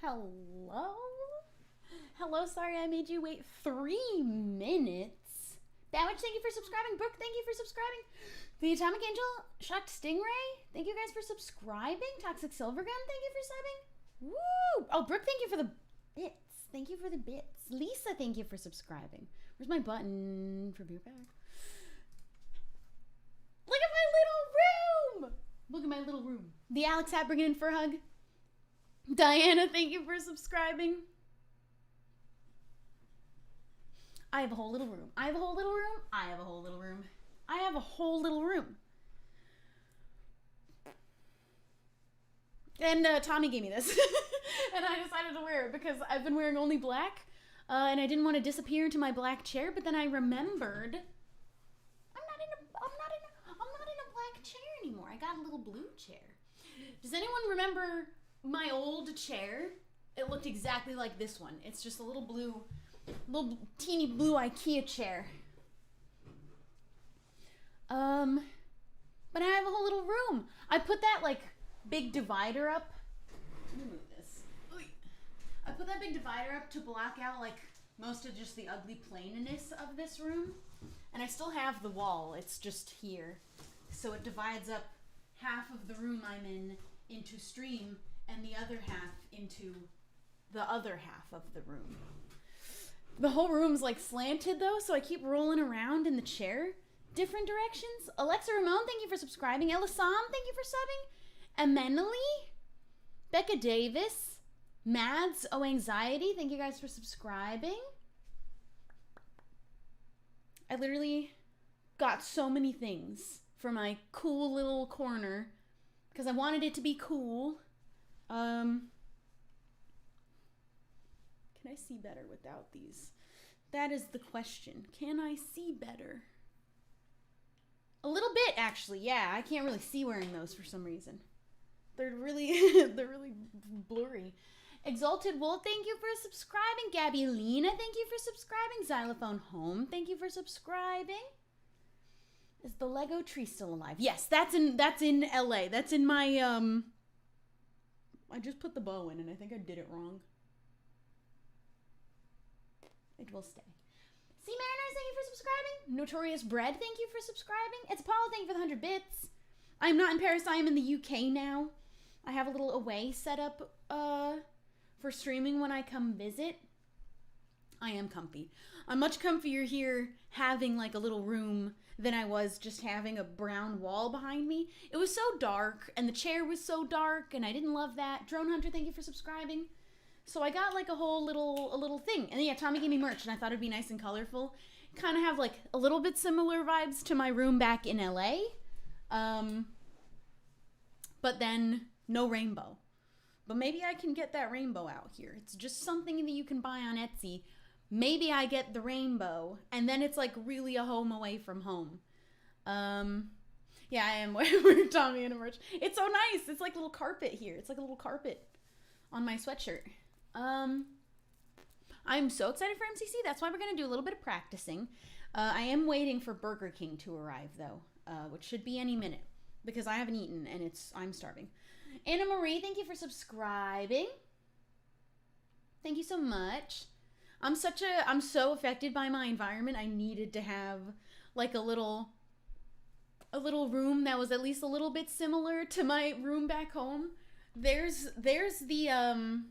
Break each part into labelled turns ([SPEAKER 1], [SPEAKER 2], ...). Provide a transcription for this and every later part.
[SPEAKER 1] Hello? Hello, sorry I made you wait 3 minutes. Damage, thank you for subscribing. Brooke, thank you for subscribing. The Atomic Angel, Shocked Stingray, thank you guys for subscribing. Toxic Silvergun, thank you for subbing. Woo! Oh, Brooke, thank you for the bits. Thank you for the bits. Lisa, thank you for subscribing. Where's my button for beer bag? Look at my little room! Look at my little room. The Alex hat bringing in for a hug. Diana, thank you for subscribing. I have a whole little room. I have a whole little room. I have a whole little room. I have a whole little room. And Tommy gave me this. And I decided to wear it because I've been wearing only black. And I didn't want to disappear into my black chair, but then I remembered I'm not in a black chair anymore. I got a little blue chair. Does anyone remember my old chair? It looked exactly like this one. It's just a little teeny blue IKEA chair. But I have a whole little room. I put that like big divider up. Let me move this. I put that big divider up to block out like most of just the ugly plainness of this room. And I still have the wall. It's just here. So it divides up half of the room I'm in into stream and the other half into the other half of the room. The whole room's like slanted though, so I keep rolling around in the chair different directions. Alexa Ramon, thank you for subscribing. Elisam, thank you for subbing. Amenally, Becca Davis, Mads, Oh Anxiety, thank you guys for subscribing. I literally got so many things for my cool little corner because I wanted it to be cool. Can I see better without these? That is the question. Can I see better? A little bit, actually. Yeah, I can't really see wearing those for some reason. They're really, they're really blurry. Exalted Wolf, thank you for subscribing. Gabby Lena, thank you for subscribing. Xylophone Home, thank you for subscribing. Is the Lego tree still alive? Yes, that's in LA. That's in my I just put the bow in and I think I did it wrong. It will stay. Sea Mariners, thank you for subscribing. Notorious Bread, thank you for subscribing. It's Paul, thank you for the 100 bits. I'm not in Paris, I am in the UK now. I have a little away set up for streaming when I come visit. I am comfy. I'm much comfier here having like a little room than I was just having a brown wall behind me. It was so dark and the chair was so dark and I didn't love that. Drone Hunter, thank you for subscribing. So I got like a whole little thing. And yeah, Tommy gave me merch and I thought it'd be nice and colorful. Kind of have like a little bit similar vibes to my room back in LA. But then no rainbow. But maybe I can get that rainbow out here. It's just something that you can buy on Etsy. Maybe I get the rainbow and then it's like really a home away from home. Yeah, I am wearing Tommy in a merch. It's so nice. It's like a little carpet here. It's like a little carpet on my sweatshirt. I'm so excited for MCC. That's why we're going to do a little bit of practicing. I am waiting for Burger King to arrive though, which should be any minute because I haven't eaten and I'm starving. Anna Marie, thank you for subscribing. Thank you so much. I'm so affected by my environment. I needed to have like a little room that was at least a little bit similar to my room back home. There's the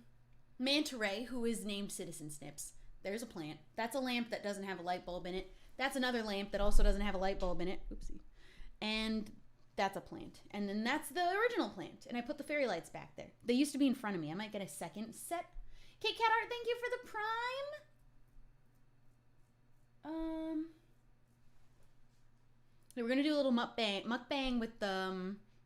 [SPEAKER 1] manta ray who is named Citizen Snips. There's a plant. That's a lamp that doesn't have a light bulb in it. That's another lamp that also doesn't have a light bulb in it. Oopsie. And that's a plant. And then that's the original plant. And I put the fairy lights back there. They used to be in front of me. I might get a second set. Kate Cat Art, thank you for the prime. We're gonna do a little mukbang with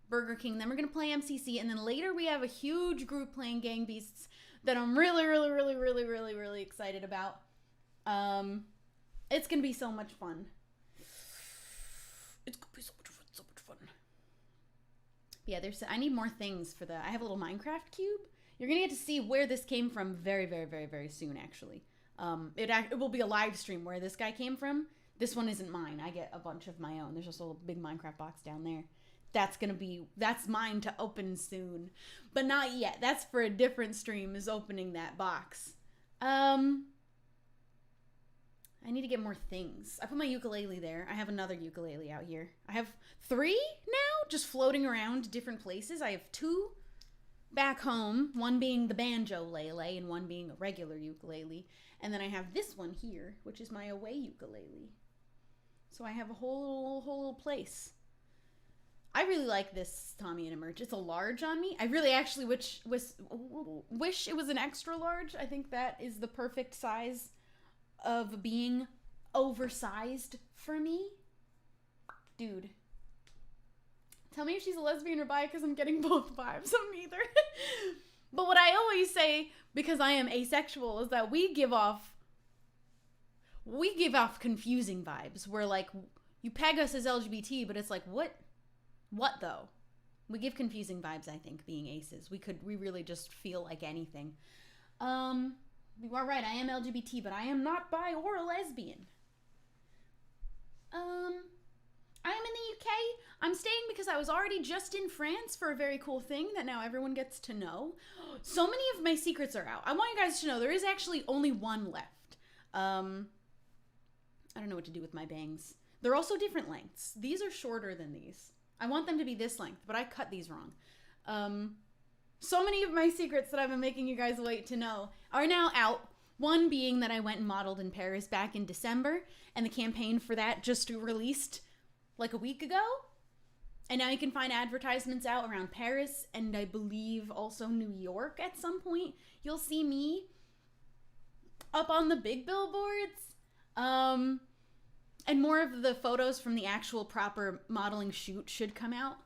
[SPEAKER 1] Burger King. Then we're gonna play MCC, and then later we have a huge group playing Gang Beasts that I'm really excited about. It's gonna be so much fun. It's gonna be so much fun. Yeah, I need more things for I have a little Minecraft cube. You're gonna get to see where this came from very soon, actually. It will be a live stream where this guy came from. This one isn't mine. I get a bunch of my own. There's just a little big Minecraft box down there. that's mine to open soon. But not yet. That's for a different stream, is opening that box. I need to get more things. I put my ukulele there. I have another ukulele out here. I have 3 now, just floating around different places. I have 2 back home, one being the banjo lele and one being a regular ukulele. And then I have this one here, which is my away ukulele. So I have a whole little place. I really like this Tommy in a merch. It's a large on me. I really actually wish it was an extra large. I think that is the perfect size of being oversized for me. Dude. Tell me if she's a lesbian or bi, because I'm getting both vibes. I'm neither. But what I always say, because I am asexual, is that we give off confusing vibes. Where, like, you peg us as LGBT, but it's like, what though? We give confusing vibes, I think, being aces. We really just feel like anything. You are right, I am LGBT, but I am not bi or a lesbian. I am in the UK. I'm staying because I was already just in France for a very cool thing that now everyone gets to know. So many of my secrets are out. I want you guys to know there is actually only one left. I don't know what to do with my bangs. They're also different lengths. These are shorter than these. I want them to be this length, but I cut these wrong. So many of my secrets that I've been making you guys wait to know are now out. One being that I went and modeled in Paris back in December, and the campaign for that just released like a week ago. And now you can find advertisements out around Paris, and I believe also New York at some point. You'll see me up on the big billboards. And more of the photos from the actual proper modeling shoot should come out.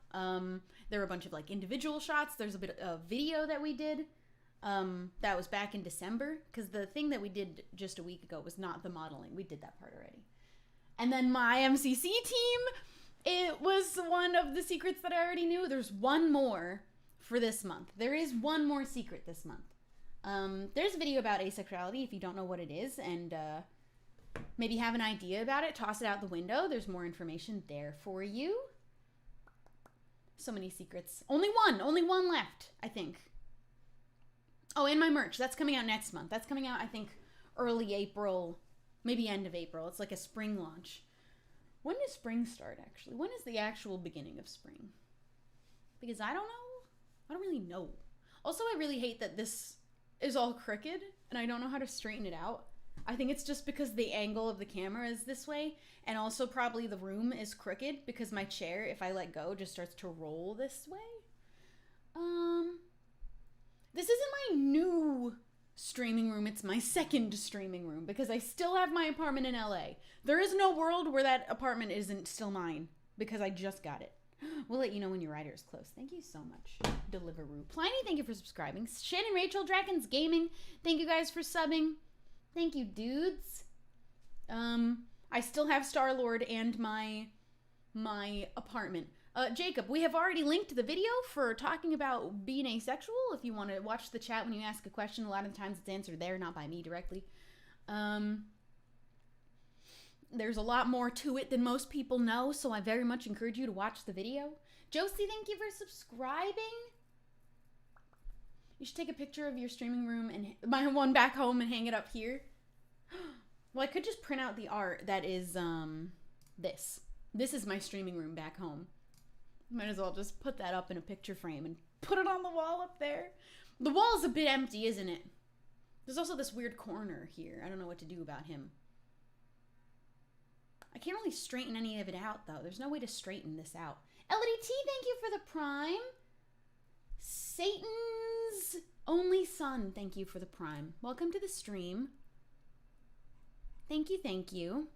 [SPEAKER 1] There were a bunch of like individual shots. There's a bit of video that we did that was back in December, because the thing that we did just a week ago was not the modeling. We did that part already. And then my MCC team, it was one of the secrets that I already knew. There's one more for this month. There is one more secret this month. There's a video about asexuality if you don't know what it is, and maybe have an idea about it, toss it out the window. There's more information there for you. So many secrets. Only one left, I think. Oh, and my merch. That's coming out next month. That's coming out, I think, early April, maybe end of April. It's like a spring launch. When does spring start, actually? When is the actual beginning of spring? Because I don't know. I don't really know. Also, I really hate that this is all crooked, and I don't know how to straighten it out. I think it's just because the angle of the camera is this way, and also probably the room is crooked because my chair, if I let go, just starts to roll this way. This isn't my new streaming room, it's my second streaming room because I still have my apartment in LA. There is no world where that apartment isn't still mine because I just got it. We'll let you know when your rider is close. Thank you so much, Deliveroo. Pliny, thank you for subscribing. Shannon Rachel, Drakens Gaming, thank you guys for subbing. Thank you, dudes. I still have Star-Lord and my apartment. Jacob, we have already linked the video for talking about being asexual. If you want to watch the chat when you ask a question, a lot of the times it's answered there, not by me directly. There's a lot more to it than most people know, so I very much encourage you to watch the video. Josie, thank you for subscribing. You should take a picture of your streaming room and my one back home and hang it up here. Well, I could just print out the art that is this. This is my streaming room back home. Might as well just put that up in a picture frame and put it on the wall up there. The wall is a bit empty, isn't it? There's also this weird corner here. I don't know what to do about him. I can't really straighten any of it out, though. There's no way to straighten this out. LDT, thank you for the prime. Satan's only son, thank you for the prime. Welcome to the stream. Thank you, thank you.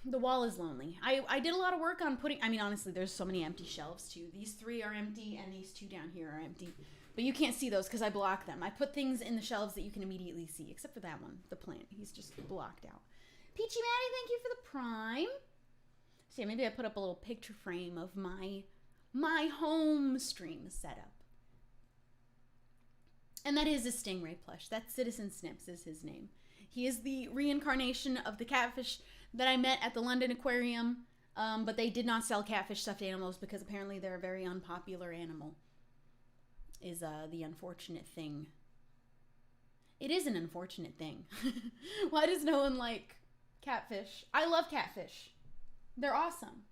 [SPEAKER 1] The wall is lonely. I did a lot of work on putting, I mean, honestly, there's so many empty shelves, too. These 3 are empty, and these 2 down here are empty. But you can't see those because I block them. I put things in the shelves that you can immediately see, except for that one, the plant. He's just blocked out. Peachy Maddie, thank you for the prime. So yeah, maybe I put up a little picture frame of my home stream setup. And that is a Stingray plush. That's Citizen Snips is his name. He is the reincarnation of the catfish that I met at the London Aquarium, but they did not sell catfish stuffed animals because apparently they're a very unpopular animal, is the unfortunate thing. It is an unfortunate thing. Why does no one like catfish? I love catfish. They're awesome.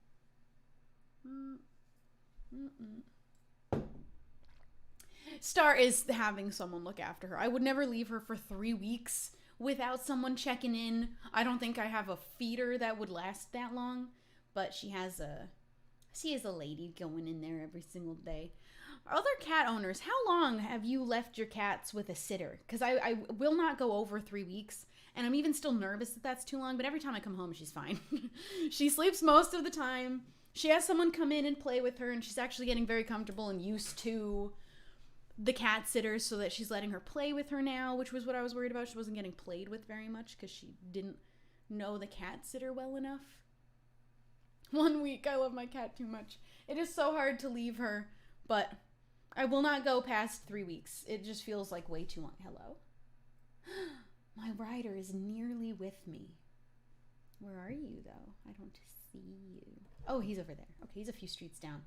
[SPEAKER 1] Star is having someone look after her. I would never leave her for 3 weeks without someone checking in. I don't think I have a feeder that would last that long, but she has a lady going in there every single day. Other cat owners, how long have you left your cats with a sitter? Because I will not go over 3 weeks, and I'm even still nervous that that's too long, but every time I come home, she's fine. She sleeps most of the time. She has someone come in and play with her, and she's actually getting very comfortable and used to the cat sitters so that she's letting her play with her now, which was what I was worried about. She wasn't getting played with very much because she didn't know the cat sitter well enough. 1 week, I love my cat too much. It is so hard to leave her, but I will not go past 3 weeks. It just feels like way too long. Hello? My rider is nearly with me. Where are you, though? I don't see you. Oh, he's over there. Okay, he's a few streets down.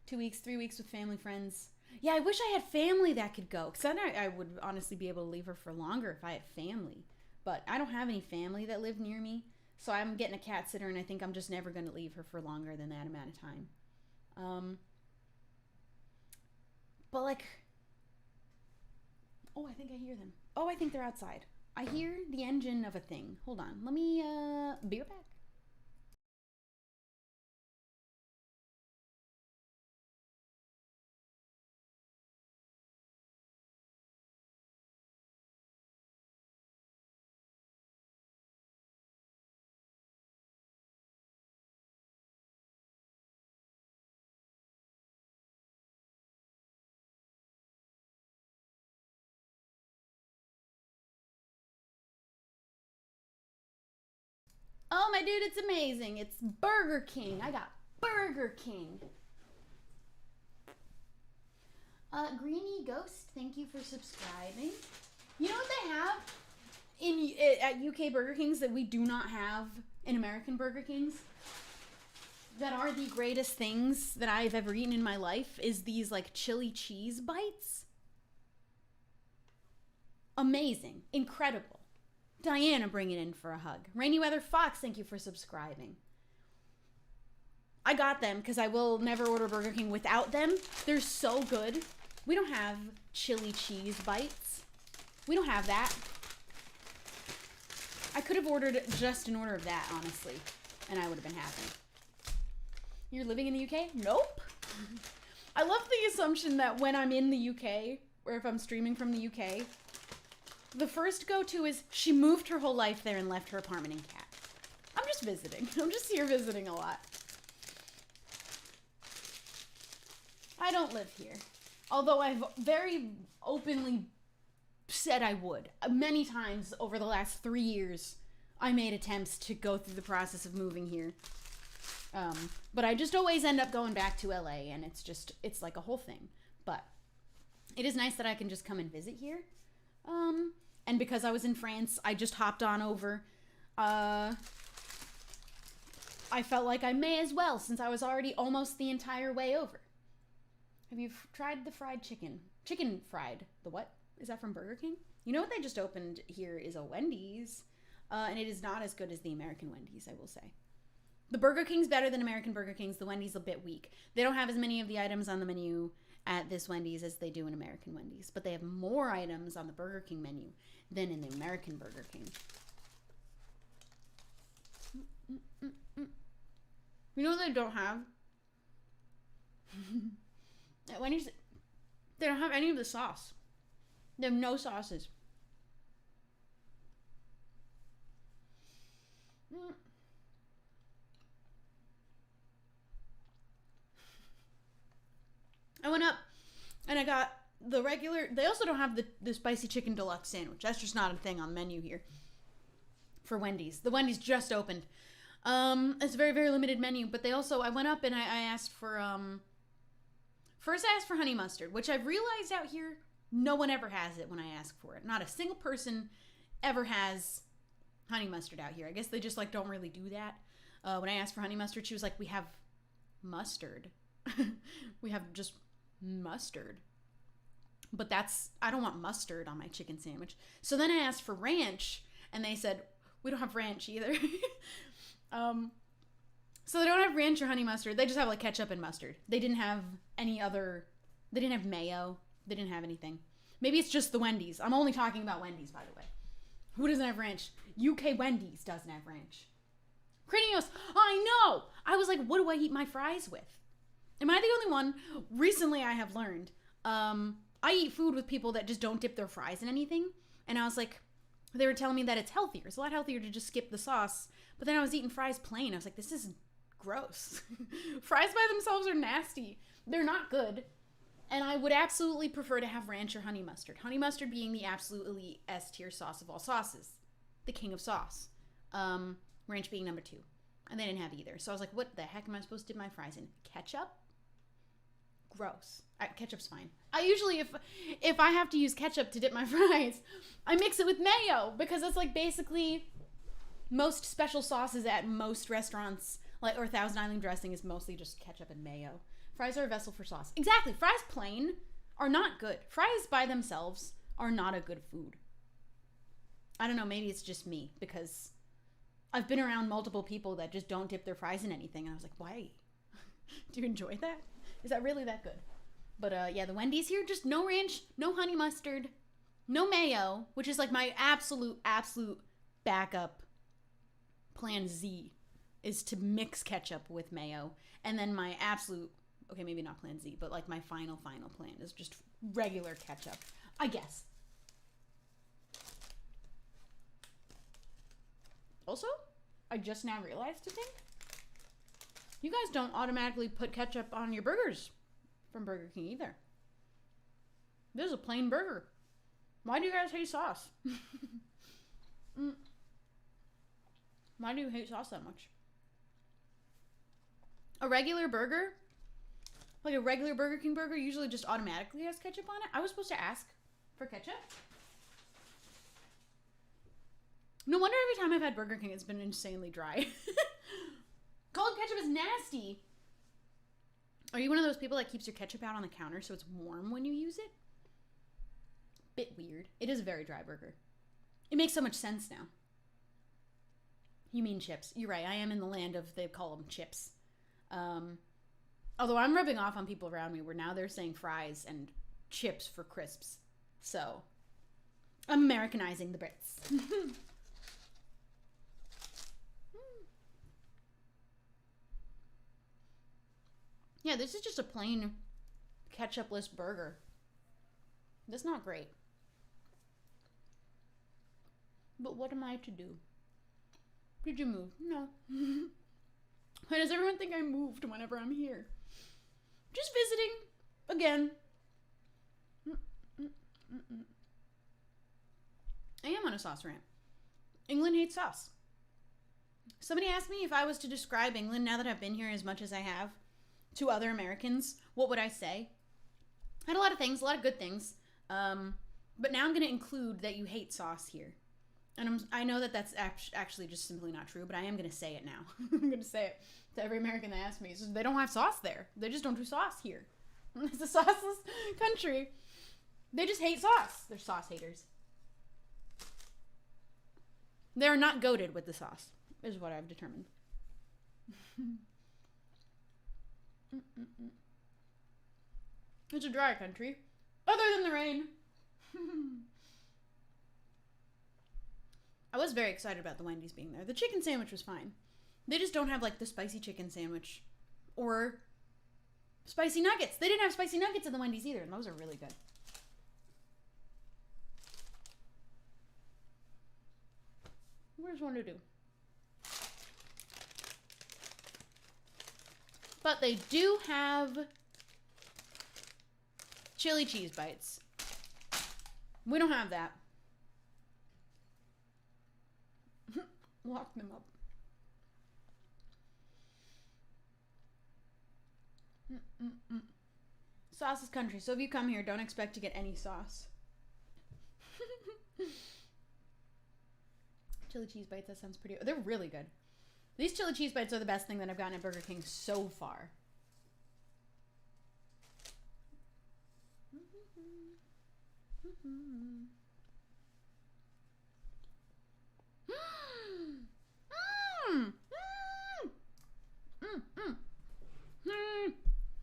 [SPEAKER 1] 2 weeks, 3 weeks with family, friends. Yeah, I wish I had family that could go, because then I would honestly be able to leave her for longer if I had family. But I don't have any family that live near me, so I'm getting a cat sitter, and I think I'm just never going to leave her for longer than that amount of time. But like, oh, I think I hear them. Oh, I think they're outside. I hear the engine of a thing. Hold on, let me, be right back. Oh, my dude, it's amazing. It's Burger King. I got Burger King. Greeny Ghost, thank you for subscribing. You know what they have at UK Burger Kings that we do not have in American Burger Kings? That are the greatest things that I've ever eaten in my life is these like chili cheese bites. Amazing. Incredible. Diana bringing in for a hug. Rainy Weather Fox, thank you for subscribing. I got them because I will never order Burger King without them. They're so good. We don't have chili cheese bites. We don't have that. I could have ordered just an order of that, honestly, and I would have been happy. You're living in the UK? Nope. I love the assumption that when I'm in the UK, or if I'm streaming from the UK, the first go-to is she moved her whole life there and left her apartment and cat. I'm just visiting. I'm just here visiting a lot. I don't live here. Although I've very openly said I would. Many times over the last 3 years, I made attempts to go through the process of moving here. But I just always end up going back to LA, and it's like a whole thing. But it is nice that I can just come and visit here. And because I was in France, I just hopped on over. I felt like I may as well, since I was already almost the entire way over. Have you tried the fried chicken? Chicken fried. The what? Is that from Burger King? You know what they just opened here is a Wendy's. And it is not as good as the American Wendy's, I will say. The Burger King's better than American Burger King's. The Wendy's a bit weak. They don't have as many of the items on the menu at this Wendy's as they do in American Wendy's. But they have more items on the Burger King menu than in the American Burger King. You know what they don't have? At Wendy's, they don't have any of the sauce. They have no sauces. I went up and I got the regular. They also don't have the spicy chicken deluxe sandwich. That's just not a thing on the menu here for Wendy's. The Wendy's just opened. It's a very, very limited menu. But they also, I went up and I asked for, first I asked for honey mustard, which I've realized out here, no one ever has it when I ask for it. Not a single person ever has honey mustard out here. I guess they just like don't really do that. When I asked for honey mustard, she was like, we have mustard. We have just mustard. But I don't want mustard on my chicken sandwich. So then I asked for ranch, and they said, we don't have ranch either. So they don't have ranch or honey mustard. They just have like ketchup and mustard. They didn't have they didn't have mayo. They didn't have anything. Maybe it's just the Wendy's. I'm only talking about Wendy's, by the way. Who doesn't have ranch? UK Wendy's doesn't have ranch. Cranios, I know! I was like, what do I eat my fries with? Am I the only one? Recently I have learned. I eat food with people that just don't dip their fries in anything. And I was like, they were telling me that it's healthier. It's a lot healthier to just skip the sauce. But then I was eating fries plain. I was like, this is gross. Fries by themselves are nasty. They're not good. And I would absolutely prefer to have ranch or honey mustard. Honey mustard being the absolutely S tier sauce of all sauces. The king of sauce. Ranch being number 2. And they didn't have either. So I was like, what the heck am I supposed to dip my fries in? Ketchup? Gross. Ketchup's fine. I usually, if I have to use ketchup to dip my fries, I mix it with mayo. Because that's like basically most special sauces at most restaurants. Like, or Thousand Island dressing is mostly just ketchup and mayo. Fries are a vessel for sauce. Exactly. Fries plain are not good. Fries by themselves are not a good food. I don't know. Maybe it's just me. Because I've been around multiple people that just don't dip their fries in anything. And I was like, why? Do you enjoy that? Is that really that good? But yeah, the Wendy's here, just no ranch, no honey mustard, no mayo, which is like my absolute backup plan Z is to mix ketchup with mayo. And then my absolute, okay, maybe not plan Z, but like my final plan is just regular ketchup, I guess. Also, I just now realized a thing. You guys don't automatically put ketchup on your burgers from Burger King either. This is a plain burger. Why do you guys hate sauce? Why do you hate sauce that much? A regular burger, like a regular Burger King burger, usually just automatically has ketchup on it. I was supposed to ask for ketchup. No wonder every time I've had Burger King, it's been insanely dry. Cold ketchup is nasty. Are you one of those people that keeps your ketchup out on the counter so it's warm when you use it? Bit weird. It is a very dry burger. It makes so much sense now. You mean chips. You're right. I am in the land of, they call them chips. Although I'm rubbing off on people around me where now they're saying fries and chips for crisps. So, I'm Americanizing the Brits. Yeah, this is just a plain ketchup-less burger. That's not great. But what am I to do? Did you move? No. Why does everyone think I moved whenever I'm here? Just visiting. Again. I am on a sauce rant. England hates sauce. Somebody asked me if I was to describe England now that I've been here as much as I have to other Americans, what would I say? I had a lot of things, a lot of good things. But now I'm going to include that you hate sauce here. And I know that that's actually just simply not true, but I am going to say it now. I'm going to say it to every American that asks me. So they don't have sauce there. They just don't do sauce here. It's a sauceless country. They just hate sauce. They're sauce haters. They're not goated with the sauce, is what I've determined. It's a dry country, other than the rain. I was very excited about the Wendy's being there. The chicken sandwich was fine. They just don't have like the spicy chicken sandwich or spicy nuggets. They didn't have spicy nuggets at the Wendy's either, and those are really good. What does one to do? But they do have chili cheese bites. We don't have that. Lock them up. Sauce is country, so if you come here, don't expect to get any sauce. Chili cheese bites, that sounds pretty... They're really good. These chili cheese bites are the best thing that I've gotten at Burger King so far.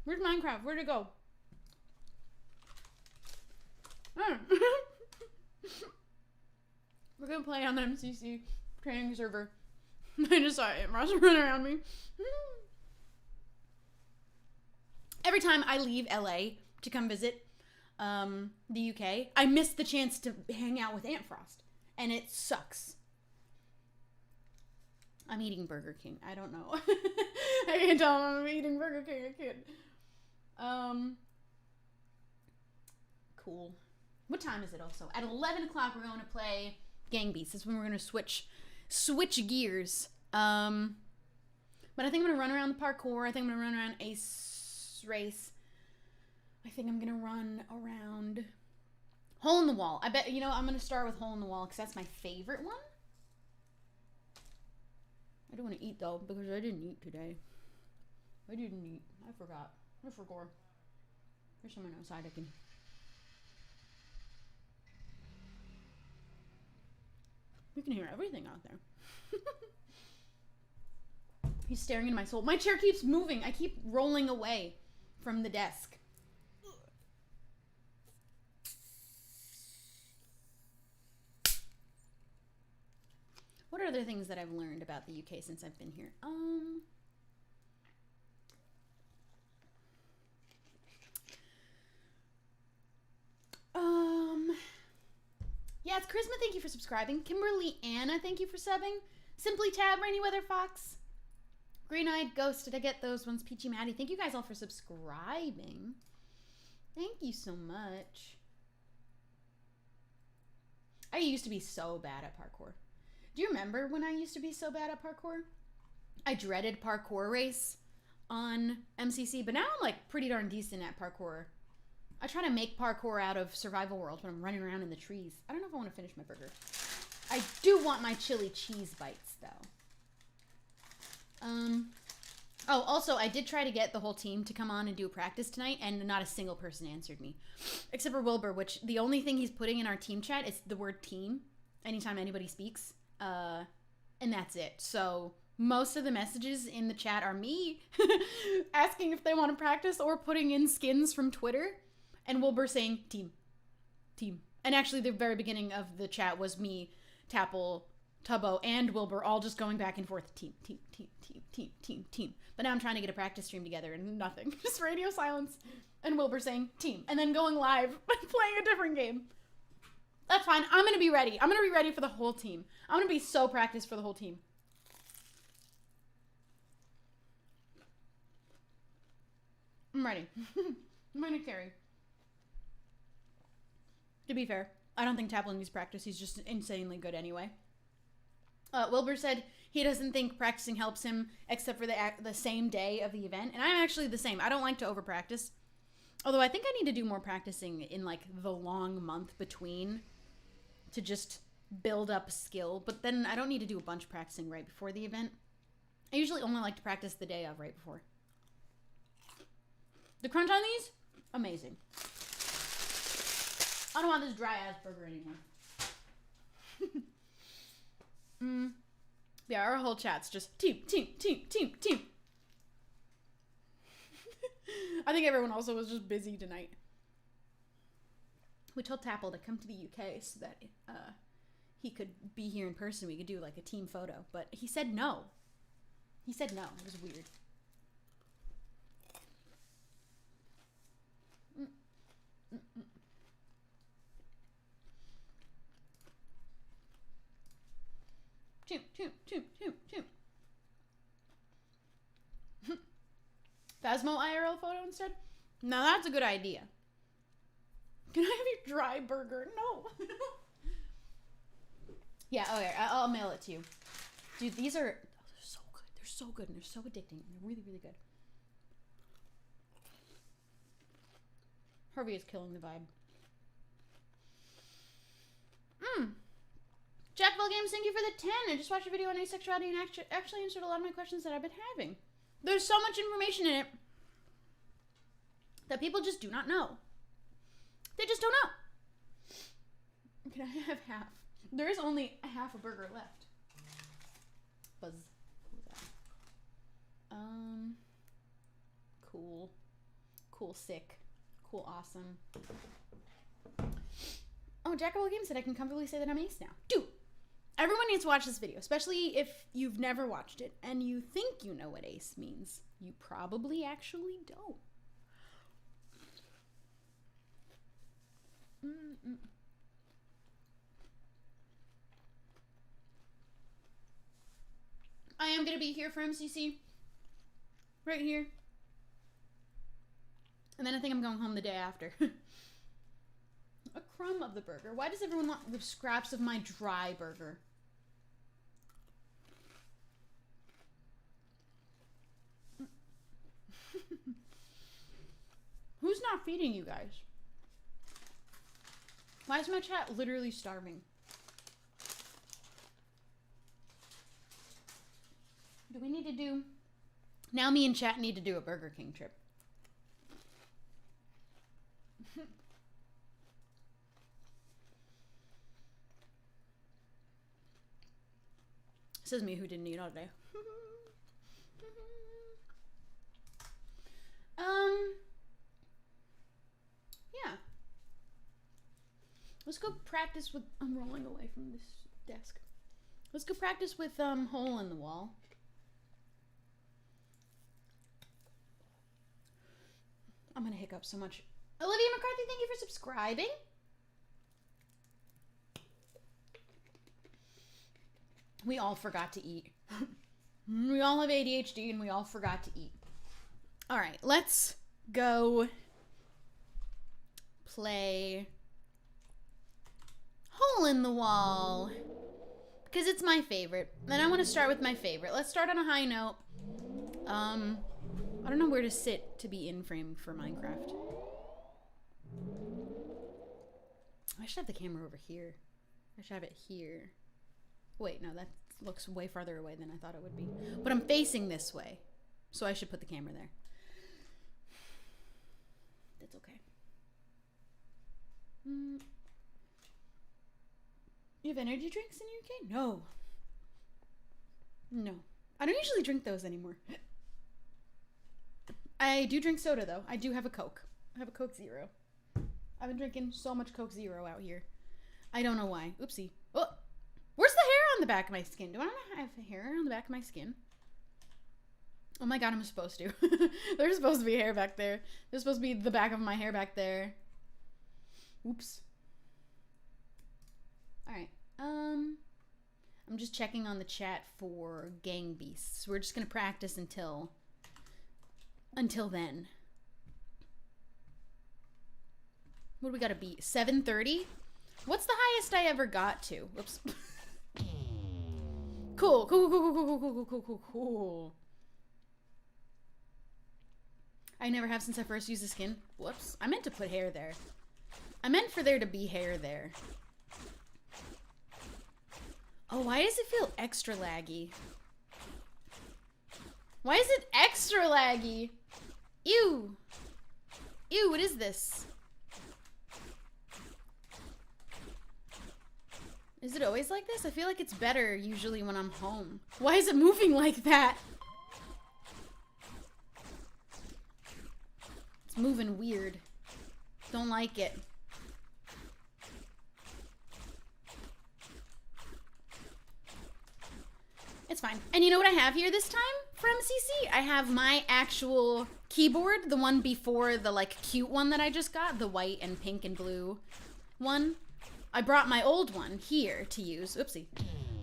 [SPEAKER 1] Where's Minecraft? Where'd it go? We're gonna play on the MCC training server. I just saw it. Ross run around me. Every time I leave LA to come visit the UK, I miss the chance to hang out with Aunt Frost, and it sucks. I'm eating Burger King. I don't know. I can't tell them I'm eating Burger King. I can't. Cool. What time is it also? At 11 o'clock, we're going to play Gang Beasts. That's when we're going to switch gears. But I think I'm going to run around the parkour. I think I'm going to run around Ace Race. I think I'm going to run around Hole in the Wall. I bet, you know, I'm going to start with Hole in the Wall because that's my favorite one. I don't want to eat, though, because I didn't eat today. I didn't eat. I forgot. I forgot. There's someone outside I can... You can hear everything out there. He's staring into my soul. My chair keeps moving. I keep rolling away from the desk. What are other things that I've learned about the UK since I've been here? Yeah, it's Charisma, thank you for subscribing. Kimberly Anna, thank you for subbing. Simply Tab, Rainy Weather Fox. Green-Eyed Ghost, did I get those ones? Peachy Maddie, thank you guys all for subscribing. Thank you so much. I used to be so bad at parkour. Do you remember when I used to be so bad at parkour? I dreaded parkour race on MCC, but now I'm like pretty darn decent at parkour. I try to make parkour out of survival world when I'm running around in the trees. I don't know if I want to finish my burger. I do want my chili cheese bites though. Oh, also I did try to get the whole team to come on and do a practice tonight, and not a single person answered me. Except for Wilbur, which the only thing he's putting in our team chat is the word team anytime anybody speaks. And that's it. So most of the messages in the chat are me asking if they want to practice or putting in skins from Twitter. And Wilbur saying, team. And actually the very beginning of the chat was me, Tapple, Tubbo, and Wilbur all just going back and forth. Team. But now I'm trying to get a practice stream together and nothing. Just radio silence. And Wilbur saying, team. And then going live and playing a different game. That's fine. I'm going to be ready. I'm going to be ready for the whole team. I'm going to be so practiced for the whole team. I'm ready. I'm going to carry. To be fair, I don't think Taplin needs practice. He's just insanely good anyway. Wilbur said he doesn't think practicing helps him except for the same day of the event. And I'm actually the same. I don't like to over practice. Although I think I need to do more practicing in like the long month between to just build up skill. But then I don't need to do a bunch of practicing right before the event. I usually only like to practice the day of right before. The crunch on these, amazing. I don't want this dry ass burger anymore. Yeah, our whole chat's just team. I think everyone also was just busy tonight. We told Tapple to come to the UK so that he could be here in person. We could do like a team photo, but he said no. He said no. It was weird. Team. Phasmo IRL photo instead? Now that's a good idea. Can I have your dry burger? No. Yeah, okay, I'll mail it to you. Dude, these are so good. They're so good and they're so addicting. They're really, really good. Harvey is killing the vibe. Jackville Games, thank you for the 10. I just watched a video on asexuality and actually answered a lot of my questions that I've been having. There's so much information in it that people just do not know. They just don't know. Can I have half? There is only half a burger left. Buzz. Cool. Cool, sick. Cool, awesome. Oh, Jackal Games said I can comfortably say that I'm ace now. Dude, everyone needs to watch this video, especially if you've never watched it and you think you know what ace means. You probably actually don't. I am going to be here for MCC. Right here. And then I think I'm going home the day after. A crumb of the burger. Why does everyone want the scraps of my dry burger? Who's not feeding you guys? Why is my chat literally starving? Do we need to do... Now me and chat need to do a Burger King trip. Says me who didn't eat all day. Yeah. Let's go practice with... I'm rolling away from this desk. Let's go practice with hole in the wall. I'm gonna hiccup so much. Olivia McCarthy, thank you for subscribing. We all forgot to eat. We all have ADHD and we all forgot to eat. All right, let's go play hole in the wall because it's my favorite. And I want to start with my favorite. Let's start on a high note. I don't know where to sit to be in frame for Minecraft. I should have the camera over here. I should have it here. Wait, no, that looks way farther away than I thought it would be. But I'm facing this way, so I should put the camera there. That's okay. You have energy drinks in your cave? No. No. I don't usually drink those anymore. I do drink soda, though. I do have a Coke. I have a Coke Zero. I've been drinking so much Coke Zero out here. I don't know why. Oopsie. Oh, where's the hair on the back of my skin? Do I not have hair on the back of my skin? Oh my god, I'm supposed to. There's supposed to be hair back there. There's supposed to be the back of my hair back there. Oops. Alright. I'm just checking on the chat for gang beasts. We're just gonna practice until then. What do we gotta beat? 7:30? What's the highest I ever got to? Whoops. Cool. I never have since I first used the skin. Whoops. I meant to put hair there. I meant for there to be hair there. Oh, why does it feel extra laggy? Why is it extra laggy? Ew. Ew, what is this? Is it always like this? I feel like it's better usually when I'm home. Why is it moving like that? It's moving weird. Don't like it. It's fine. And you know what I have here this time for MCC? I have my actual keyboard, the one before the like cute one that I just got, the white and pink and blue one. I brought my old one here to use. Oopsie.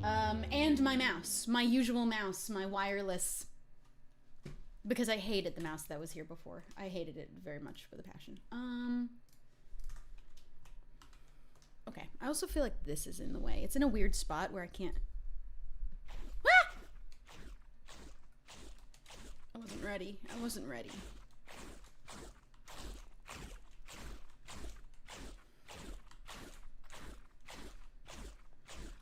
[SPEAKER 1] And my mouse, my usual mouse, my wireless, because I hated the mouse that was here before. I hated it very much with a passion. Okay. I also feel like this is in the way. It's in a weird spot where I can't. Ah! I wasn't ready. I wasn't ready.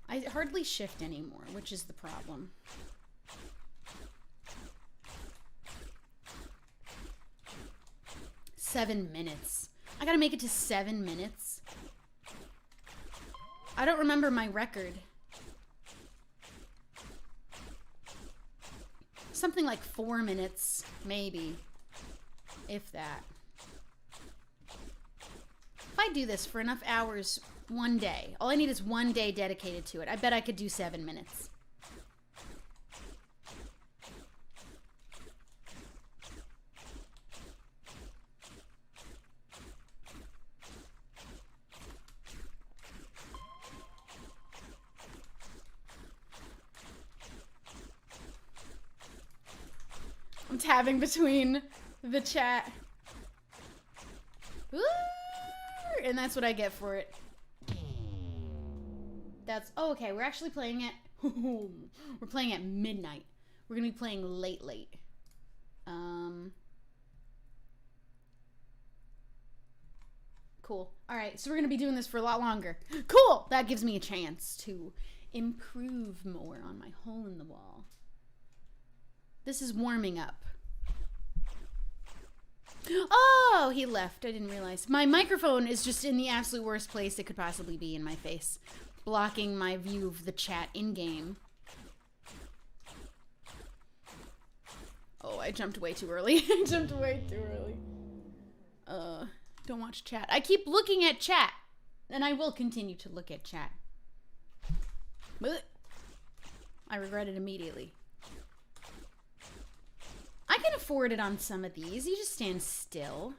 [SPEAKER 1] I hardly shift anymore, which is the problem. Seven minutes. I gotta make it to 7 minutes. I don't remember my record. Something like 4 minutes, maybe. If that. If I do this for enough hours one day, all I need is 1 day dedicated to it. I bet I could do 7 minutes. I'm tabbing between the chat. Ooh, and that's what I get for it. That's, oh, okay, we're actually playing at, we're playing at midnight. We're gonna be playing late. Cool. All right, so we're gonna be doing this for a lot longer. Cool! That gives me a chance to improve more on my hole in the wall. This is warming up. Oh, he left. I didn't realize. My microphone is just in the absolute worst place it could possibly be in my face, blocking my view of the chat in-game. Oh, I jumped way too early. I jumped way too early. Don't watch chat. I keep looking at chat, and I will continue to look at chat. But I regret it immediately. I can afford it on some of these. You just stand still.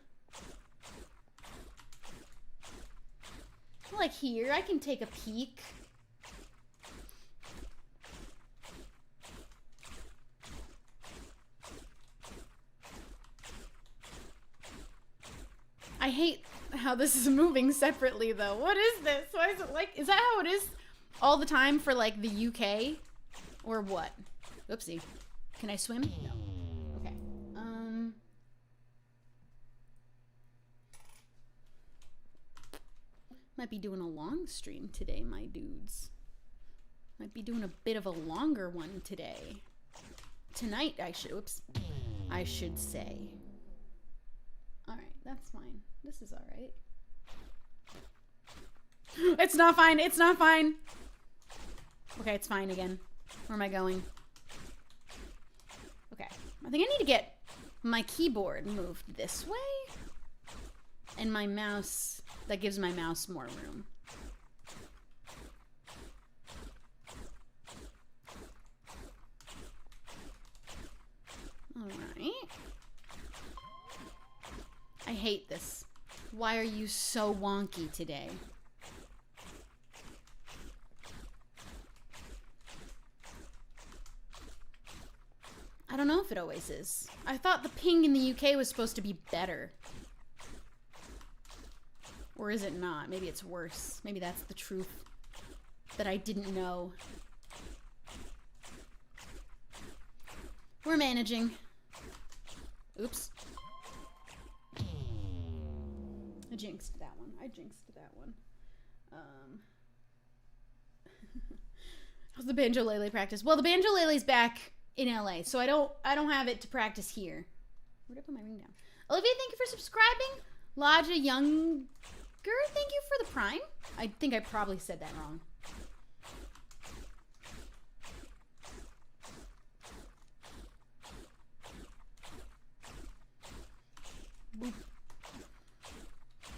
[SPEAKER 1] Like here, I can take a peek. I hate how this is moving separately, though. What is this? Why is it like... Is that how it is all the time for, like, the UK? Or what? Oopsie. Can I swim? No. Okay. Might be doing a long stream today, my dudes. Might be doing a bit of a longer one today. Tonight, I should say. Alright, that's fine. This is alright. It's not fine. It's not fine. Okay, it's fine again. Where am I going? Okay. I think I need to get my keyboard moved this way. And my mouse, that gives my mouse more room. Alright. I hate this. Why are you so wonky today? I don't know if it always is. I thought the ping in the UK was supposed to be better. Or is it not? Maybe it's worse. Maybe that's the truth that I didn't know. We're managing. Oops. I jinxed that one. How's the banjo-lele practice? Well, the banjo-lele's back in LA, so I don't have it to practice here. Where did I put my ring down? Olivia, thank you for subscribing. Laja Younger, thank you for the prime. I think I probably said that wrong. Boop.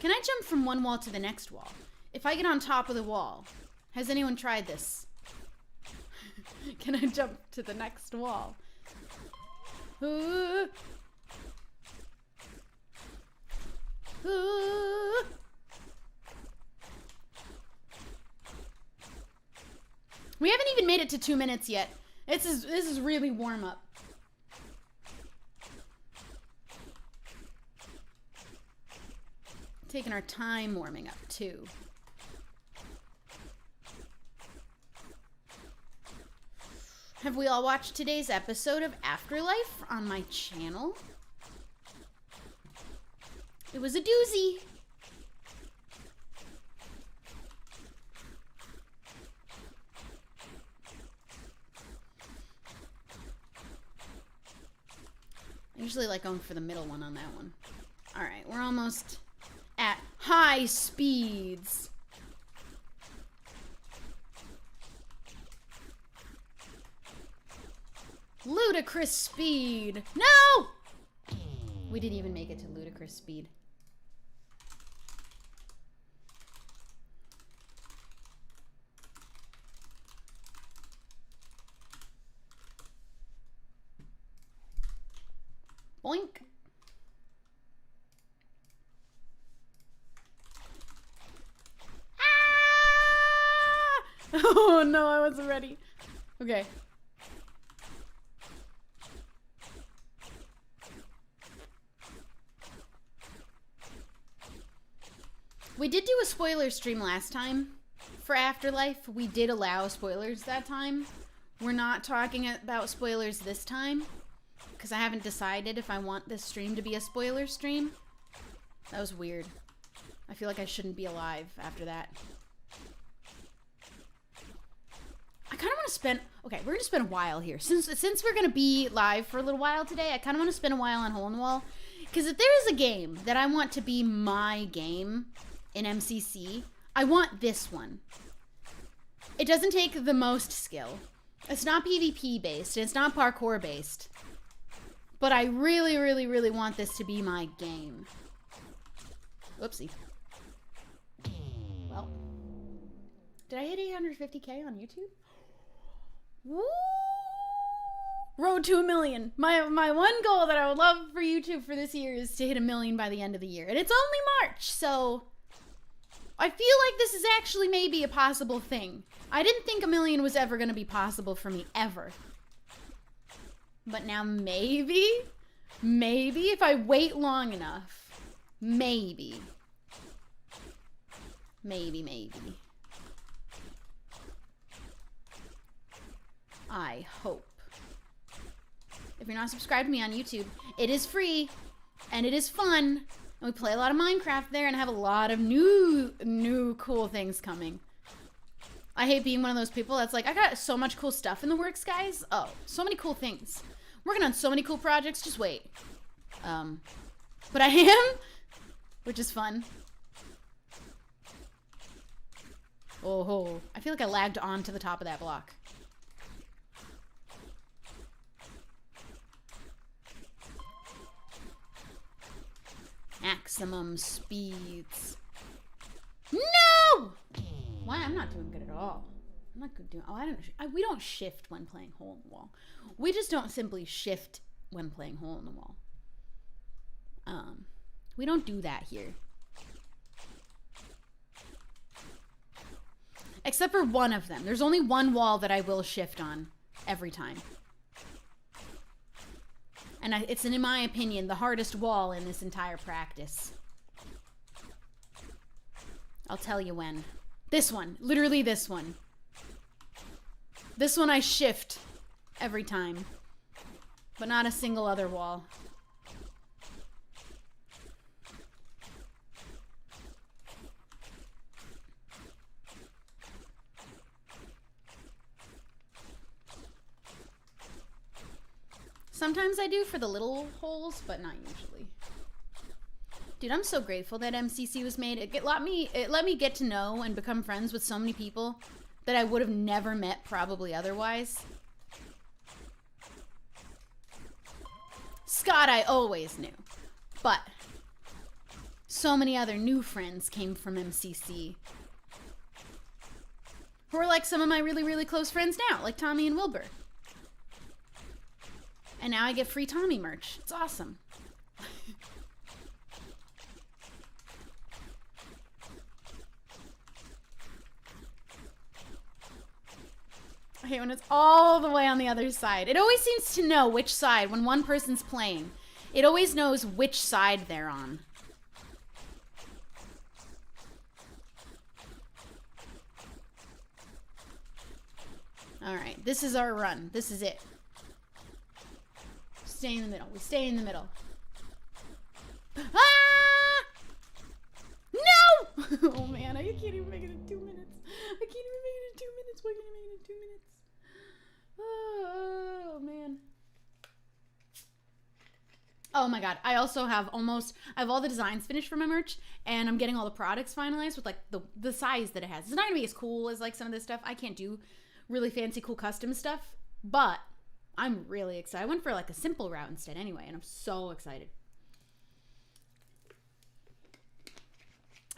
[SPEAKER 1] Can I jump from one wall to the next wall? If I get on top of the wall, has anyone tried this? Can I jump to the next wall? We haven't even made it to 2 minutes yet. This is really warm up. Taking our time warming up too. Have we all watched today's episode of Afterlife on my channel? It was a doozy. I usually like going for the middle one on that one. Alright, we're almost at high speeds. Ludicrous speed. No! We didn't even make it to ludicrous speed. Boink. Ah! Oh no, I wasn't ready. Okay. We did do a spoiler stream last time for Afterlife. We did allow spoilers that time. We're not talking about spoilers this time because I haven't decided if I want this stream to be a spoiler stream. That was weird. I feel like I shouldn't be alive after that. I kind of want to spend... Okay, we're going to spend a while here. Since we're going to be live for a little while today, I kind of want to spend a while on Hole in the Wall. Because if there is a game that I want to be my game in MCC, I want this one. It doesn't take the most skill. It's not PvP based. It's not parkour based. But I really, really, really want this to be my game. Whoopsie. Well. Did I hit 850K on YouTube? Woo! Road to 1 million. My one goal that I would love for YouTube for this year is to hit 1 million by the end of the year. And it's only March, so I feel like this is actually maybe a possible thing. I didn't think 1 million was ever going to be possible for me, ever. But now maybe if I wait long enough, maybe. I hope. If you're not subscribed to me on YouTube, it is free and it is fun. And we play a lot of Minecraft there and have a lot of new cool things coming. I hate being one of those people that's like, I got so much cool stuff in the works, guys. Oh, so many cool things. Working on so many cool projects, just wait. But I am, which is fun. Oh, I feel like I lagged onto the top of that block. Maximum speeds. No! Why? I'm not doing good at all. I'm not good doing. Oh, we don't shift when playing Hole in the Wall. We just don't simply shift when playing Hole in the Wall. We don't do that here. Except for one of them. There's only one wall that I will shift on every time. And it's, in my opinion, the hardest wall in this entire practice. I'll tell you when. This one. Literally this one. This one I shift every time. But not a single other wall. Sometimes I do for the little holes, but not usually. Dude, I'm so grateful that MCC was made. It let me get to know and become friends with so many people that I would have never met probably otherwise. Scott I always knew, but so many other new friends came from MCC. Who are like some of my really, really close friends now, like Tommy and Wilbur. And now I get free Tommy merch. It's awesome. I hate when it's all the way on the other side. It always seems to know which side, when one person's playing, it always knows which side they're on. Alright, this is our run. This is it. Stay in the middle. We stay in the middle. Ah! No! Oh man, I can't even make it in 2 minutes. I can't even make it in 2 minutes. Why can't I make it in 2 minutes? Oh man. Oh my god, I also have I have all the designs finished for my merch, and I'm getting all the products finalized with like the size that it has. It's not gonna be as cool as like some of this stuff. I can't do really fancy cool custom stuff, but I'm really excited. I went for like a simple route instead anyway, and I'm so excited.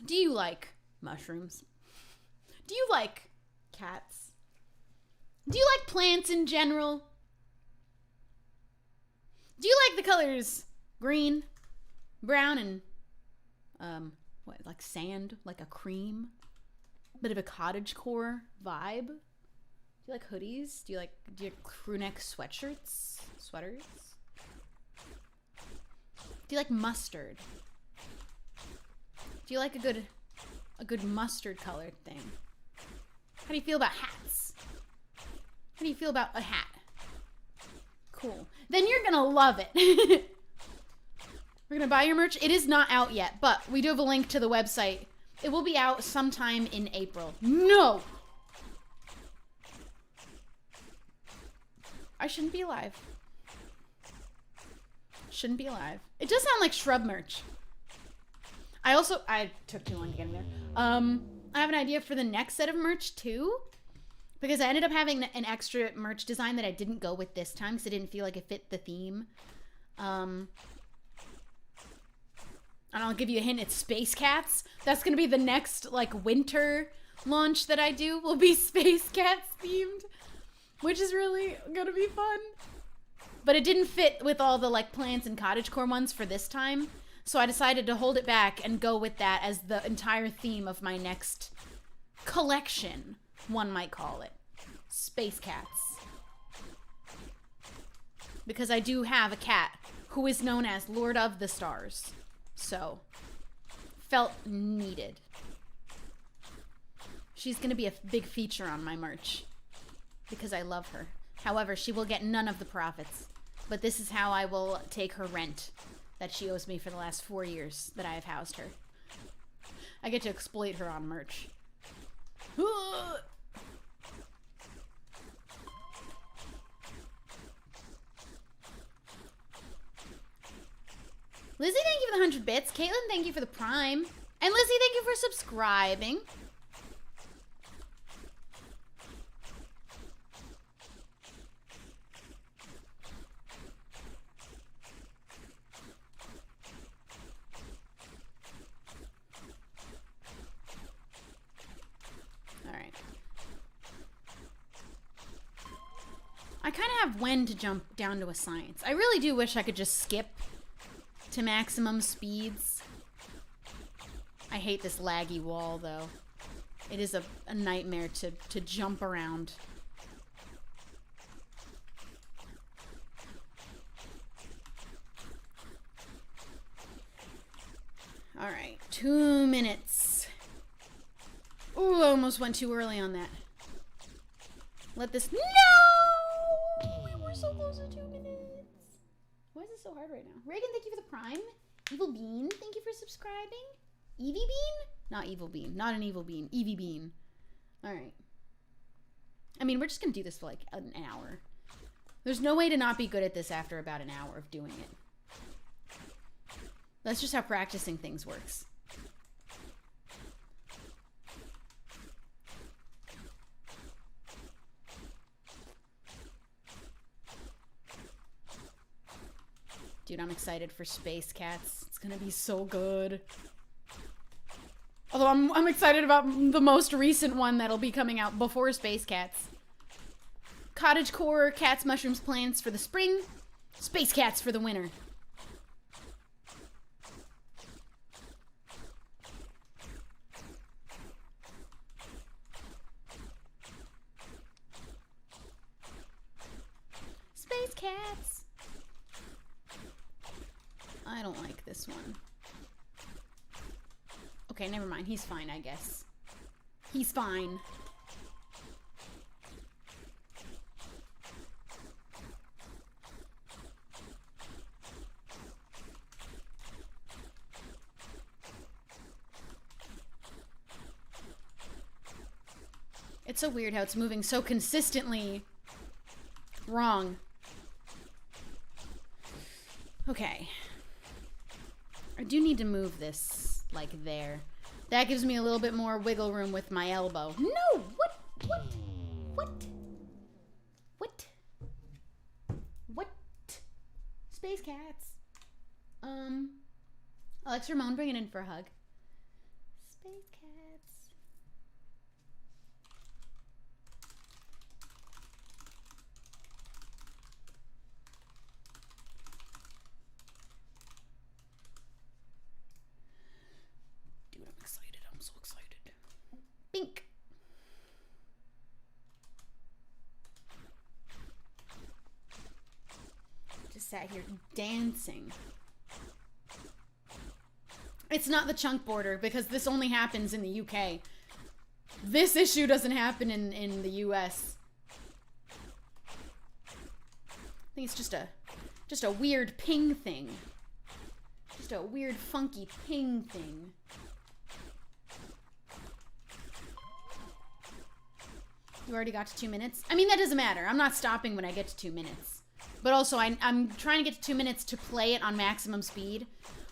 [SPEAKER 1] Do you like mushrooms? Do you like cats? Do you like plants in general? Do you like the colors green, brown, and what, like sand, like a cream? Bit of a cottagecore vibe. Do you like hoodies? Do you like crew neck sweaters? Do you like mustard? Do you like a good mustard colored thing? How do you feel about hats? How do you feel about a hat? Cool. Then you're gonna love it. We're gonna buy your merch. It is not out yet, but we do have a link to the website. It will be out sometime in April. No! I shouldn't be alive. Shouldn't be alive. It does sound like shrub merch. I took too long to get in there. I have an idea for the next set of merch too, because I ended up having an extra merch design that I didn't go with this time because I didn't feel like it fit the theme. And I'll give you a hint, it's Space Cats. That's gonna be the next like winter launch that I do, will be Space Cats themed, which is really gonna be fun. But it didn't fit with all the like plants and cottagecore ones for this time. So I decided to hold it back and go with that as the entire theme of my next collection, one might call it. Space Cats. Because I do have a cat who is known as Lord of the Stars. So, felt needed. She's going to be a big feature on my merch. Because I love her. However, she will get none of the profits. But this is how I will take her rent that she owes me for the last 4 years that I have housed her. I get to exploit her on merch. Lizzie, thank you for the 100 bits. Caitlin, thank you for the Prime. And Lizzie, thank you for subscribing. I kind of have when to jump down to a science. I really do wish I could just skip to maximum speeds. I hate this laggy wall, though. It is a nightmare to jump around. All right, 2 minutes. Ooh, I almost went too early on that. Let this... No! We were so close to 2 minutes. Why is it so hard right now? Reagan, thank you for the Prime. Evil Bean, thank you for subscribing. Evie Bean? Not Evil Bean. Not an Evil Bean. Evie Bean. All right. I mean, we're just going to do this for like an hour. There's no way to not be good at this after about an hour of doing it. That's just how practicing things works. Dude, I'm excited for Space Cats. It's gonna be so good. Although I'm excited about the most recent one that'll be coming out before Space Cats. Cottagecore, cats, mushrooms, plants for the spring. Space Cats for the winter. Space Cats. I don't like this one. Okay, never mind. He's fine, I guess. He's fine. It's so weird how it's moving so consistently wrong. Okay. I do need to move this, like, there. That gives me a little bit more wiggle room with my elbow. No! What? What? What? What? What? Space cats. Alexa Ramon, bring it in for a hug. Space cats. Dude, I'm excited. I'm so excited. Pink. Just sat here dancing. It's not the chunk border because this only happens in the UK. This issue doesn't happen in the US. I think it's just a weird ping thing. Just a weird funky ping thing. You already got to 2 minutes? I mean, that doesn't matter. I'm not stopping when I get to 2 minutes. But also, I'm trying to get to 2 minutes to play it on maximum speed.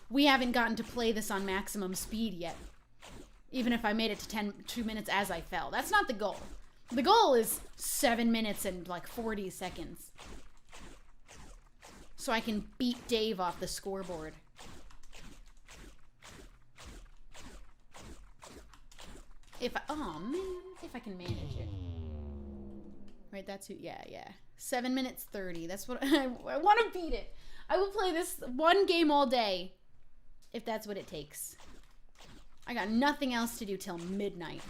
[SPEAKER 1] We haven't gotten to play this on maximum speed yet. Even if I made it to 2 minutes as I fell. That's not the goal. The goal is 7 minutes and like 40 seconds. So I can beat Dave off the scoreboard. Oh man, if I can manage it. Right, that's who, yeah. 7 minutes 30, that's what, I want to beat it. I will play this one game all day. If that's what it takes. I got nothing else to do till midnight.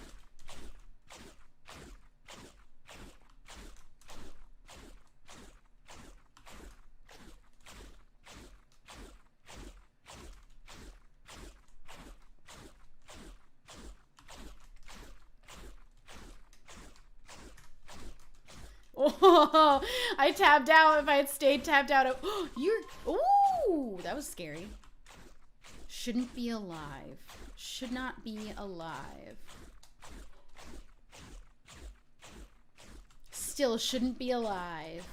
[SPEAKER 1] Oh, I tapped out. If I had stayed tapped out, ooh, that was scary. Shouldn't be alive. Should not be alive. Still shouldn't be alive.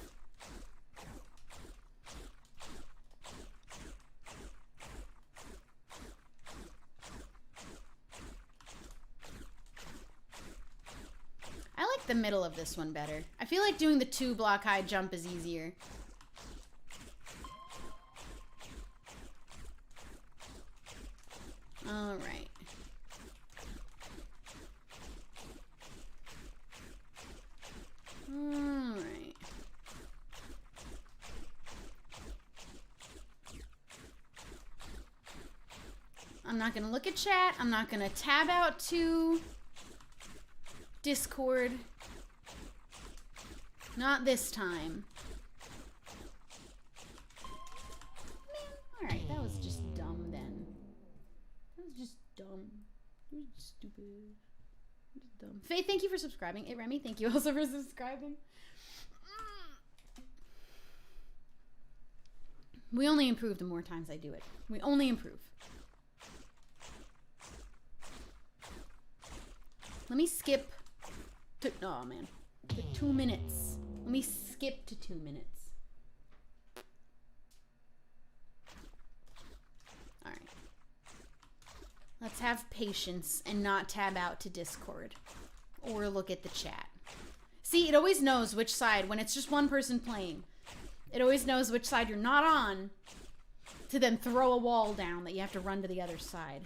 [SPEAKER 1] I like the middle of this one better. I feel like doing the 2 block high jump is easier. All right. All right. I'm not going to look at chat. I'm not going to tab out to Discord. Not this time. Man, all right. That was just dumb then. That was just dumb. It was just stupid. It was dumb. Faye, thank you for subscribing. Hey, Remy, thank you also for subscribing. We only improve the more times I do it. We only improve. Let me skip to, oh man, to 2 minutes. Let me skip to 2 minutes. All right. Let's have patience and not tab out to Discord or look at the chat. See, it always knows which side, when it's just one person playing, it always knows which side you're not on to then throw a wall down that you have to run to the other side.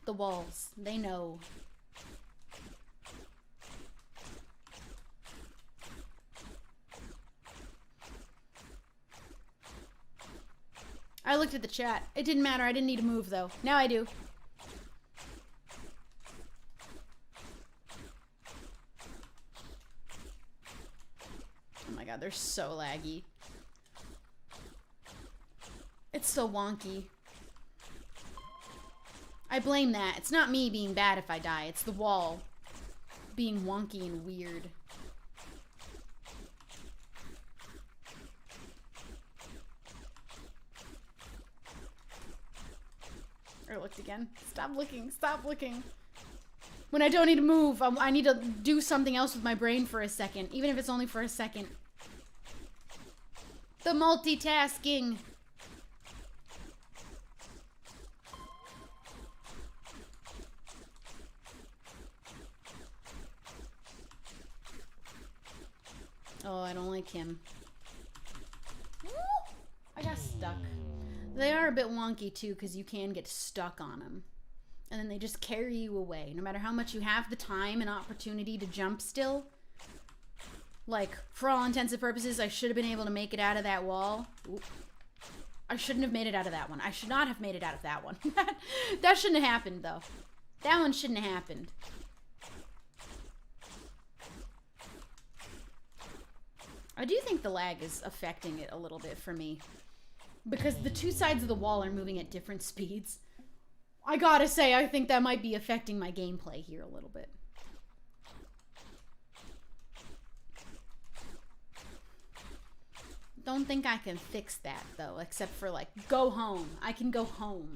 [SPEAKER 1] The walls, they know. I looked at the chat. It didn't matter. I didn't need to move, though. Now I do. Oh my god, they're so laggy. It's so wonky. I blame that. It's not me being bad if I die. It's the wall being wonky and weird. Or looked again. Stop looking. Stop looking. When I don't need to move, I need to do something else with my brain for a second, even if it's only for a second. The multitasking. Oh, I don't like him. I got stuck. They are a bit wonky too, because you can get stuck on them. And then they just carry you away. No matter how much you have the time and opportunity to jump still. Like, for all intents and purposes, I should have been able to make it out of that wall. Oop. I shouldn't have made it out of that one. I should not have made it out of that one. That shouldn't have happened, though. That one shouldn't have happened. I do think the lag is affecting it a little bit for me. Because the two sides of the wall are moving at different speeds. I gotta say, I think that might be affecting my gameplay here a little bit. Don't think I can fix that, though, except for, like, go home. I can go home.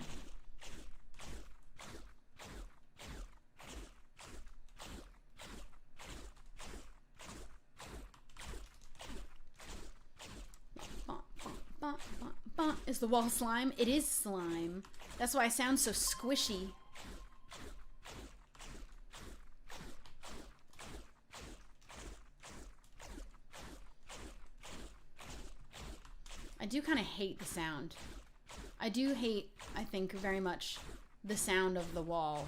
[SPEAKER 1] Is the wall slime? It is slime. That's why I sound so squishy. I do kind of hate the sound. I do hate, I think, very much the sound of the wall.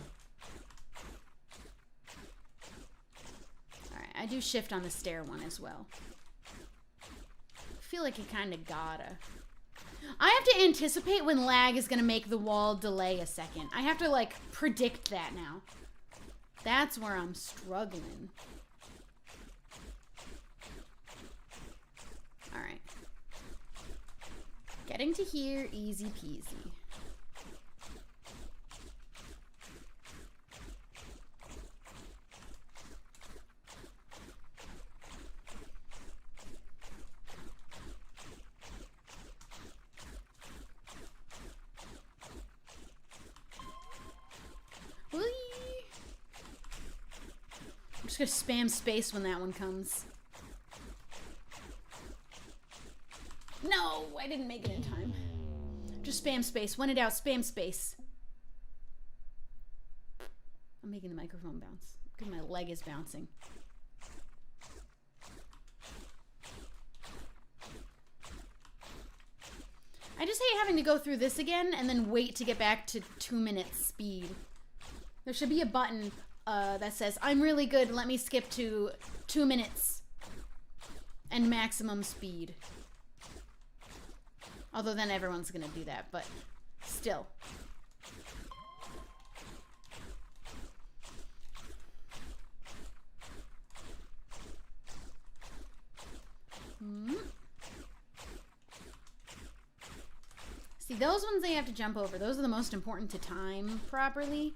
[SPEAKER 1] Alright, I do shift on the stair one as well. I feel like you kind of gotta. I have to anticipate when lag is going to make the wall delay a second. I have to, like, predict that now. That's where I'm struggling. Alright. Getting to here, easy peasy. I'm just gonna spam space when that one comes. No, I didn't make it in time. Just spam space. When in doubt, spam space. I'm making the microphone bounce because my leg is bouncing. I just hate having to go through this again and then wait to get back to 2 minutes speed. There should be a button that says, I'm really good, let me skip to 2 minutes and maximum speed. Although then everyone's gonna do that, but still. See, those ones they have to jump over. Those are the most important to time properly.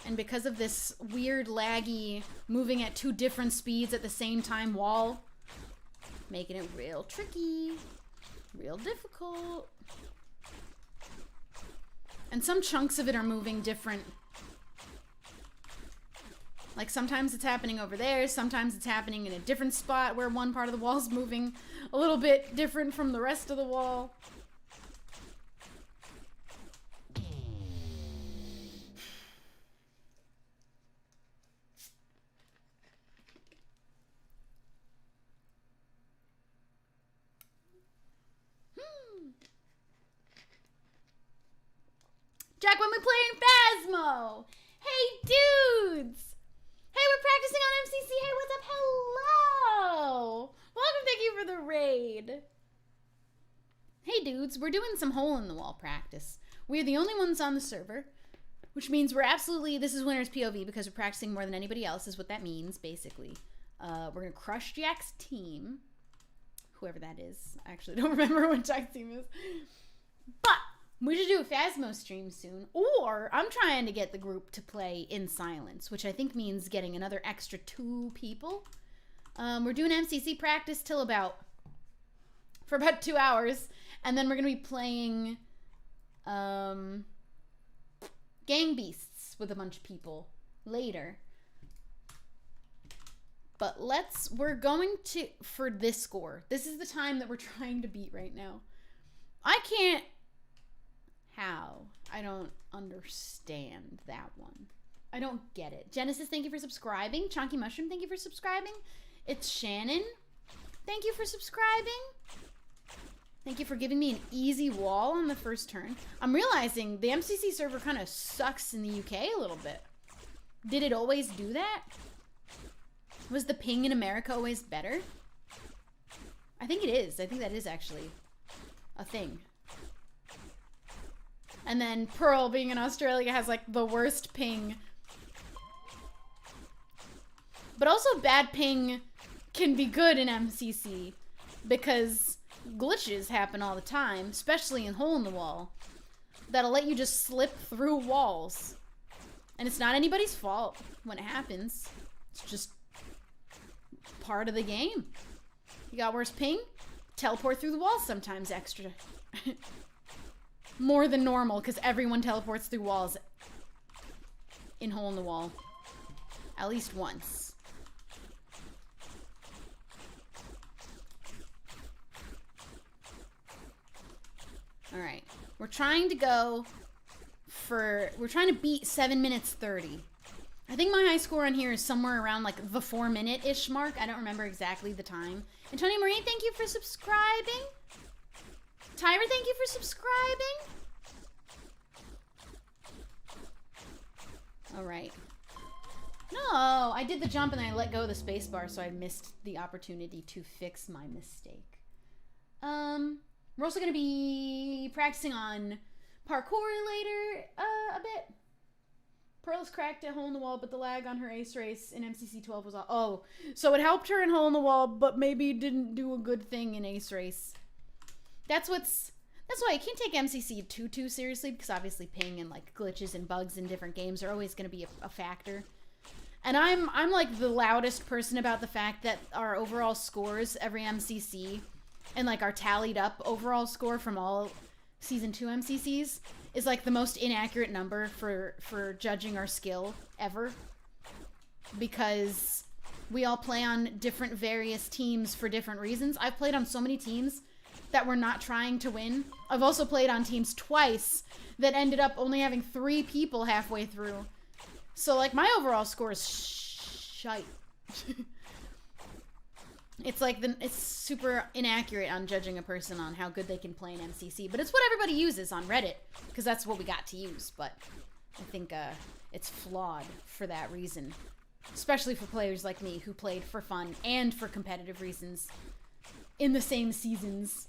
[SPEAKER 1] And because of this weird, laggy, moving at 2 different speeds at the same time wall, making it real tricky, real difficult. And some chunks of it are moving different. Like sometimes it's happening over there, sometimes it's happening in a different spot where one part of the wall's moving a little bit different from the rest of the wall. Jack, when we play in Phasmo! Hey, dudes! Hey, we're practicing on MCC. Hey, what's up? Hello! Welcome, thank you for the raid. Hey, dudes, we're doing some hole-in-the-wall practice. We're the only ones on the server, which means we're absolutely, this is winner's POV because we're practicing more than anybody else is what that means, basically. We're going to crush Jack's team. Whoever that is. I actually don't remember what Jack's team is. But we should do a Phasmo stream soon. Or I'm trying to get the group to play in silence, which I think means getting another extra 2 people. We're doing MCC practice till for about 2 hours. And then we're going to be playing Gang Beasts with a bunch of people later. But we're going to, for this score, this is the time that we're trying to beat right now. I can't, how? I don't understand that one. I don't get it. Genesis, thank you for subscribing. Chunky Mushroom, thank you for subscribing. It's Shannon. Thank you for subscribing. Thank you for giving me an easy wall on the first turn. I'm realizing the MCC server kind of sucks in the UK a little bit. Did it always do that? Was the ping in America always better? I think it is. I think that is actually a thing. And then Pearl, being in Australia, has like the worst ping. But also bad ping can be good in MCC because glitches happen all the time, especially in Hole in the Wall, that'll let you just slip through walls. And it's not anybody's fault when it happens. It's just part of the game. You got worse ping? Teleport through the walls sometimes extra. More than normal, because everyone teleports through walls in Hole in the Wall. At least once. Alright. We're trying to beat 7 minutes 30. I think my high score on here is somewhere around like the 4-minute-ish mark. I don't remember exactly the time. Antonio Marie, thank you for subscribing. Tyra, thank you for subscribing. All right. No, I did the jump and I let go of the space bar, so I missed the opportunity to fix my mistake. We're also going to be practicing on parkour later a bit. Pearl's cracked at Hole in the Wall, but the lag on her ace race in MCC 12 was all. Oh, so it helped her in Hole in the Wall, but maybe didn't do a good thing in ace race. That's why I can't take MCC too seriously, because obviously ping and like glitches and bugs in different games are always going to be a factor. And I'm like the loudest person about the fact that our overall scores every MCC and like our tallied up overall score from all season 2 MCCs is like the most inaccurate number for judging our skill ever, because we all play on different various teams for different reasons. I've played on so many teams that were not trying to win. I've also played on teams twice that ended up only having 3 people halfway through. So like my overall score is shite. It's like it's super inaccurate on judging a person on how good they can play in MCC, but it's what everybody uses on Reddit because that's what we got to use. But I think it's flawed for that reason, especially for players like me who played for fun and for competitive reasons in the same seasons.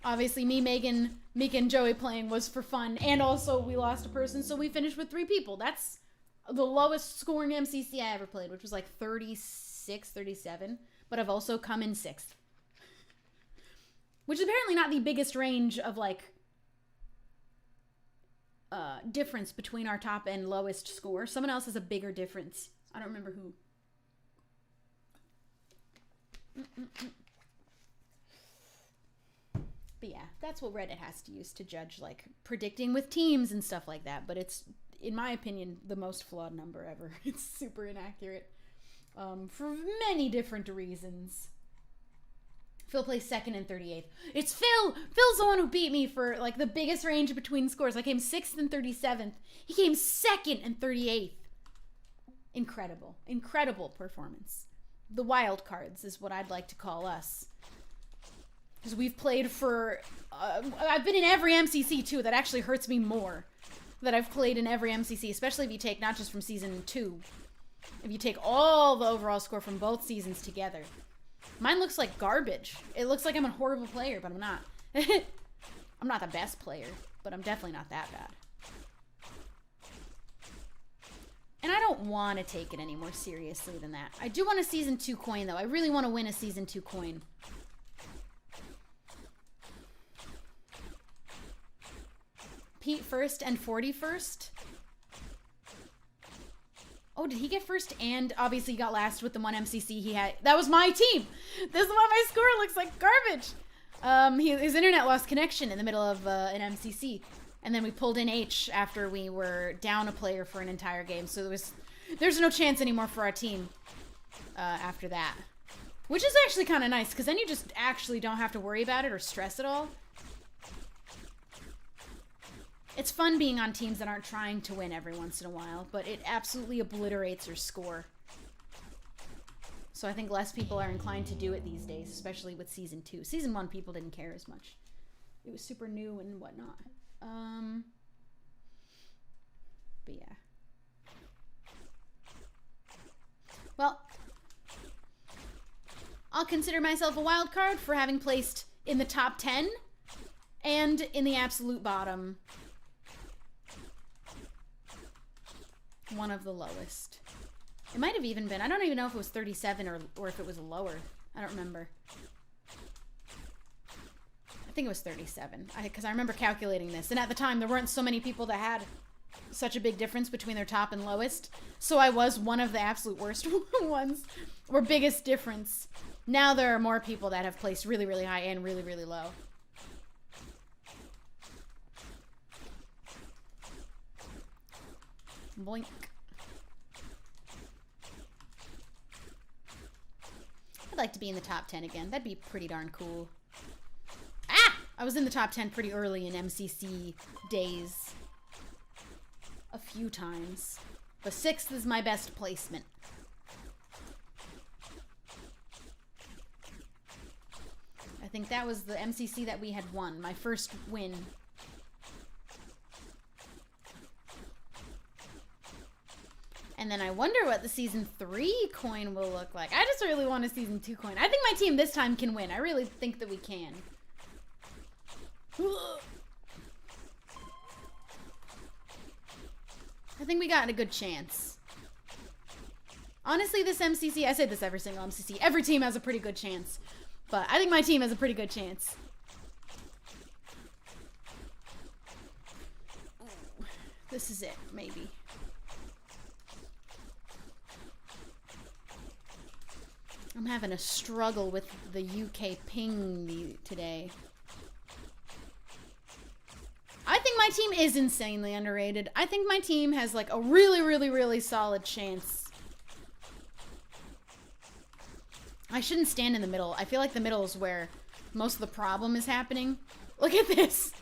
[SPEAKER 1] Obviously, me, Megan, Mika, and Joey playing was for fun, and also we lost a person, so we finished with 3 people. That's the lowest scoring MCC I ever played, which was like 36, 37, but I've also come in 6th. Which is apparently not the biggest range of, like, difference between our top and lowest score. Someone else has a bigger difference. I don't remember who. But yeah, that's what Reddit has to use to judge, like, predicting with teams and stuff like that. But it's, in my opinion, the most flawed number ever. It's super inaccurate for many different reasons. Phil plays 2nd and 38th. It's Phil! Phil's the one who beat me for, like, the biggest range between scores. I came 6th and 37th. He came 2nd and 38th. Incredible. Incredible performance. The wild cards is what I'd like to call us. Because we've played for... I've been in every MCC, too. That actually hurts me more. That I've played in every MCC. Especially if you take not just from Season 2. If you take all the overall score from both seasons together. Mine looks like garbage. It looks like I'm a horrible player, but I'm not. I'm not the best player, but I'm definitely not that bad. And I don't want to take it any more seriously than that. I do want a Season 2 coin, though. I really want to win a Season 2 coin. Pete first and 40 first. Oh, did he get first? And obviously he got last with the one MCC he had. That was my team. This is why my score looks like garbage. His internet lost connection in the middle of an MCC, and then we pulled in H after we were down a player for an entire game. So there's no chance anymore for our team after that, which is actually kind of nice because then you just actually don't have to worry about it or stress at all. It's fun being on teams that aren't trying to win every once in a while, but it absolutely obliterates your score. So I think less people are inclined to do it these days, especially with Season 2. Season 1, people didn't care as much. It was super new and whatnot. But yeah. Well, I'll consider myself a wild card for having placed in the top 10 and in the absolute bottom. One of the lowest. It might have even been, I don't even know if it was 37 or if it was lower. I don't remember. I think it was 37, because I remember calculating this. And at the time, there weren't so many people that had such a big difference between their top and lowest. So I was one of the absolute worst ones, or biggest difference. Now there are more people that have placed really, really high and really, really low. Boink. I'd like to be in the top 10 again. That'd be pretty darn cool. Ah! I was in the top 10 pretty early in MCC days. A few times. But 6th is my best placement. I think that was the MCC that we had won. My first win. And then I wonder what the Season 3 coin will look like. I just really want a Season 2 coin. I think my team this time can win. I really think that we can. I think we got a good chance. Honestly, this MCC, I say this every single MCC, every team has a pretty good chance. But I think my team has a pretty good chance. Ooh, this is it, maybe. I'm having a struggle with the UK ping today. I think my team is insanely underrated. I think my team has like a really, really, really solid chance. I shouldn't stand in the middle. I feel like the middle is where most of the problem is happening. Look at this.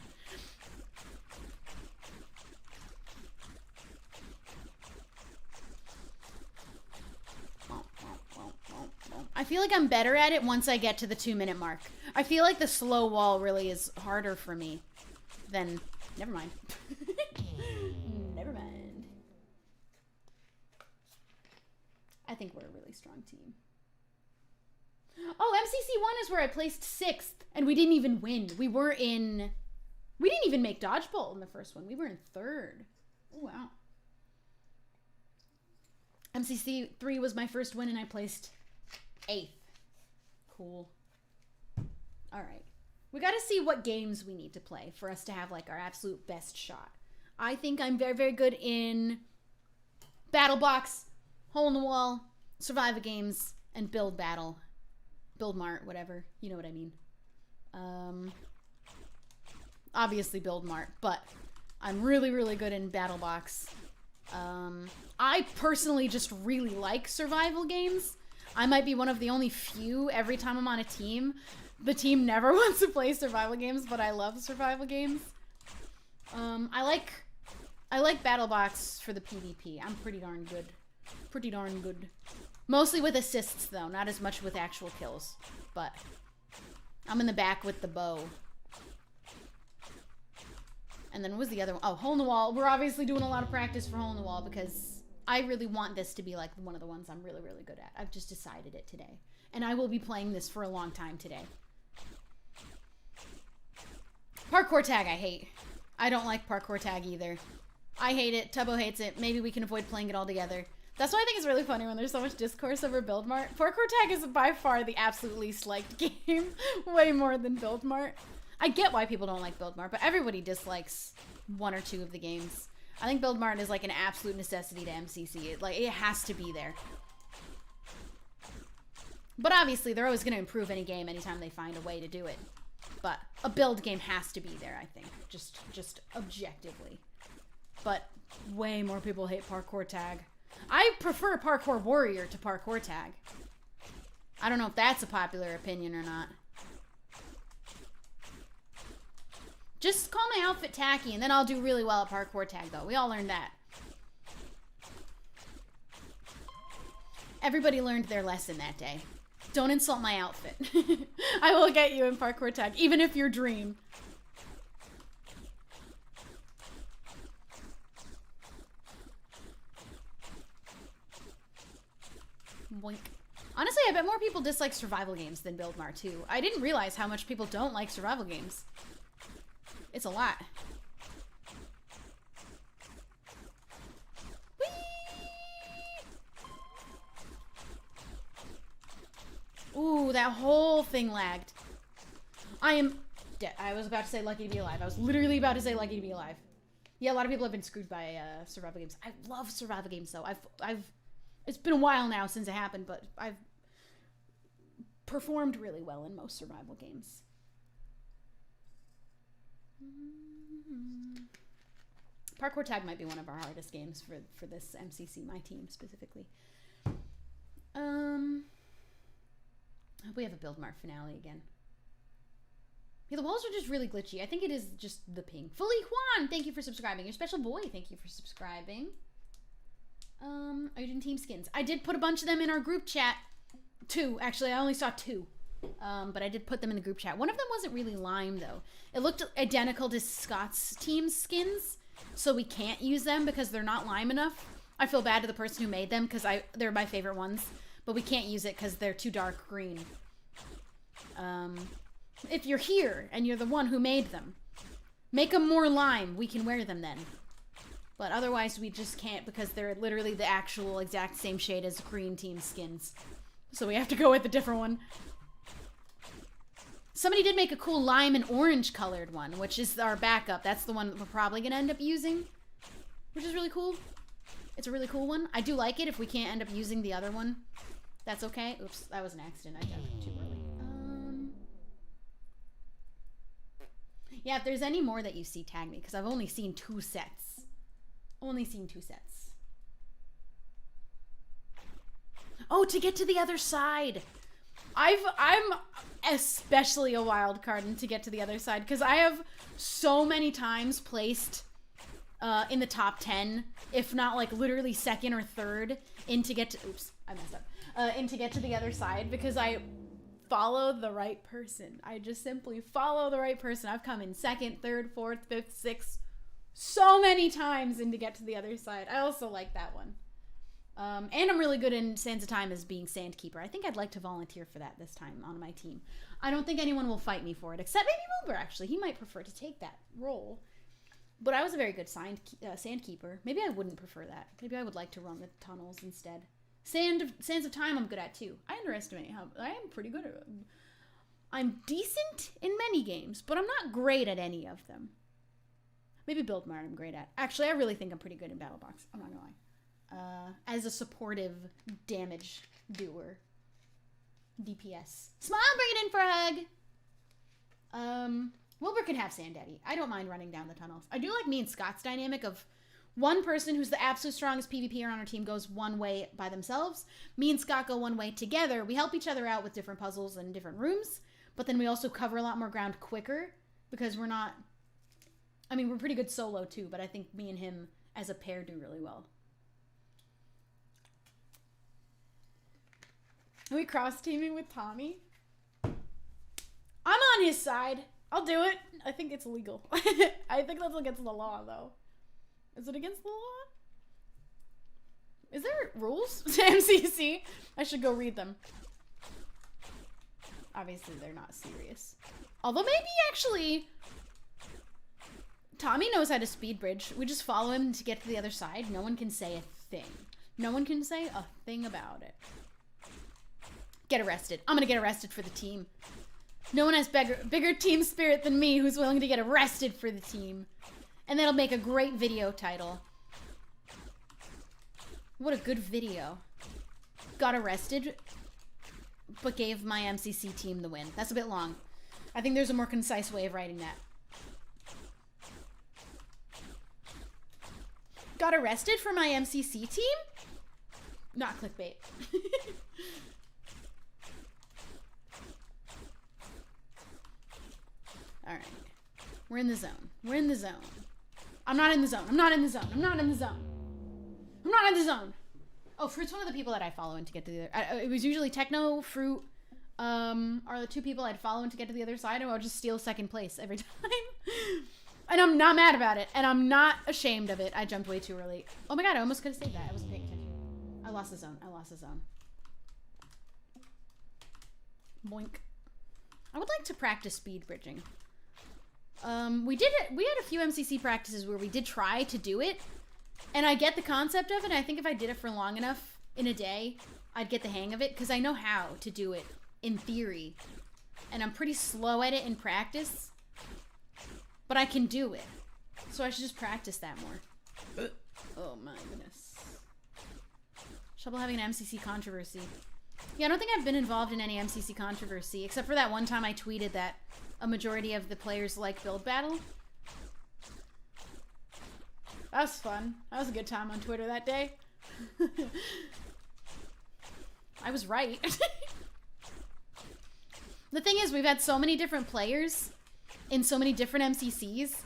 [SPEAKER 1] I feel like I'm better at it once I get to the 2-minute mark. I feel like the slow wall really is harder for me than... Never mind. Never mind. I think we're a really strong team. Oh, MCC 1 is where I placed 6th, and we didn't even win. We didn't even make dodgeball in the first one. We were in 3rd. Oh, wow. MCC 3 was my first win, and I placed 8th. Cool. All right. We got to see what games we need to play for us to have like our absolute best shot. I think I'm very, very good in Battle Box, Hole in the Wall, Survivor games, and Build Battle. Build Mart, whatever. You know what I mean. Obviously Build Mart, but I'm really, really good in Battle Box. I personally just really like survival games. I might be one of the only few every time I'm on a team. The team never wants to play survival games, but I love survival games. I like Battle Box for the PvP. I'm pretty darn good. Pretty darn good. Mostly with assists, though. Not as much with actual kills. But I'm in the back with the bow. And then what was the other one? Oh, Hole in the Wall. We're obviously doing a lot of practice for Hole in the Wall because I really want this to be like one of the ones I'm really, really good at. I've just decided it today. And I will be playing this for a long time today. Parkour tag I hate. I don't like parkour tag either. I hate it. Tubbo hates it. Maybe we can avoid playing it altogether. That's why I think it's really funny when there's so much discourse over Build Mart. Parkour tag is by far the absolute least liked game. Way more than Build Mart. I get why people don't like Build Mart, but everybody dislikes one or two of the games. I think Build Mart is like an absolute necessity to MCC. It has to be there. But obviously, they're always going to improve any game anytime they find a way to do it. But a build game has to be there, I think. Just objectively. But way more people hate parkour tag. I prefer parkour warrior to parkour tag. I don't know if that's a popular opinion or not. Just call my outfit tacky and then I'll do really well at parkour tag though. We all learned that. Everybody learned their lesson that day. Don't insult my outfit. I will get you in parkour tag, even if your dream. Boink. Honestly, I bet more people dislike survival games than Buildmar too. I didn't realize how much people don't like survival games. It's a lot. Ooh, that whole thing lagged. I am dead. I was about to say lucky to be alive. I was literally about to say lucky to be alive. Yeah, a lot of people have been screwed by survival games. I love survival games though. It's been a while now since it happened, but I've performed really well in most survival games. Parkour tag might be one of our hardest games for this MCC, my team specifically. I hope we have a Buildmar finale again. Yeah, the walls are just really glitchy. I think it is just the ping. Fully Juan, thank you for subscribing. Your special boy, thank you for subscribing. Are you doing team skins? I did put a bunch of them in our group chat. 2, actually, I only saw 2. But I did put them in the group chat. One of them wasn't really lime, though. It looked identical to Scott's team skins, so we can't use them because they're not lime enough. I feel bad to the person who made them because they're my favorite ones, but we can't use it because they're too dark green. If you're here and you're the one who made them, make them more lime. We can wear them then. But otherwise, we just can't because they're literally the actual exact same shade as green team skins. So we have to go with a different one. Somebody did make a cool lime and orange colored one, which is our backup. That's the one that we're probably going to end up using, which is really cool. It's a really cool one. I do like it if we can't end up using the other one. That's okay. Oops, that was an accident. I did it too early. Yeah, if there's any more that you see, tag me, because I've only seen 2 sets. Only seen 2 sets. Oh, to get to the other side. I'm especially a wild card in to get to the other side because I have so many times placed in the top 10, if not like literally second or third, in to get to, oops, I messed up, in to get to the other side because I follow the right person. I just simply follow the right person. I've come in second, third, fourth, fifth, sixth, so many times in to get to the other side. I also like that one. And I'm really good in Sands of Time as being Sandkeeper. I think I'd like to volunteer for that this time on my team. I don't think anyone will fight me for it, except maybe Wilbur, actually. He might prefer to take that role. But I was a very good Sandkeeper. Maybe I wouldn't prefer that. Maybe I would like to run the tunnels instead. Sands of Time I'm good at, too. I underestimate how... I am pretty good at it. I'm decent in many games, but I'm not great at any of them. Maybe Buildmar I'm great at. Actually, I really think I'm pretty good in Battlebox. I'm not gonna lie. As a supportive damage doer. DPS. Smile, bring it in for a hug! Wilbur can have Sand Daddy. I don't mind running down the tunnels. I do like me and Scott's dynamic of one person who's the absolute strongest PvPer on our team goes one way by themselves. Me and Scott go one way together. We help each other out with different puzzles and different rooms, but then we also cover a lot more ground quicker because we're not... I mean, we're pretty good solo too, but I think me and him as a pair do really well. Are we cross-teaming with Tommy? I'm on his side. I'll do it. I think it's illegal. I think that's against the law, though. Is it against the law? Is there rules to MCC? I should go read them. Obviously, they're not serious. Although maybe, actually, Tommy knows how to speed bridge. We just follow him to get to the other side. No one can say a thing. No one can say a thing about it. Get arrested. I'm gonna get arrested for the team. No one has bigger team spirit than me who's willing to get arrested for the team. And that'll make a great video title. What a good video. Got arrested, but gave my MCC team the win. That's a bit long. I think there's a more concise way of writing that. Got arrested for my MCC team? Not clickbait. Alright. We're in the zone. We're in the zone. I'm not in the zone. I'm not in the zone. I'm not in the zone. I'm not in the zone. Oh, Fruit's one of the people that I follow in to get to the other. It was usually Techno, Fruit, are the two people I'd follow in to get to the other side, and I'll just steal second place every time. And I'm not mad about it, and I'm not ashamed of it. I jumped way too early. Oh my god, I almost could have saved that. I wasn't paying attention. I lost the zone. I lost the zone. Boink. I would like to practice speed bridging. We had a few MCC practices where we did try to do it, and I get the concept of it. I think if I did it for long enough in a day, I'd get the hang of it, because I know how to do it in theory, and I'm pretty slow at it in practice, but I can do it, so I should just practice that more. Oh my goodness. Shubble having an MCC controversy. Yeah, I don't think I've been involved in any MCC controversy, except for that one time I tweeted that a majority of the players like build battle. That was fun. That was a good time on Twitter that day. I was right. The thing is, we've had so many different players in so many different MCCs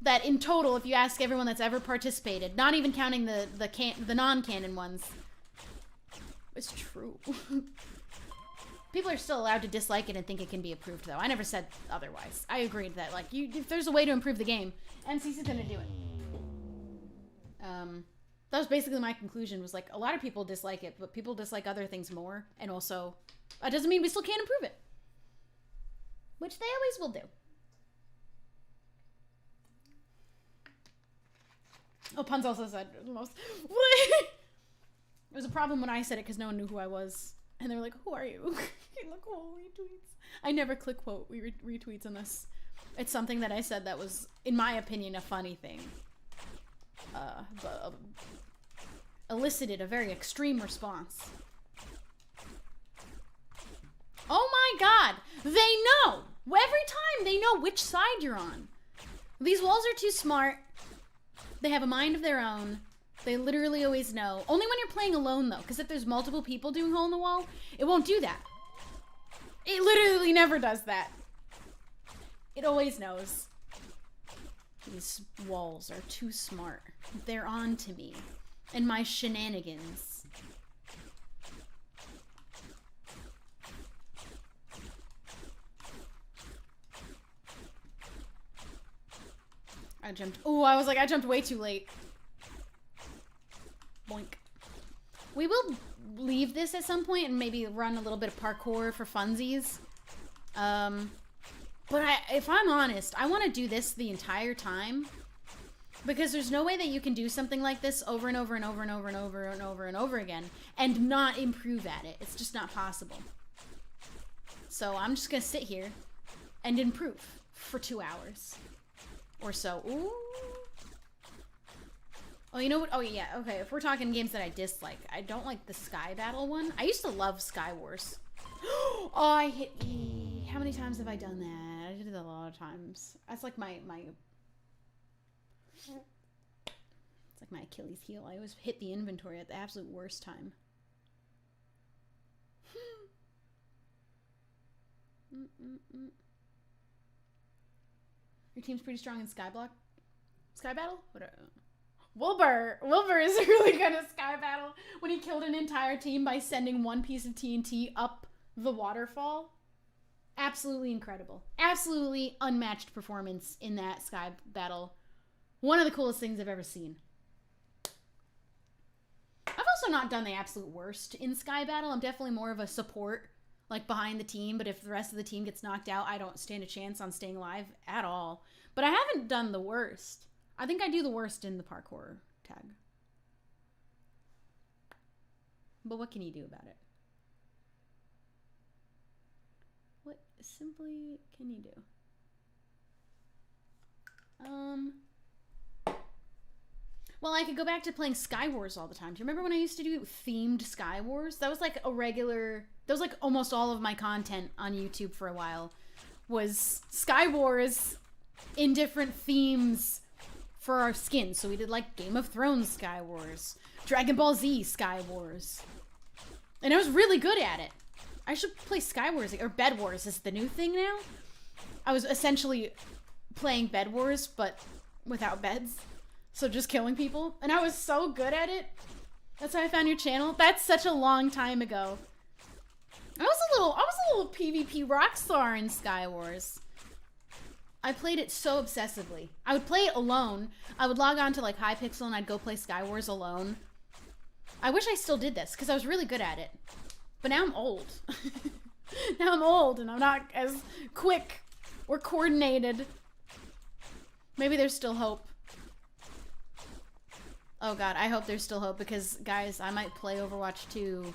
[SPEAKER 1] that in total, if you ask everyone that's ever participated, not even counting the non-canon ones, it's true. People are still allowed to dislike it and think it can be improved, though. I never said otherwise. I agreed that, like, if there's a way to improve the game, MCC's gonna do it. That was basically my conclusion, was like, a lot of people dislike it, but people dislike other things more, and also, that doesn't mean we still can't improve it. Which they always will do. Oh, Puns also said most. What? It was a problem when I said it because no one knew who I was. And they were like, who are you? Look, quote retweets. I never click quote retweets unless it's something that I said that was, in my opinion, a funny thing. But elicited a very extreme response. Oh my god! They know! Every time they know which side you're on. These walls are too smart. They have a mind of their own. They literally always know. Only when you're playing alone, though, because if there's multiple people doing hole in the wall, it won't do that. It literally never does that. It always knows. These walls are too smart. They're on to me and my shenanigans. I jumped way too late. Boink. We will leave this at some point and maybe run a little bit of parkour for funsies. But if I'm honest, I want to do this the entire time, because there's no way that you can do something like this over and over and over and over and over and over and over again and not improve at it. It's just not possible. So I'm just gonna sit here and improve for 2 hours or so. Ooh. Oh, you know what? Oh, yeah. Okay, if we're talking games that I dislike, I don't like the Sky Battle one. I used to love Sky Wars. Oh, I hit E. How many times have I done that? I did it a lot of times. That's like my it's like my Achilles heel. I always hit the inventory at the absolute worst time. Your team's pretty strong in Sky Battle? What? Wilbur is really good at Sky Battle when he killed an entire team by sending one piece of TNT up the waterfall. Absolutely incredible. Absolutely unmatched performance in that Sky Battle. One of the coolest things I've ever seen. I've also not done the absolute worst in Sky Battle. I'm definitely more of a support, like behind the team, but if the rest of the team gets knocked out, I don't stand a chance on staying alive at all. But I haven't done the worst. I think I do the worst in the parkour tag. But what can you do about it? What simply can you do? Well, I could go back to playing Sky Wars all the time. Do you remember when I used to do themed Sky Wars? That was like a regular, that was like almost all of my content on YouTube for a while, was Sky Wars in different themes for our skins. So we did like Game of Thrones Sky Wars, Dragon Ball Z Sky Wars. And I was really good at it. I should play Sky Wars, or Bed Wars is the new thing now. I was essentially playing Bed Wars, but without beds. So just killing people. And I was so good at it. That's how I found your channel. That's such a long time ago. I was a little PvP rock star in Sky Wars. I played it so obsessively. I would play it alone. I would log on to like Hypixel and I'd go play Sky Wars alone. I wish I still did this because I was really good at it. But now I'm old. Now I'm old and I'm not as quick or coordinated. Maybe there's still hope. Oh god, I hope there's still hope because, guys, I might play Overwatch 2.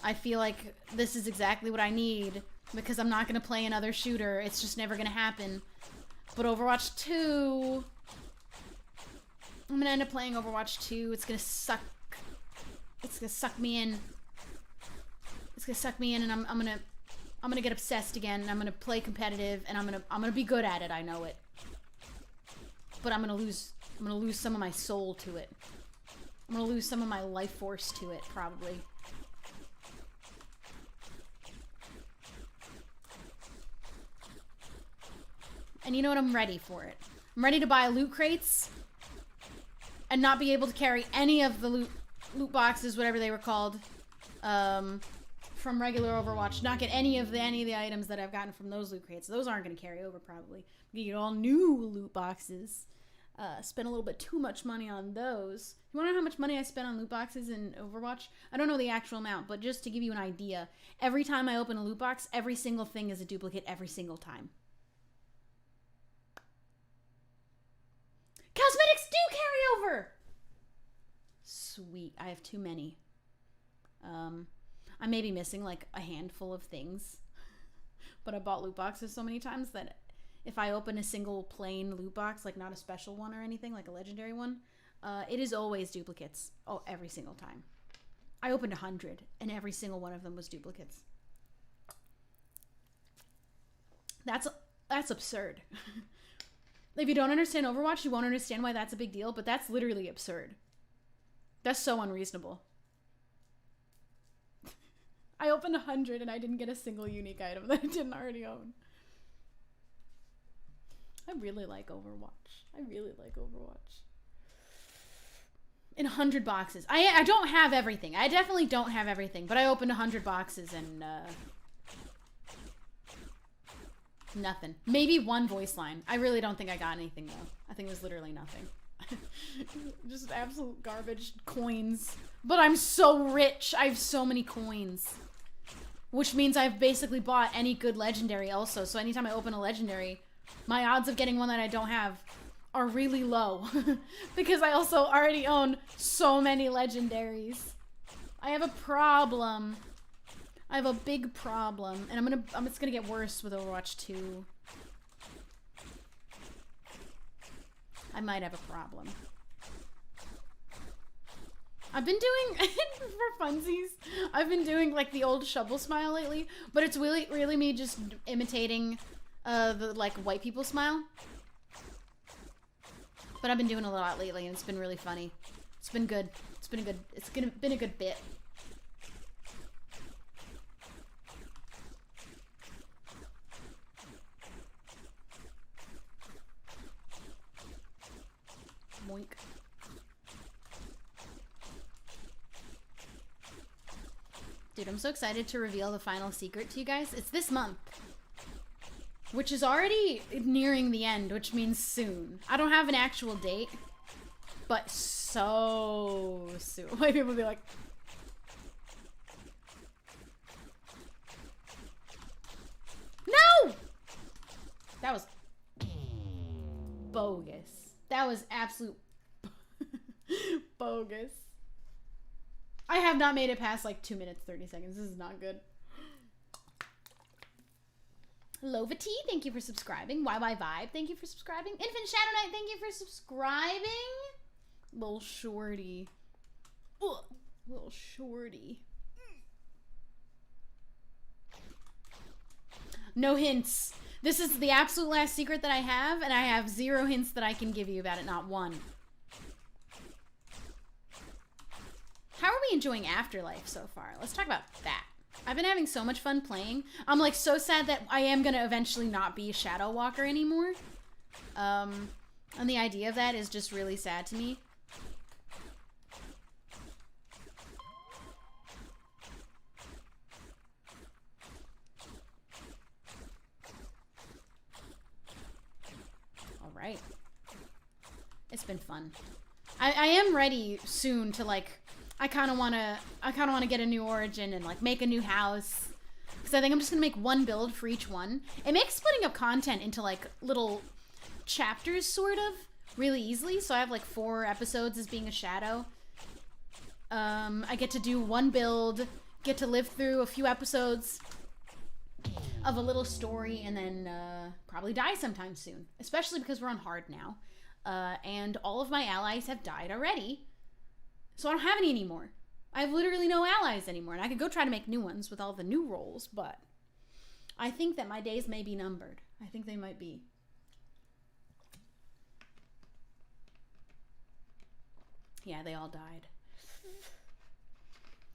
[SPEAKER 1] I feel like this is exactly what I need because I'm not going to play another shooter. It's just never going to happen. But Overwatch 2... I'm going to end up playing Overwatch 2. It's going to suck. It's going to suck me in. It's going to suck me in and I'm going to get obsessed again and I'm going to play competitive and I'm going to be good at it. I know it. But I'm going to lose some of my soul to it. I'm going to lose some of my life force to it, probably. And you know what? I'm ready for it. I'm ready to buy loot crates and not be able to carry any of the loot boxes, whatever they were called, from regular Overwatch. Not get any of the items that I've gotten from those loot crates. Those aren't going to carry over, probably. You get all new loot boxes. Spent a little bit too much money on those. You want to know how much money I spent on loot boxes in Overwatch? I don't know the actual amount, but just to give you an idea, every time I open a loot box, every single thing is a duplicate every single time. Cosmetics do carry over! Sweet. I have too many. I may be missing like a handful of things, but I bought loot boxes so many times that if I open a single plain loot box, like not a special one or anything, like a legendary one, it is always duplicates. Oh, every single time. I opened 100, and every single one of them was duplicates. That's absurd. If you don't understand Overwatch, you won't understand why that's a big deal, but that's literally absurd. That's so unreasonable. I opened 100, and I didn't get a single unique item that I didn't already own. I really like Overwatch. I really like Overwatch. In 100 boxes. I don't have everything. I definitely don't have everything, but I opened 100 boxes and, nothing. Maybe one voice line. I really don't think I got anything, though. I think it was literally nothing. Just absolute garbage coins. But I'm so rich. I have so many coins. Which means I've basically bought any good legendary also. So anytime I open a legendary, my odds of getting one that I don't have are really low. Because I also already own so many legendaries. I have a problem. I have a big problem. And it's gonna get worse with Overwatch 2. I might have a problem. I've been doing, for funsies, I've been doing like the old Shubble smile lately, but it's really me just imitating the like white people smile. But I've been doing a lot lately and it's been really funny. It's been good. It's been a good bit. Moink. Dude, I'm so excited to reveal the final secret to you guys. It's this month. Which is already nearing the end, which means soon. I don't have an actual date, but so soon. Like, people will be like... No! That was bogus. That was absolute bogus. I have not made it past like 2 minutes, 30 seconds. This is not good. Lovati, thank you for subscribing. YY Vibe, thank you for subscribing. Infant Shadow Knight, thank you for subscribing. Little shorty. Ugh, little shorty. No hints. This is the absolute last secret that I have, and I have 0 hints that I can give you about it, not one. How are we enjoying Afterlife so far? Let's talk about that. I've been having so much fun playing. I'm like so sad that I am gonna eventually not be a Shadow Walker anymore. And the idea of that is just really sad to me. All right. It's been fun. I am ready soon to like, I kind of want to get a new origin and like make a new house. Because I think I'm just going to make one build for each one. It makes splitting up content into like little chapters sort of really easily. So I have like 4 episodes as being a shadow. I get to do one build, get to live through a few episodes of a little story, and then probably die sometime soon. Especially because we're on hard now. And all of my allies have died already. So I don't have any anymore. I have literally no allies anymore. And I could go try to make new ones with all the new roles, but I think that my days may be numbered. I think they might be. Yeah, they all died.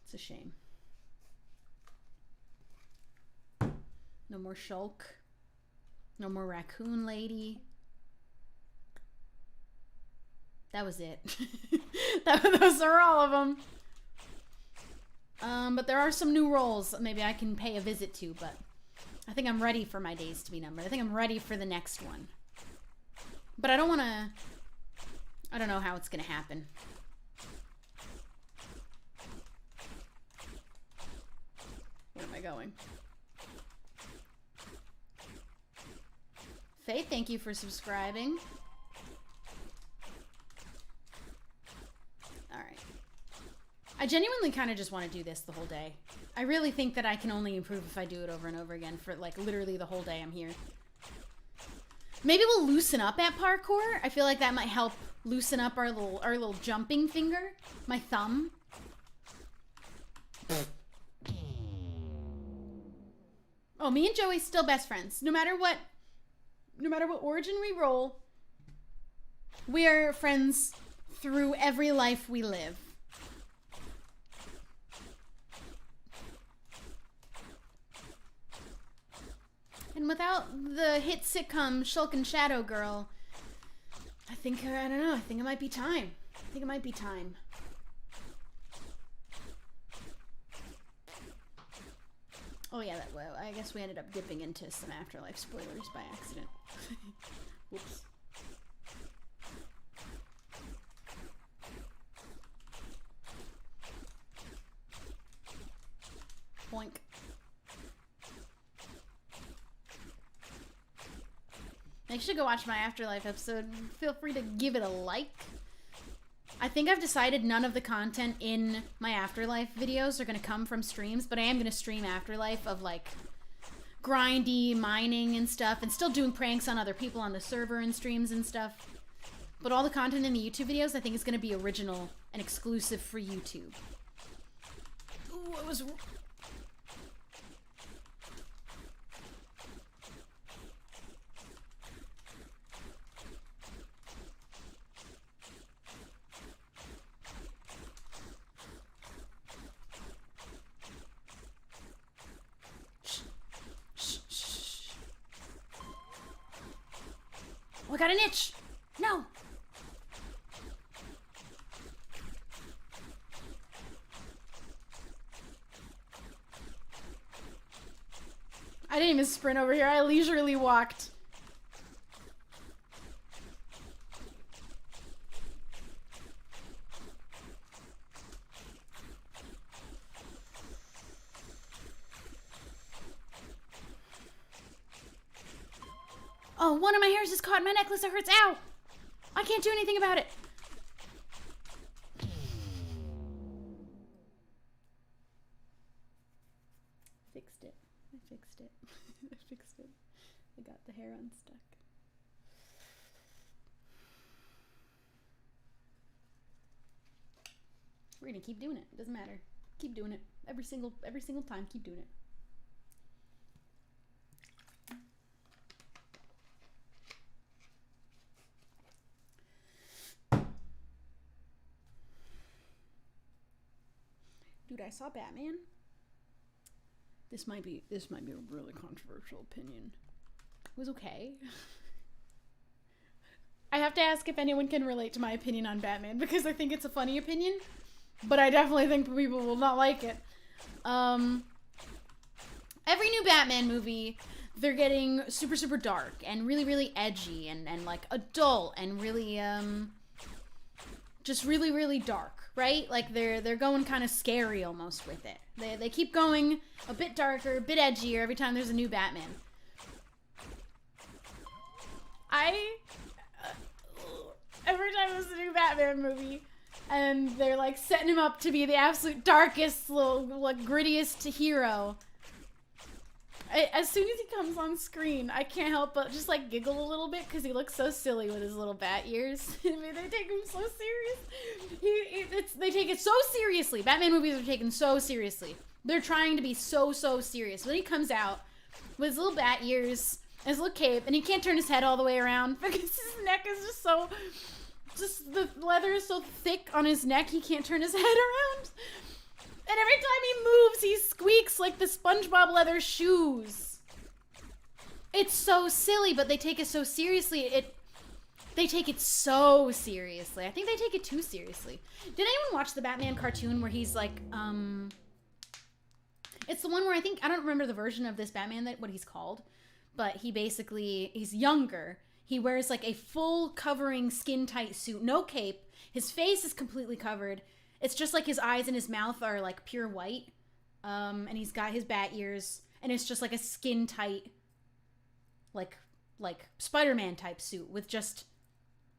[SPEAKER 1] It's a shame. No more Shulk. No more Raccoon Lady. That was it. Those are all of them. But there are some new roles that maybe I can pay a visit to, but I think I'm ready for my days to be numbered. I think I'm ready for the next one. But I don't want to... I don't know how it's going to happen. Where am I going? Faith, thank you for subscribing. Alright. I genuinely kind of just want to do this the whole day. I really think that I can only improve if I do it over and over again for like literally the whole day I'm here. Maybe we'll loosen up at parkour. I feel like that might help loosen up our little jumping finger. My thumb. Oh, me and Joey's still best friends. No matter what origin we roll, we are friends through every life we live. And without the hit sitcom Shulk and Shadow Girl, I think it might be time. Oh yeah, well, I guess we ended up dipping into some Afterlife spoilers by accident. Whoops. Boink. Make sure to go watch my Afterlife episode. Feel free to give it a like. I think I've decided none of the content in my Afterlife videos are going to come from streams, but I am going to stream Afterlife of like grindy mining and stuff, and still doing pranks on other people on the server and streams and stuff. But all the content in the YouTube videos I think is going to be original and exclusive for YouTube. Ooh, it was... Oh, I got an itch! No! I didn't even sprint over here. I leisurely walked. Oh, one of my hairs is caught in my necklace. It hurts. Ow! I can't do anything about it. Fixed it. I fixed it. I fixed it. I got the hair unstuck. We're gonna keep doing it. It doesn't matter. Keep doing it. Every single time, keep doing it. I saw Batman. This might be a really controversial opinion. It was okay. I have to ask if anyone can relate to my opinion on Batman, because I think it's a funny opinion, but I definitely think people will not like it. Every new Batman movie, they're getting super, super dark and really, really edgy and like adult and really, just really, really dark, right? Like they're going kind of scary almost with it. They keep going a bit darker, a bit edgier every time there's a new Batman. Every time there's a new Batman movie and they're like setting him up to be the absolute darkest, little, like, grittiest hero, as soon as he comes on screen, I can't help but just like giggle a little bit because he looks so silly with his little bat ears. I mean, they take him so serious. They take it so seriously. Batman movies are taken so seriously. They're trying to be so, so serious. When he comes out with his little bat ears and his little cape, and he can't turn his head all the way around because his neck is just the leather is so thick on his neck, he can't turn his head around. And every time he moves, he squeaks like the SpongeBob leather shoes. It's so silly, but they take it so seriously. They take it so seriously. I think they take it too seriously. Did anyone watch the Batman cartoon where he's like, it's the one where I don't remember the version of this Batman what he's called, but he's younger. He wears like a full covering skin tight suit, no cape. His face is completely covered. It's just like his eyes and his mouth are like pure white. And he's got his bat ears, and it's just like a skin tight, like Spider-Man type suit with just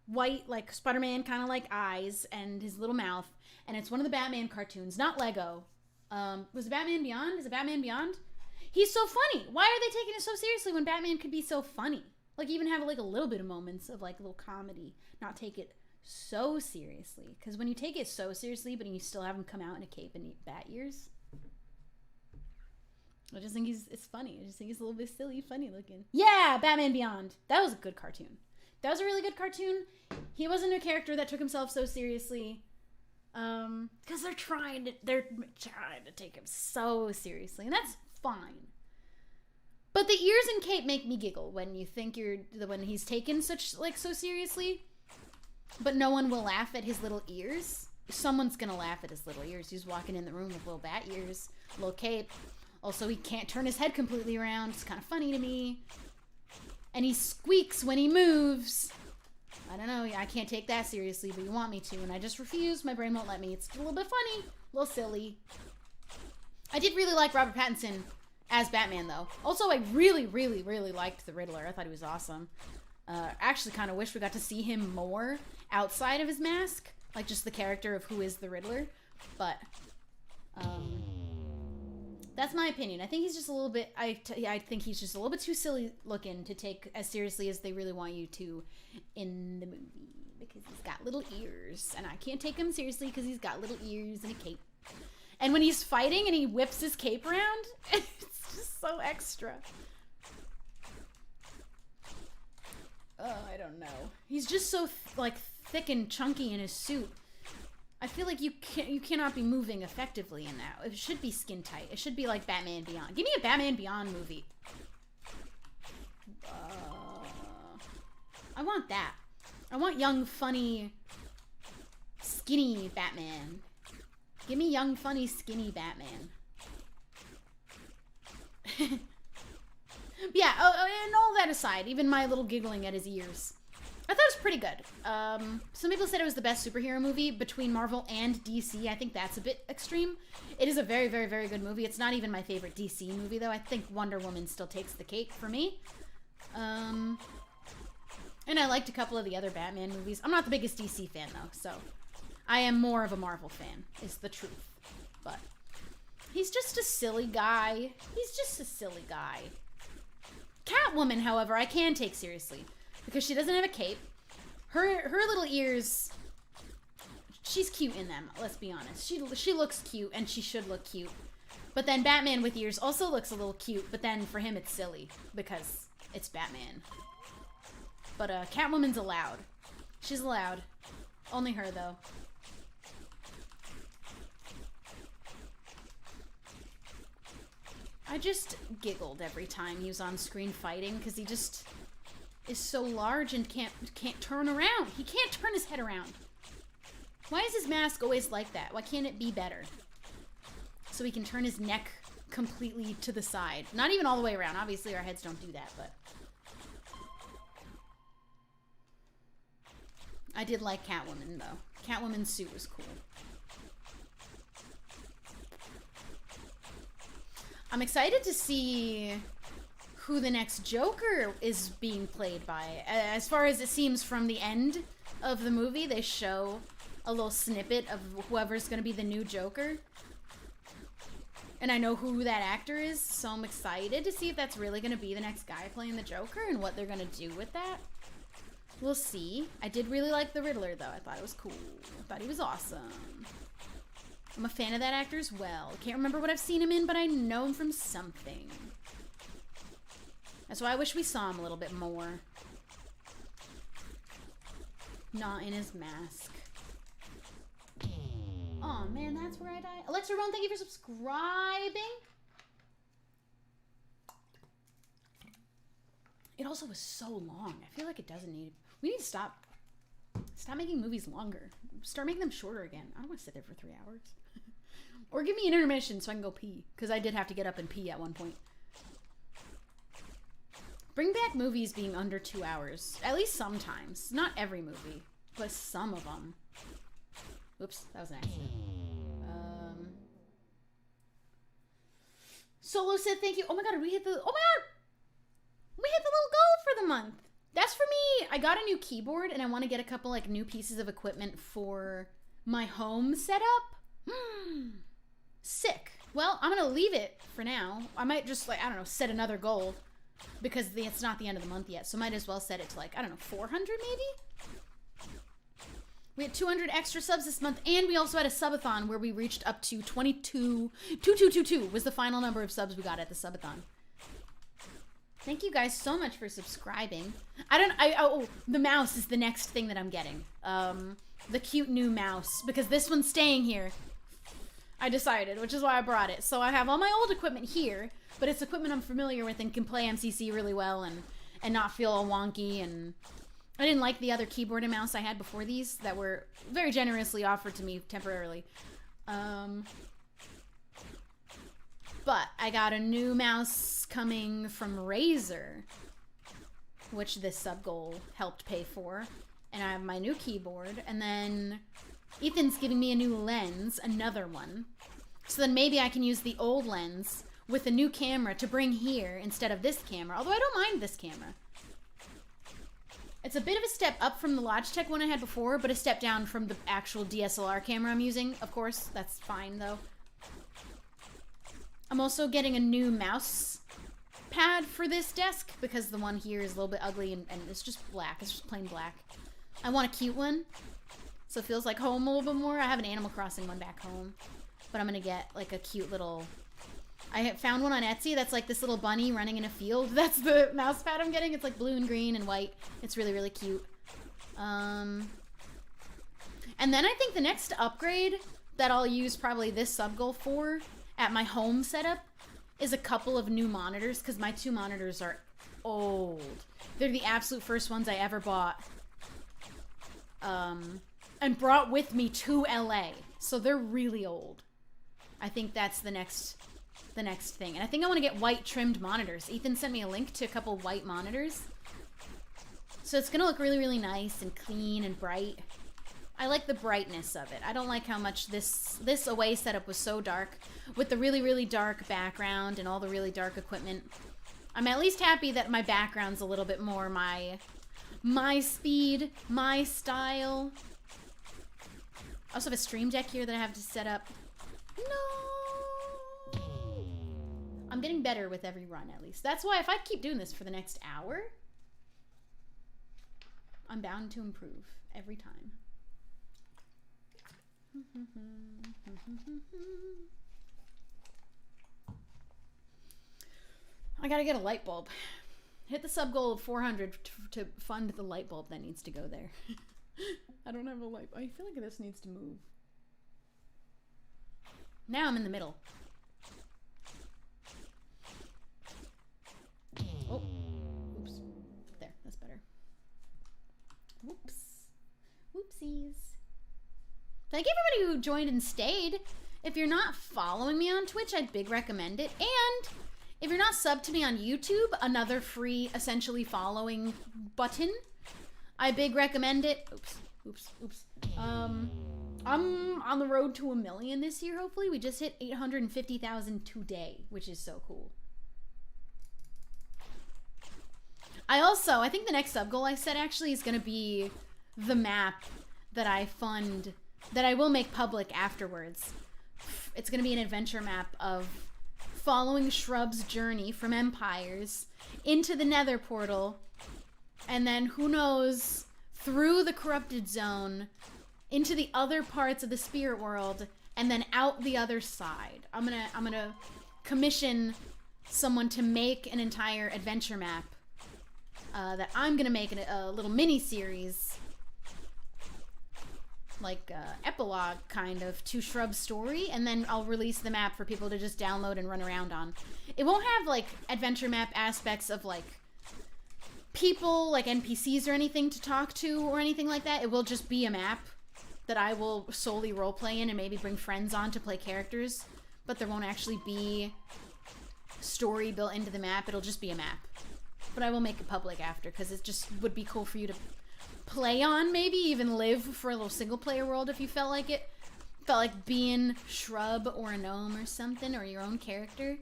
[SPEAKER 1] white, like Spider-Man kind of like eyes and his little mouth. And it's one of the Batman cartoons, not Lego. Was it Batman Beyond? Is it Batman Beyond? He's so funny. Why are they taking it so seriously when Batman could be so funny? Like even have like a little bit of moments of like a little comedy, not take it so seriously. Because when you take it so seriously, but you still have him come out in a cape and bat ears, I just think it's funny. I just think he's a little bit silly, funny looking. Yeah, Batman Beyond. That was a good cartoon. That was a really good cartoon. He wasn't a character that took himself so seriously. Because they're trying to take him so seriously, and that's fine. But the ears and cape make me giggle when you think when he's taken so seriously. But no one will laugh at his little ears. Someone's gonna laugh at his little ears. He's walking in the room with little bat ears, little cape. Also, he can't turn his head completely around. It's kind of funny to me. And he squeaks when he moves. I don't know. I can't take that seriously, but you want me to, and I just refuse. My brain won't let me. It's a little bit funny, a little silly. I did really like Robert Pattinson as Batman, though. Also, I really, really, really liked the Riddler. I thought he was awesome. Actually kind of wish we got to see him more outside of his mask, like just the character of who is the Riddler. But that's my opinion. I think he's just a little bit, I think he's just a little bit too silly looking to take as seriously as they really want you to in the movie, because he's got little ears, and I can't take him seriously because he's got little ears and a cape. And when he's fighting and he whips his cape around, it's just so extra. Oh, I don't know. He's just so thick and chunky in his suit. I feel like you cannot be moving effectively in that. It should be skin tight. It should be like Batman Beyond. Give me a Batman Beyond movie. I want that. I want young, funny, skinny Batman. Give me young, funny, skinny Batman. Yeah, and all that aside, even my little giggling at his ears, I thought it was pretty good. Some people said it was the best superhero movie between Marvel and DC. I think that's a bit extreme. It is a very, very, very good movie. It's not even my favorite DC movie, though. I think Wonder Woman still takes the cake for me. And I liked a couple of the other Batman movies. I'm not the biggest DC fan, though, so I am more of a Marvel fan, is the truth. But he's just a silly guy. He's just a silly guy. Catwoman, however, I can take seriously, because she doesn't have a cape. Her little ears, she's cute in them, let's be honest. She looks cute, and she should look cute. But then Batman with ears also looks a little cute, but then for him it's silly, because it's Batman. But Catwoman's allowed. She's allowed. Only her, though. I just giggled every time he was on screen fighting because he just is so large and can't turn around. He can't turn his head around. Why is his mask always like that? Why can't it be better? So he can turn his neck completely to the side. Not even all the way around. Obviously our heads don't do that, but I did like Catwoman though. Catwoman's suit was cool. I'm excited to see who the next Joker is being played by. As far as it seems from the end of the movie, they show a little snippet of whoever's going to be the new Joker. And I know who that actor is, so I'm excited to see if that's really going to be the next guy playing the Joker and what they're going to do with that. We'll see. I did really like the Riddler, though. I thought it was cool. I thought he was awesome. I'm a fan of that actor as well. Can't remember what I've seen him in, but I know him from something. That's why I wish we saw him a little bit more. Not in his mask. Oh man, that's where I died. Alexa Ramon, thank you for subscribing. It also was so long. I feel like it doesn't need... We need to stop making movies longer. Start making them shorter again. I don't want to sit there for 3 hours. Or give me an intermission so I can go pee. Because I did have to get up and pee at one point. Bring back movies being under 2 hours. At least sometimes. Not every movie. But some of them. Oops, that was an accident. Solo said thank you. Oh my god, we hit the... Oh my god! We hit the little goal for the month. That's for me. I got a new keyboard and I want to get a couple like new pieces of equipment for my home setup. Sick. Well, I'm going to leave it for now. I might just like, I don't know, set another goal because it's not the end of the month yet. So might as well set it to like, I don't know, 400 maybe? We had 200 extra subs this month and we also had a subathon where we reached up to 2222 was the final number of subs we got at the subathon. Thank you guys so much for subscribing. Oh, the mouse is the next thing that I'm getting. The cute new mouse, because this one's staying here. I decided, which is why I brought it. So I have all my old equipment here, but it's equipment I'm familiar with and can play MCC really well and not feel all wonky. And I didn't like the other keyboard and mouse I had before these that were very generously offered to me temporarily. But I got a new mouse coming from Razer, which this sub goal helped pay for. And I have my new keyboard. And then Ethan's giving me a new lens, another one. So then maybe I can use the old lens with a new camera to bring here instead of this camera. Although I don't mind this camera. It's a bit of a step up from the Logitech one I had before, but a step down from the actual DSLR camera I'm using. Of course, that's fine though. I'm also getting a new mouse pad for this desk because the one here is a little bit ugly and it's just black. It's just plain black. I want a cute one, so it feels like home a little bit more. I have an Animal Crossing one back home, but I'm gonna get like a cute little... I found one on Etsy that's like this little bunny running in a field. That's the mouse pad I'm getting. It's like blue and green and white. It's really, really cute. And then I think the next upgrade that I'll use probably this sub goal for at my home setup is a couple of new monitors because my 2 monitors are old. They're the absolute first ones I ever bought and brought with me to LA. So they're really old. I think that's the next thing. And I think I want to get white trimmed monitors. Ethan sent me a link to a couple white monitors. So it's going to look really, really nice and clean and bright. I like the brightness of it. I don't like how much this away setup was so dark with the really, really dark background and all the really dark equipment. I'm at least happy that my background's a little bit more my speed, my style. I also have a stream deck here that I have to set up. No! I'm getting better with every run, at least. That's why if I keep doing this for the next hour, I'm bound to improve every time. I gotta get a light bulb. Hit the sub goal of 400 to fund the light bulb that needs to go there. I don't have a light bulb. I feel like this needs to move. Now I'm in the middle. Oh, oops. There, that's better. Whoops. Whoopsies. Thank everybody who joined and stayed. If you're not following me on Twitch, I'd big recommend it. And if you're not subbed to me on YouTube, another free, essentially following button, I big recommend it. Oops. I'm on the road to 1 million this year, hopefully. We just hit 850,000 today, which is so cool. I think the next sub goal I set actually is going to be the map that I fund, that I will make public afterwards. It's going to be an adventure map of following Shrub's journey from Empires into the Nether portal, and then who knows, through the corrupted zone into the other parts of the spirit world, and then out the other side. I'm gonna commission someone to make an entire adventure map that I'm gonna make a little mini series, like epilogue kind of to Shrub's story, and then I'll release the map for people to just download and run around on. It won't have like adventure map aspects of like people, like NPCs or anything to talk to or anything like that. It will just be a map that I will solely roleplay in and maybe bring friends on to play characters, but there won't actually be story built into the map. It'll just be a map. But I will make it public after, because it just would be cool for you to play on, maybe even live for a little single player world if you felt like it. Felt like being Shrub or a gnome or something, or your own character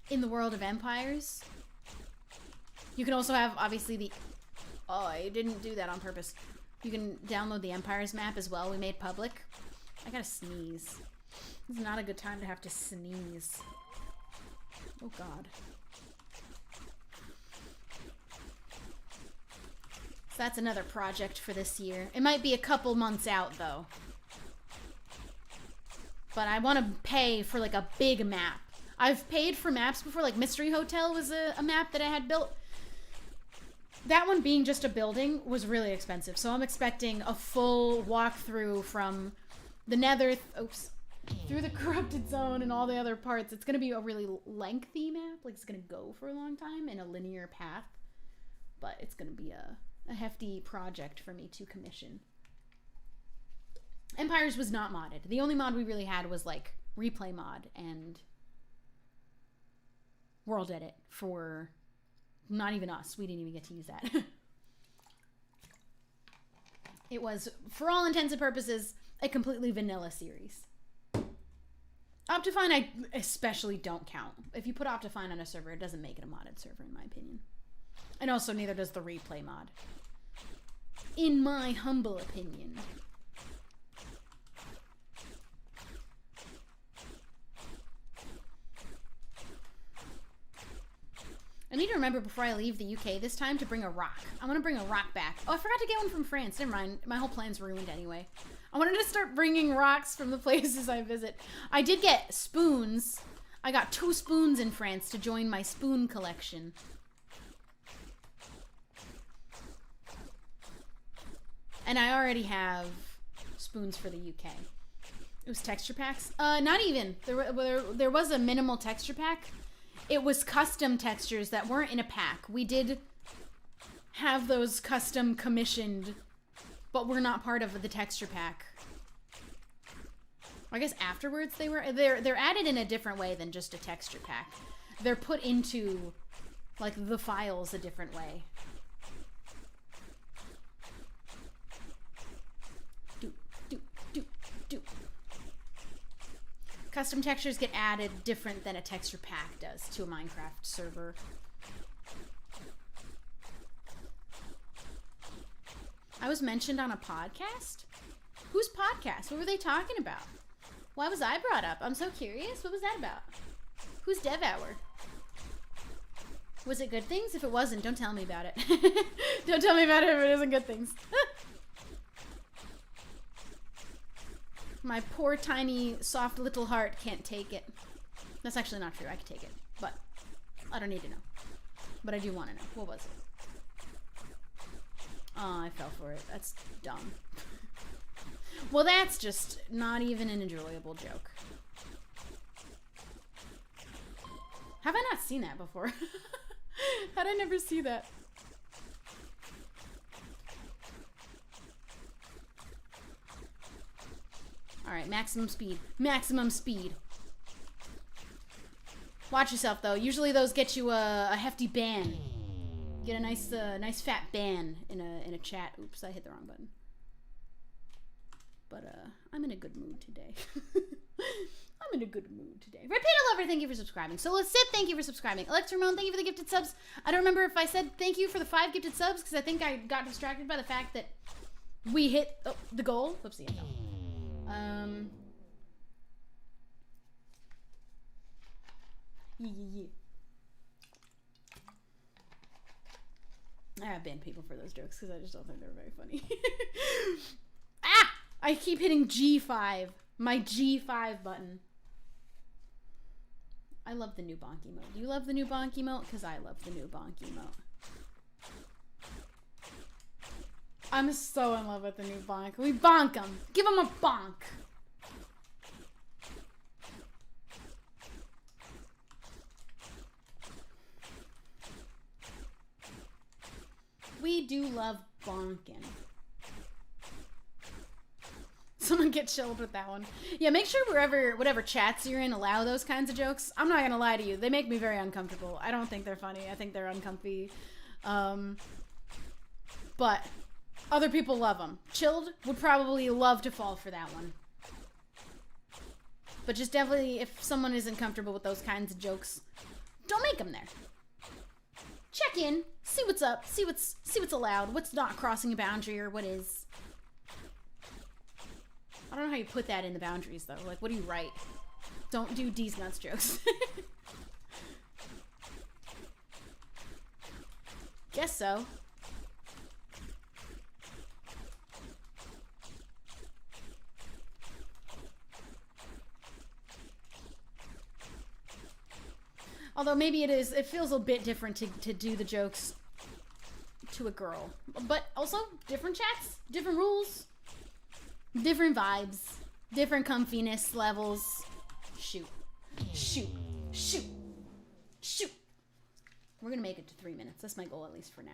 [SPEAKER 1] in the world of Empires. You can also have, obviously, the... Oh, I didn't do that on purpose. You can download the Empires map as well. We made public. I gotta sneeze. This is not a good time to have to sneeze. Oh, God. So that's another project for this year. It might be a couple months out, though. But I want to pay for, like, a big map. I've paid for maps before, like Mystery Hotel was a map that I had built. That one being just a building was really expensive. So I'm expecting a full walkthrough from the Nether, through the corrupted zone and all the other parts. It's going to be a really lengthy map. Like, it's going to go for a long time in a linear path. But it's going to be a hefty project for me to commission. Empires was not modded. The only mod we really had was, like, replay mod and world edit for not even us. We didn't even get to use that. It was, for all intents and purposes, a completely vanilla series. Optifine, I especially don't count. If you put Optifine on a server, it doesn't make it a modded server, in my opinion. And also, neither does the replay mod. In my humble opinion. I need to remember before I leave the UK this time to bring a rock. I want to bring a rock back. Oh, I forgot to get one from France. Never mind. My whole plan's ruined anyway. I wanted to start bringing rocks from the places I visit. I did get spoons. I got 2 spoons in France to join my spoon collection. And I already have spoons for the UK. It was texture packs. Not even. There was a minimal texture pack. It was custom textures that weren't in a pack. We did have those custom commissioned, but were not part of the texture pack. I guess afterwards they're added in a different way than just a texture pack. They're put into, like, the files a different way. Custom textures get added different than a texture pack does to a Minecraft server. I was mentioned on a podcast? Whose podcast? What were they talking about? Why was I brought up? I'm so curious. What was that about? Who's Dev Hour? Was it good things? If it wasn't, don't tell me about it. Don't tell me about it if it isn't good things. My poor, tiny, soft little heart can't take it. That's actually not true. I can take it. But I don't need to know. But I do want to know. What was it? Oh, I fell for it. That's dumb. Well, that's just not even an enjoyable joke. Have I not seen that before? How'd I never see that? Alright, maximum speed. Maximum speed. Watch yourself, though. Usually those get you a hefty ban. Get a nice fat ban in a chat. Oops, I hit the wrong button. But, I'm in a good mood today. I'm in a good mood today. Repeat Lover, thank you for subscribing. Solicit, thank you for subscribing. Alexa Ramon, thank you for the gifted subs. I don't remember if I said thank you for the 5 gifted subs, because I think I got distracted by the fact that we hit the goal. Whoopsie, I fell. Yeah. I have banned people for those jokes, because I just don't think they were very funny. Ah! I keep hitting G5. My G5 button. I love the new bonk emote. Do you love the new bonk emote? Because I love the new bonk emote. I'm so in love with the new bonk. We bonk him. Give him a bonk. We do love bonking. Someone get chilled with that one. Yeah, make sure whatever chats you're in allow those kinds of jokes. I'm not gonna lie to you. They make me very uncomfortable. I don't think they're funny. I think they're uncomfy. But other people love them. Chilled would probably love to fall for that one. But just definitely, if someone isn't comfortable with those kinds of jokes, don't make them there. Check in, see what's up, see what's allowed, what's not crossing a boundary, or what is. I don't know how you put that in the boundaries, though. Like, what do you write? Don't do D's nuts jokes. Guess so. Although maybe it feels a bit different to do the jokes to a girl. But also, different chats, different rules. Different vibes, different comfiness levels. Shoot, shoot, shoot, shoot. We're gonna make it to 3 minutes. That's my goal, at least for now.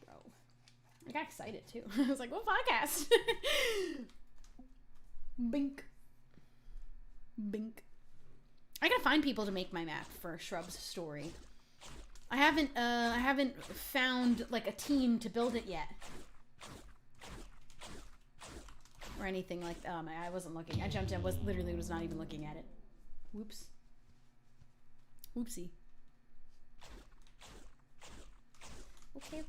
[SPEAKER 1] Bro, I got excited too. I was like, what podcast? Bink. Bink. I gotta find people to make my map for Shrub's story. I haven't found like a team to build it yet. Or anything like that. I wasn't looking. I jumped in, was not even looking at it. Whoops. Whoopsie. Okay.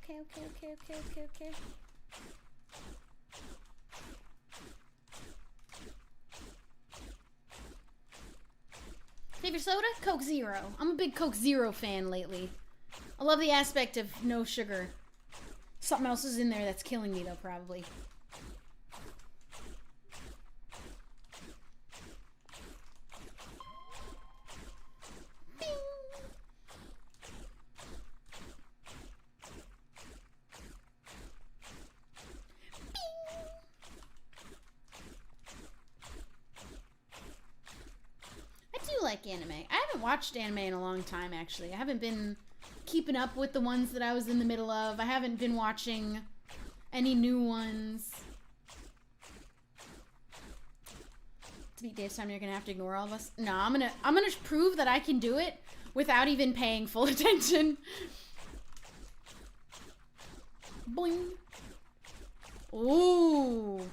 [SPEAKER 1] Favorite soda? Coke Zero. I'm a big Coke Zero fan lately. I love the aspect of no sugar. Something else is in there that's killing me, though, probably. Bing. Bing. I do like anime. I haven't watched anime in a long time, actually. I haven't been keeping up with the ones that I was in the middle of. I haven't been watching any new ones. To beat Dave's time, you're gonna have to ignore all of us. No, I'm gonna prove that I can do it without even paying full attention. Boing. Ooh.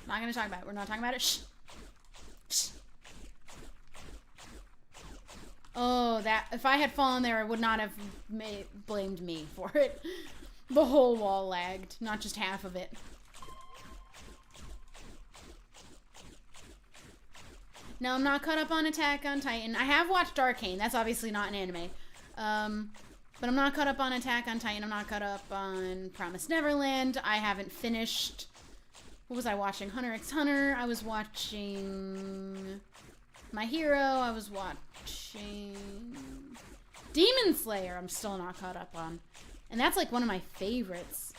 [SPEAKER 1] Not gonna talk about it. We're not talking about it. Shh. Oh, that if I had fallen there, I would not have blamed me for it. The whole wall lagged, not just half of it. No, I'm not caught up on Attack on Titan. I have watched Arcane. That's obviously not an anime. But I'm not caught up on Attack on Titan. I'm not caught up on Promised Neverland. I haven't finished. What was I watching? Hunter x Hunter. I was watching My Hero. I was watching Demon Slayer. I'm still not caught up on. And that's like one of my favorites.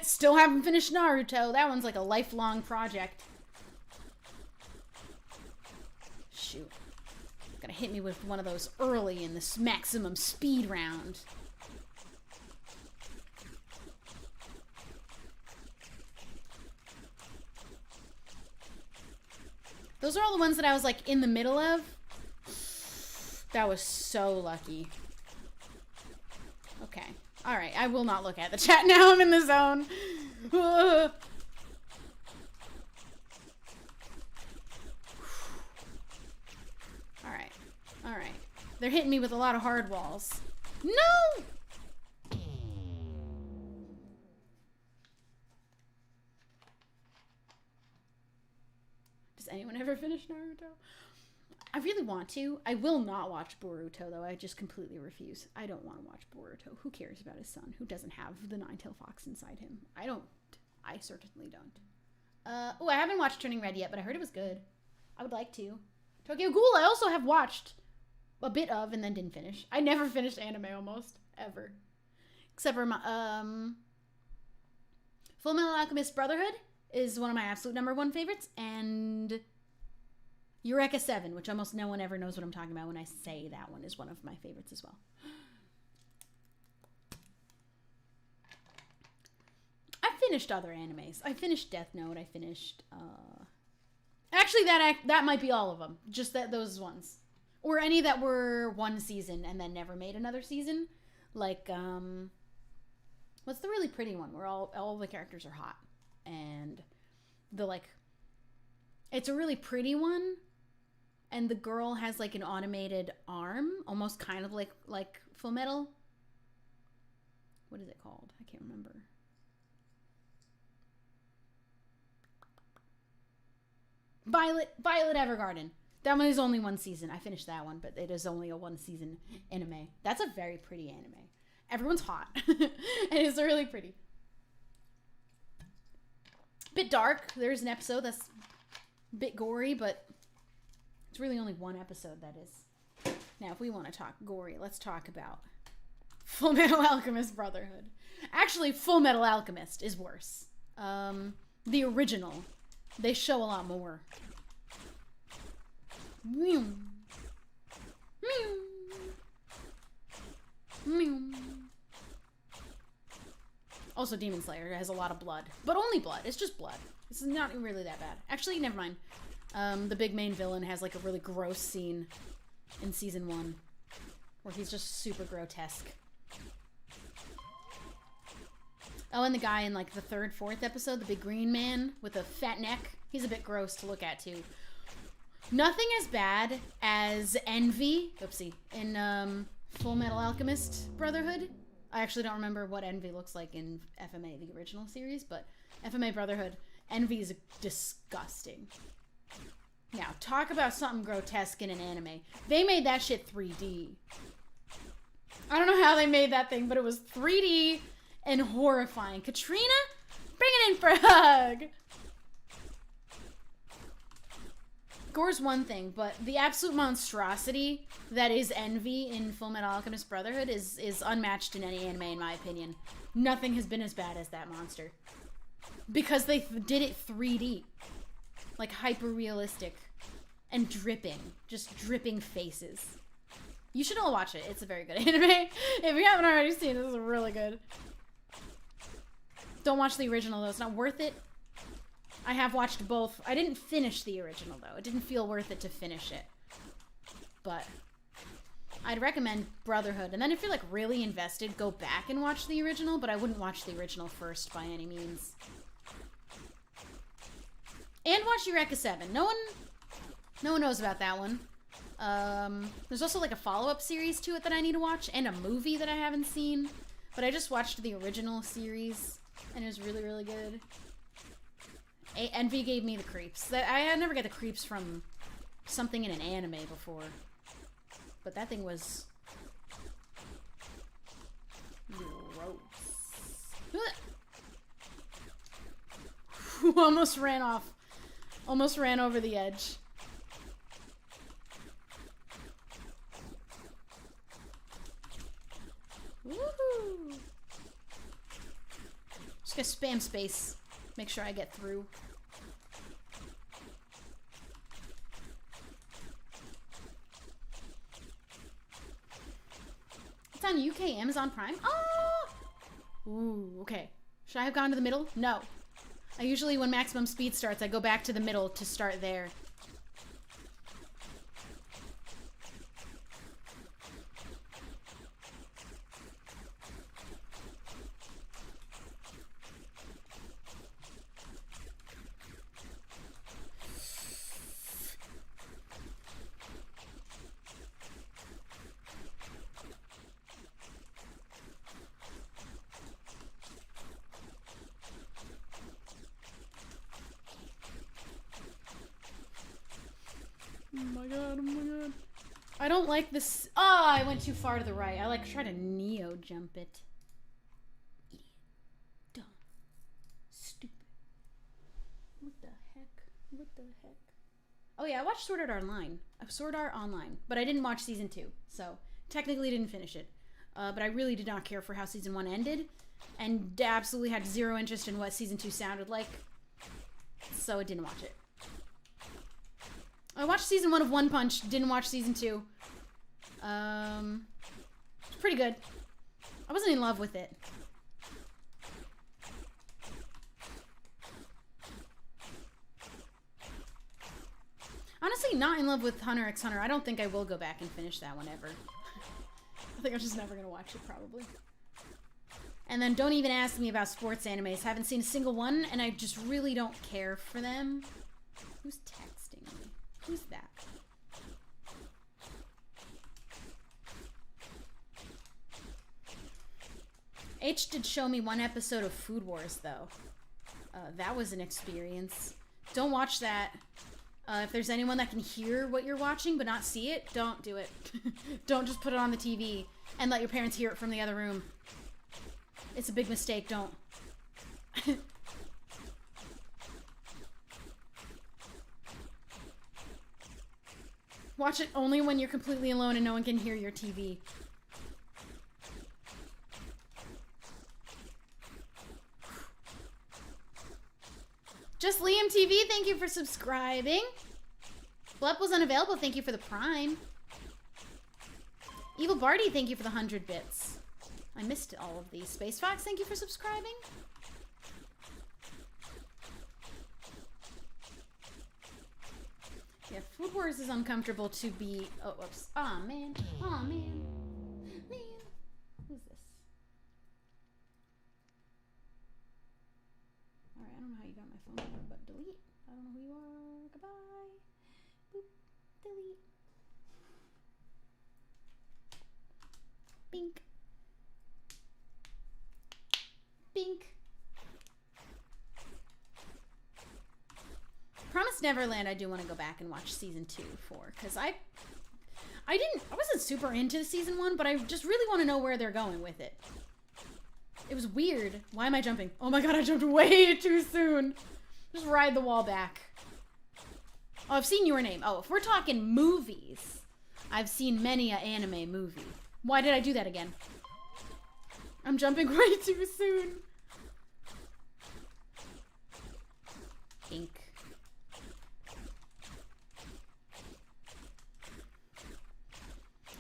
[SPEAKER 1] Still haven't finished Naruto. That one's like a lifelong project. Shoot. Gonna hit me with one of those early in this maximum speed round. Those are all the ones that I was like in the middle of. That was so lucky. Okay. Alright, I will not look at the chat now. I'm in the zone. Alright. Alright. They're hitting me with a lot of hard walls. No! Does anyone ever finish Naruto? I really want to. I will not watch Boruto, though. I just completely refuse. I don't want to watch Boruto. Who cares about his son, who doesn't have the nine-tailed fox inside him? I don't. I certainly don't. Oh, I haven't watched Turning Red yet, but I heard it was good. I would like to. Tokyo Ghoul, I also have watched a bit of and then didn't finish. I never finished anime, almost. Ever. Except for my, Full Metal Alchemist Brotherhood is one of my absolute #1 favorites, and Eureka 7, which almost no one ever knows what I'm talking about when I say that one, is one of my favorites as well. I finished other animes. I finished Death Note. I finished, actually, that might be all of them. Just those ones. Or any that were one season and then never made another season. Like, what's the really pretty one where all the characters are hot? And it's a really pretty one. And the girl has like an automated arm, almost kind of like Full Metal. What is it called? I can't remember. Violet Evergarden. That one is only one season. I finished that one, but it is only a one season anime. That's a very pretty anime. Everyone's hot. And it's really pretty. Bit dark. There's an episode that's a bit gory, but it's really only one episode that is. Now, if we want to talk gory, let's talk about Full Metal Alchemist Brotherhood. Actually, Full Metal Alchemist is worse. The original. They show a lot more. Meow. Meow. Meow. Also, Demon Slayer has a lot of blood. But only blood. It's just blood. It's not really that bad. Actually, never mind. The big main villain has like a really gross scene in season 1 where he's just super grotesque. Oh, and the guy in like the 3rd, 4th episode, the big green man with a fat neck, he's a bit gross to look at too. Nothing as bad as Envy, oopsie, in Full Metal Alchemist Brotherhood. I actually don't remember what Envy looks like in FMA, the original series, but FMA Brotherhood, Envy is disgusting. Now, talk about something grotesque in an anime. They made that shit 3D. I don't know how they made that thing, but it was 3D and horrifying. Katrina, bring it in for a hug. Gore's one thing, but the absolute monstrosity that is Envy in Full Metal Alchemist Brotherhood is unmatched in any anime, in my opinion. Nothing has been as bad as that monster. Because they did it 3D. Like, hyper-realistic. And dripping. Just dripping faces. You should all watch it. It's a very good anime. If you haven't already seen it, this is really good. Don't watch the original, though. It's not worth it. I have watched both. I didn't finish the original, though. It didn't feel worth it to finish it. But I'd recommend Brotherhood. And then if you're, like, really invested, go back and watch the original. But I wouldn't watch the original first by any means. And watch Eureka 7. No one knows about that one. There's also, like, a follow-up series to it that I need to watch. And a movie that I haven't seen. But I just watched the original series. And it was really, really good. Envy gave me the creeps. I never get the creeps from something in an anime before. But that thing was gross. Almost ran off. Almost ran over the edge. Woohoo! Just gonna spam space. Make sure I get through. It's on UK Amazon Prime. Oh! Ooh, okay. Should I have gone to the middle? No. I usually, when maximum speed starts, I go back to the middle to start there. Oh my god. I don't like this. Oh, I went too far to the right. I like try to neo jump it. Idiot. Dumb. Stupid. What the heck? What the heck? Oh yeah, I watched Sword Art Online. Sword Art Online. But I didn't watch season 2. So technically didn't finish it. But I really did not care for how season 1 ended. And absolutely had zero interest in what season 2 sounded like. So I didn't watch it. I watched season 1 of One Punch, didn't watch season 2. It's pretty good. I wasn't in love with it. Honestly, not in love with Hunter x Hunter. I don't think I will go back and finish that one ever. I think I'm just never gonna watch it, probably. And then don't even ask me about sports animes. Haven't seen a single one, and I just really don't care for them. Who's texting me? Who's that? H did show me one episode of Food Wars, though. That was an experience. Don't watch that. If there's anyone that can hear what you're watching but not see it, don't do it. Don't just put it on the TV and let your parents hear it from the other room. It's a big mistake, don't. Watch it only when you're completely alone and no one can hear your TV. Just Liam TV, thank you for subscribing. Blep was unavailable, thank you for the Prime. Evil Barty, thank you for the 100 bits. I missed all of these. Space Fox, thank you for subscribing. Yeah, Food Wars is uncomfortable to be... Oh, whoops. Aw, oh, man. Aw, oh, man. Man. Who's this? Alright, I don't know how you got my phone number, but delete. I don't know who you are. Goodbye. Boop. Delete. Bink. Bink. Promised Neverland, I do want to go back and watch season 2 for, because I wasn't super into season 1, but I just really want to know where they're going with it. It was weird. Why am I jumping? Oh my god, I jumped way too soon. Just ride the wall back. Oh, I've seen Your Name. Oh, if we're talking movies, I've seen many an anime movie. Why did I do that again? I'm jumping way too soon. Ink.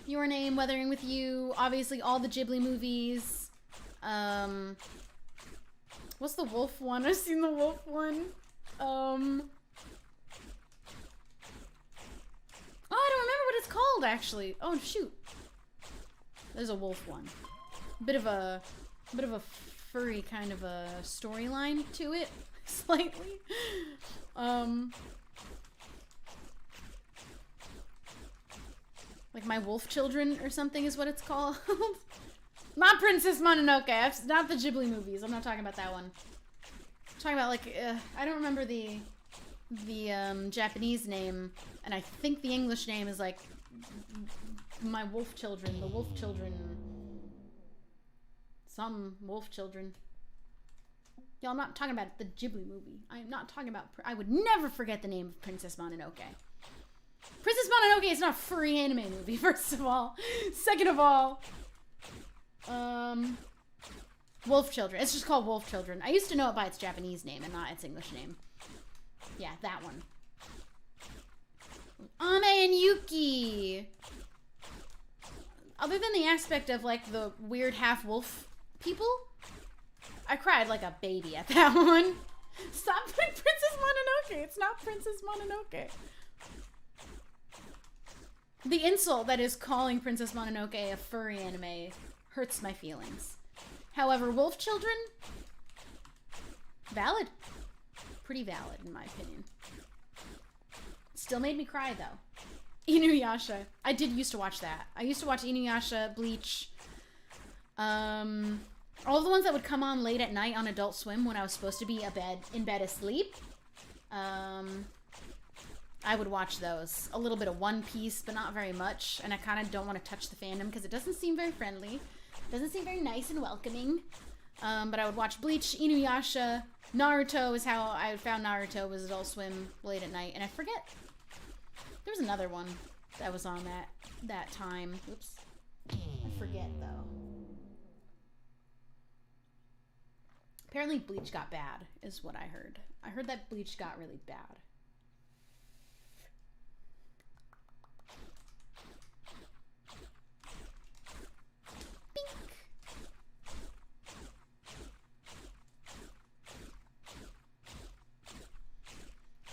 [SPEAKER 1] Your Name, Weathering with You, obviously all the Ghibli movies. What's the wolf one? I've seen the wolf one. Oh, I don't remember what it's called, actually. Oh, shoot. There's a wolf one. Bit of a furry kind of a storyline to it, slightly. Like My Wolf Children or something is what it's called. Not Princess Mononoke. Not the Ghibli movies. I'm not talking about that one. I'm talking about, like, I don't remember the Japanese name, and I think the English name is, like, My Wolf Children. The Wolf Children. Some Wolf Children. Y'all, I'm not talking about the Ghibli movie. I'm not talking about... I would never forget the name of Princess Mononoke. Princess Mononoke is not a furry anime movie, first of all. Second of all... Wolf Children. It's just called Wolf Children. I used to know it by its Japanese name and not its English name. Yeah, that one. Ame and Yuki. Other than the aspect of, like, the weird half-wolf people, I cried like a baby at that one. Stop putting Princess Mononoke. It's not Princess Mononoke. The insult that is calling Princess Mononoke a furry anime hurts my feelings. However, Wolf Children, valid. Pretty valid, in my opinion. Still made me cry, though. Inuyasha. I did used to watch that. I used to watch Inuyasha, Bleach, all the ones that would come on late at night on Adult Swim when I was supposed to be in bed asleep. I would watch those. A little bit of One Piece, but not very much. And I kind of don't want to touch the fandom because it doesn't seem very friendly. It doesn't seem very nice and welcoming. But I would watch Bleach, Inuyasha, Naruto is how I found Naruto, was Adult Swim late at night. And I forget. There was another one that was on that time. Oops. I forget, though. Apparently Bleach got bad, is what I heard. I heard that Bleach got really bad. Bink.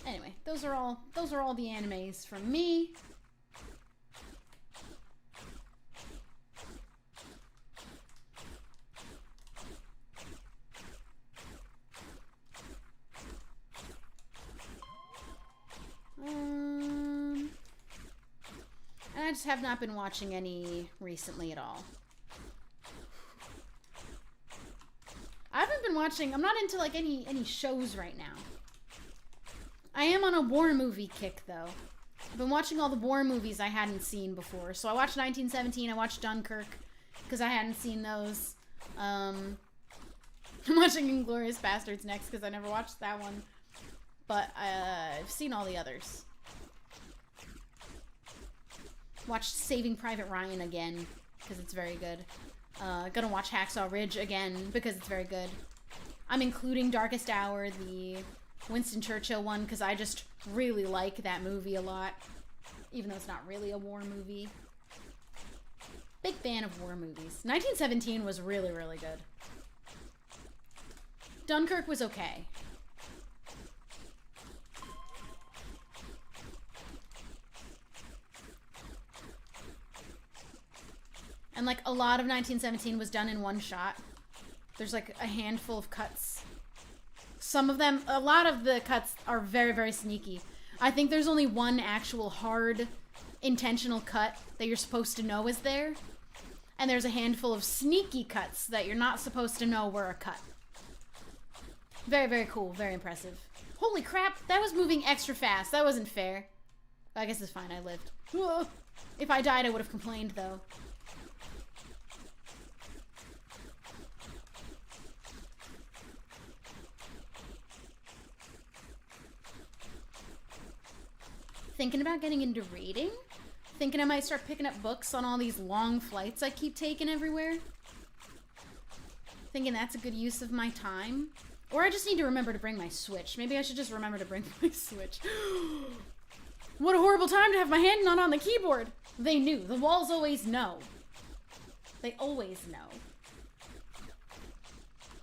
[SPEAKER 1] Anyway, those are all the animes from me. And I just have not been watching any recently at all. I haven't been watching, I'm not into like any shows right now. I am on a war movie kick though. I've been watching all the war movies I hadn't seen before. So I watched 1917, I watched Dunkirk, because I hadn't seen those. I'm watching Inglourious Bastards next, because I never watched that one. But I've seen all the others. Watched Saving Private Ryan again, because it's very good. Gonna watch Hacksaw Ridge again, because it's very good. I'm including Darkest Hour, the Winston Churchill one, because I just really like that movie a lot. Even though it's not really a war movie. Big fan of war movies. 1917 was really, really good. Dunkirk was okay. And like a lot of 1917 was done in one shot. There's like a handful of cuts. Some of them, a lot of the cuts are very, very sneaky. I think there's only one actual hard, intentional cut that you're supposed to know is there. And there's a handful of sneaky cuts that you're not supposed to know were a cut. Very, very cool. Very impressive. Holy crap, that was moving extra fast. That wasn't fair. I guess it's fine, I lived. Whoa. If I died, I would have complained, though. Thinking about getting into reading. Thinking I might start picking up books on all these long flights I keep taking everywhere. Thinking that's a good use of my time. Or I just need to remember to bring my Switch. Maybe I should just remember to bring my Switch. What a horrible time to have my hand not on the keyboard. They knew. The walls always know. They always know.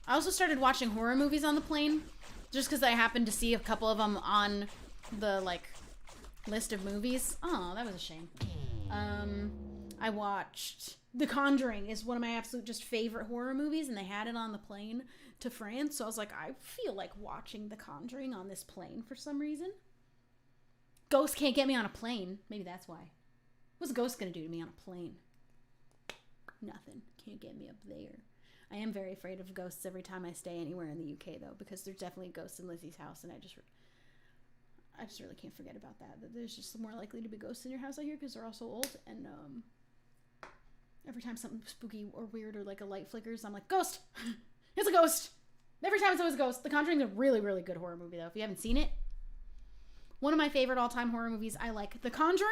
[SPEAKER 1] I also started watching horror movies on the plane. Just because I happened to see a couple of them on the, like, list of movies. Oh, that was a shame. I watched The Conjuring is one of my absolute just favorite horror movies, and they had it on the plane to France, so I was like, I feel like watching The Conjuring on this plane for some reason. Ghost can't get me on a plane. Maybe that's why. What's a ghost gonna do to me on a plane? Nothing. Can't get me up there. I am very afraid of ghosts every time I stay anywhere in the UK, though, because there's definitely ghosts in Lizzie's house, and I just really can't forget about that. That there's just more likely to be ghosts in your house out here because they're all so old. And every time something spooky or weird or like a light flickers, I'm like, ghost! It's a ghost! Every time it's always a ghost. The Conjuring's a really, really good horror movie, though. If you haven't seen it, one of my favorite all-time horror movies. I like The Conjuring.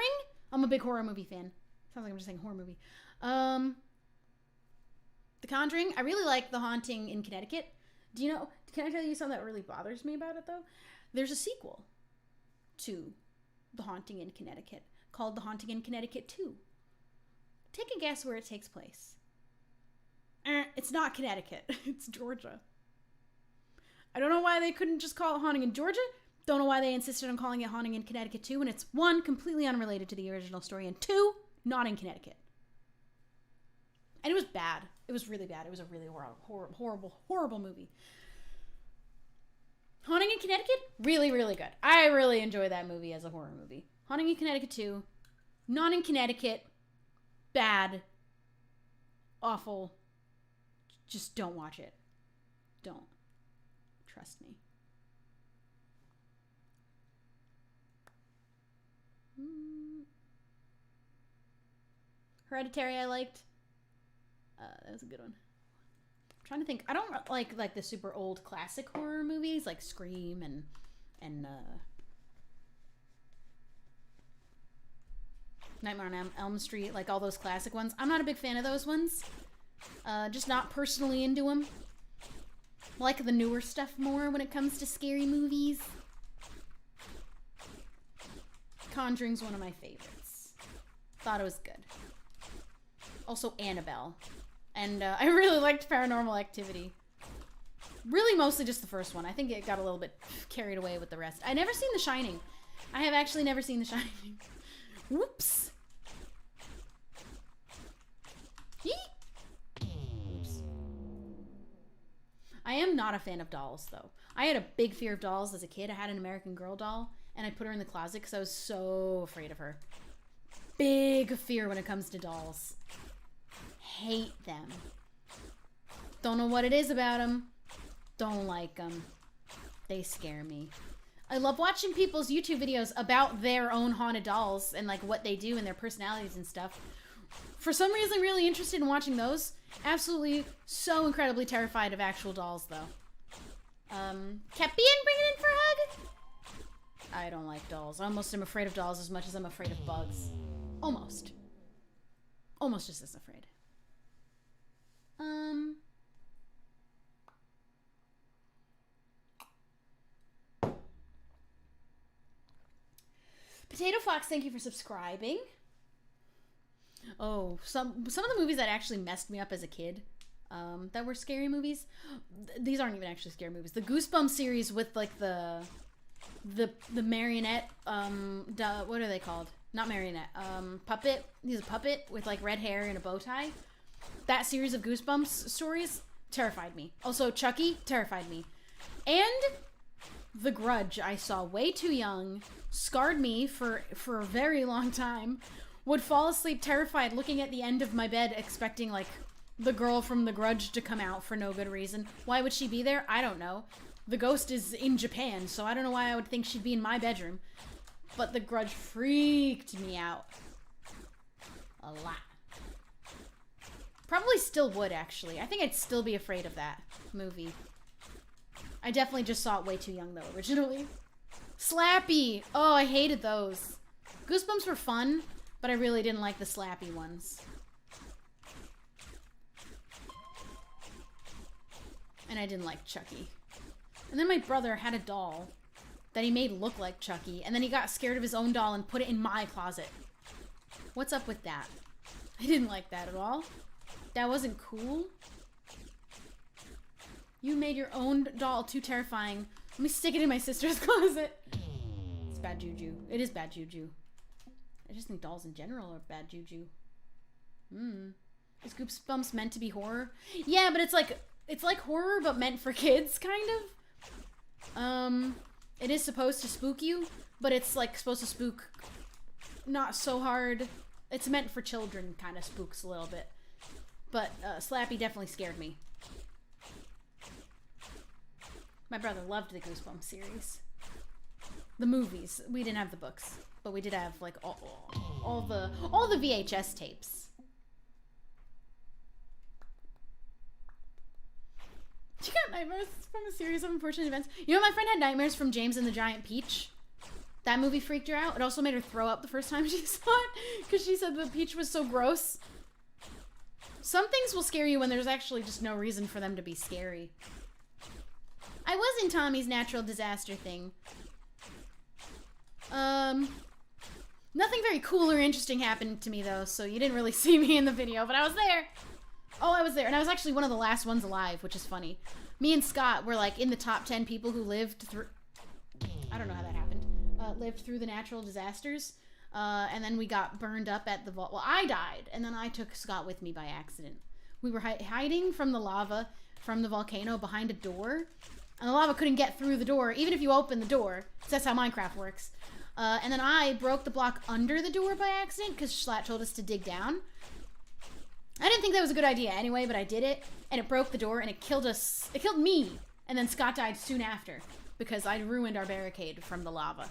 [SPEAKER 1] I'm a big horror movie fan. Sounds like I'm just saying horror movie. The Conjuring. I really like The Haunting in Connecticut. Do you know, can I tell you something that really bothers me about it, though? There's a sequel to The Haunting in Connecticut called The Haunting in Connecticut 2. Take a guess where it takes place. It's not Connecticut. It's Georgia. I don't know why they couldn't just call it Haunting in Georgia. Don't know why they insisted on calling it Haunting in Connecticut 2 when it's, 1, completely unrelated to the original story, and 2, not in Connecticut. And it was bad. It was really bad. It was a really horrible movie. Haunting in Connecticut, really, really good. I really enjoy that movie as a horror movie. Haunting in Connecticut 2, not in Connecticut, bad, awful. Just don't watch it. Don't. Trust me. Hereditary I liked. That was a good one. I'm trying to think. I don't like the super old classic horror movies like Scream and Nightmare on Elm Street, like all those classic ones. I'm not a big fan of those ones. Just not personally into them. I like the newer stuff more when it comes to scary movies. Conjuring's one of my favorites. Thought it was good. Also Annabelle. And I really liked Paranormal Activity. Really mostly just the first one. I think it got a little bit carried away with the rest. I've never seen The Shining. I have actually never seen The Shining. Whoops. Oops. I am not a fan of dolls, though. I had a big fear of dolls as a kid. I had an American Girl doll, and I put her in the closet because I was so afraid of her. Big fear when it comes to dolls. Hate them. Don't know what it is about them. Don't like them. They scare me. I love watching people's YouTube videos about their own haunted dolls and like what they do and their personalities and stuff. For some reason, really interested in watching those. Absolutely so incredibly terrified of actual dolls, though. Capian, bring it in for a hug? I don't like dolls. I almost am afraid of dolls as much as I'm afraid of bugs. Almost. Almost just as afraid. Potato Fox, thank you for subscribing. Oh, some of the movies that actually messed me up as a kid, that were scary movies. These aren't even actually scary movies. The Goosebumps series with like the marionette, what are they called? Not marionette, puppet. He's a puppet with like red hair and a bow tie. That series of Goosebumps stories terrified me. Also, Chucky terrified me. And The Grudge, I saw way too young, scarred me for a very long time. Would fall asleep terrified looking at the end of my bed expecting like the girl from The Grudge to come out for no good reason. Why would she be there? I don't know. The ghost is in Japan, so I don't know why I would think she'd be in my bedroom. But The Grudge freaked me out. A lot. Probably still would, actually. I think I'd still be afraid of that movie. I definitely just saw it way too young, though, originally. Slappy! Oh, I hated those. Goosebumps were fun, but I really didn't like the Slappy ones. And I didn't like Chucky. And then my brother had a doll that he made look like Chucky, and then he got scared of his own doll and put it in my closet. What's up with that? I didn't like that at all. That wasn't cool. You made your own doll too terrifying. Let me stick it in my sister's closet. It's bad juju. It is bad juju. I just think dolls in general are bad juju. Is Goosebumps meant to be horror? Yeah, but it's like horror but meant for kids, kind of. It is supposed to spook you, but it's like supposed to spook not so hard. It's meant for children, kind of spooks a little bit. But Slappy definitely scared me. My brother loved the Goosebumps series. The movies. We didn't have the books, but we did have like all the VHS tapes. You got nightmares from a series of unfortunate events. You know, my friend had nightmares from James and the Giant Peach. That movie freaked her out. It also made her throw up the first time she saw it because she said the peach was so gross. Some things will scare you when there's actually just no reason for them to be scary. I was in Tommy's natural disaster thing. Nothing very cool or interesting happened to me, though, so you didn't really see me in the video, but I was there. Oh, I was there, and I was actually one of the last ones alive, which is funny. Me and Scott were, like, in the top 10 people who lived through... I don't know how that happened. Lived through the natural disasters. And then we got burned up at the vault. Well, I died, and then I took Scott with me by accident. We were hiding from the lava from the volcano behind a door, and the lava couldn't get through the door, even if you open the door. So that's how Minecraft works. And then I broke the block under the door by accident because Schlatt told us to dig down. I didn't think that was a good idea anyway, but I did it, and it broke the door, and it killed us. It killed me, and then Scott died soon after because I ruined our barricade from the lava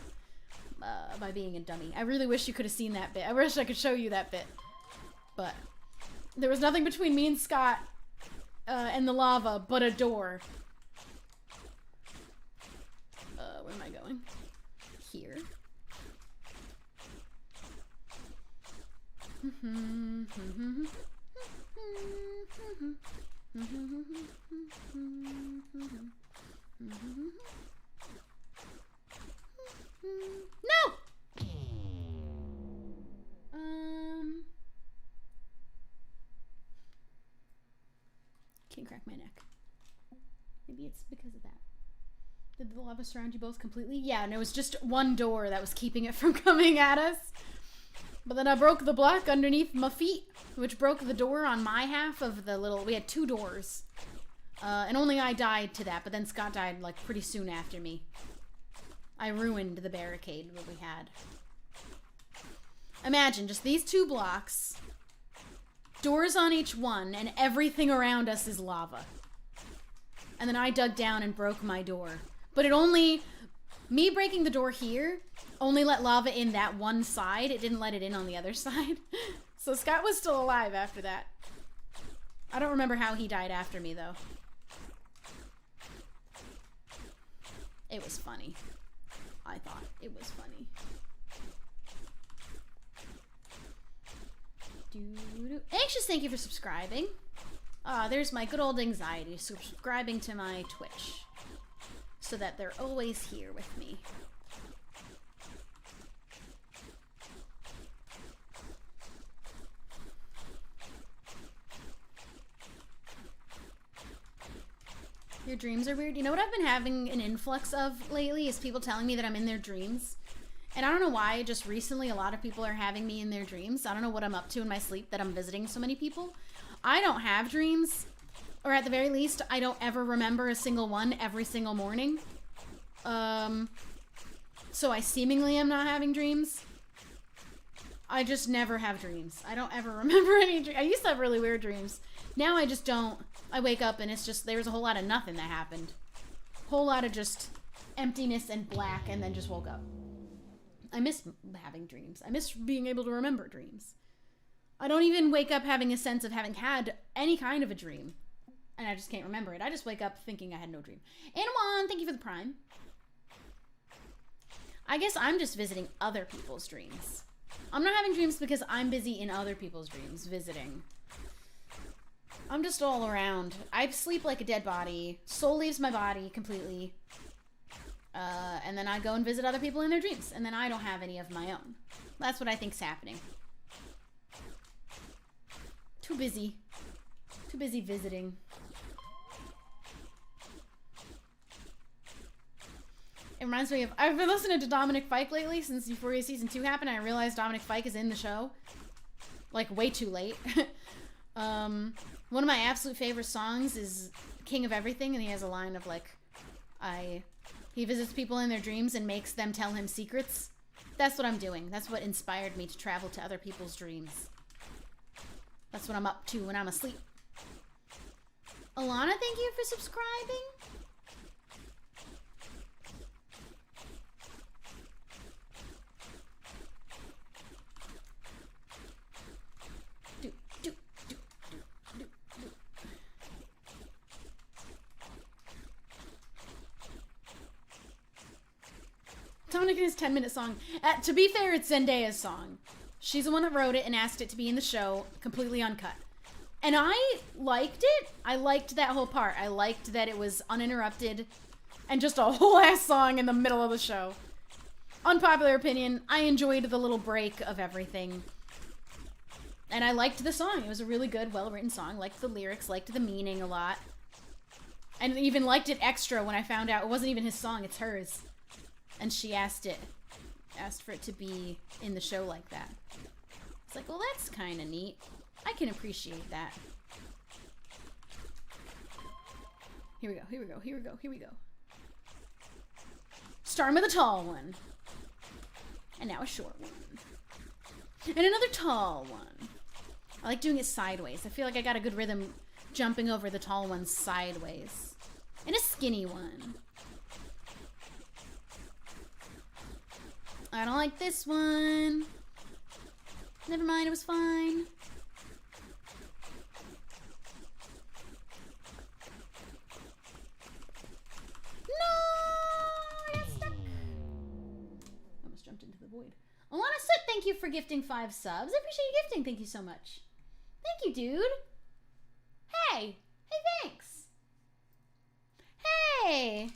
[SPEAKER 1] by being a dummy. I really wish you could have seen that bit. I wish I could show you that bit, but there was nothing between me and Scott and the lava but a door. Where am I going? Here. No! Can't crack my neck. Maybe it's because of that. Did the lava surround you both completely? Yeah, and it was just one door that was keeping it from coming at us. But then I broke the block underneath my feet, which broke the door on my half of the little... We had two doors. And only I died to that, but then Scott died, like, pretty soon after me. I ruined the barricade that we had. Imagine, just these two blocks, doors on each one, and everything around us is lava. And then I dug down and broke my door. But it only... Me breaking the door here only let lava in that one side. It didn't let it in on the other side. So Scott was still alive after that. I don't remember how he died after me, though. It was funny. I thought it was funny. Anxious, thank you for subscribing. There's my good old anxiety, subscribing to my Twitch. So that they're always here with me. Your dreams are weird. You know what I've been having an influx of lately is people telling me that I'm in their dreams. And I don't know why, just recently a lot of people are having me in their dreams. I don't know what I'm up to in my sleep that I'm visiting so many people. I don't have dreams. Or at the very least, I don't ever remember a single one every single morning. So I seemingly am not having dreams. I just never have dreams. I don't ever remember any dreams. I used to have really weird dreams. Now I just don't. I wake up and it's just, there's a whole lot of nothing that happened. Whole lot of just emptiness and black, and then just woke up. I miss having dreams. I miss being able to remember dreams. I don't even wake up having a sense of having had any kind of a dream. And I just can't remember it. I just wake up thinking I had no dream. Anawan, thank you for the prime. I guess I'm just visiting other people's dreams. I'm not having dreams because I'm busy in other people's dreams, visiting. I'm just all around. I sleep like a dead body. Soul leaves my body completely. And then I go and visit other people in their dreams. And then I don't have any of my own. That's what I think's happening. Too busy. Too busy visiting. It reminds me of... I've been listening to Dominic Fike lately since Euphoria Season 2 happened. And I realized Dominic Fike is in the show. Like, way too late. One of my absolute favorite songs is King of Everything. And he has a line of, like... He visits people in their dreams and makes them tell him secrets. That's what I'm doing. That's what inspired me to travel to other people's dreams. That's what I'm up to when I'm asleep. Alana, thank you for subscribing. Dominic and his 10-minute song. To be fair, it's Zendaya's song. She's the one that wrote it and asked it to be in the show, completely uncut. And I liked it. I liked that whole part. I liked that it was uninterrupted and just a whole ass song in the middle of the show. Unpopular opinion, I enjoyed the little break of everything. And I liked the song. It was a really good, well-written song. Liked the lyrics, liked the meaning a lot. And even liked it extra when I found out it wasn't even his song, it's hers. And she asked for it to be in the show like that. It's like, well, that's kind of neat. I can appreciate that. Here we go, here we go, here we go, here we go. Starting with a tall one. And now a short one. And another tall one. I like doing it sideways. I feel like I got a good rhythm jumping over the tall ones sideways. And a skinny one. I don't like this one. Never mind, it was fine. No! I got stuck. Almost jumped into the void. Alana Soot, thank you for gifting 5 subs. I appreciate you gifting. Thank you so much. Thank you, dude. Hey. Hey, thanks. Hey.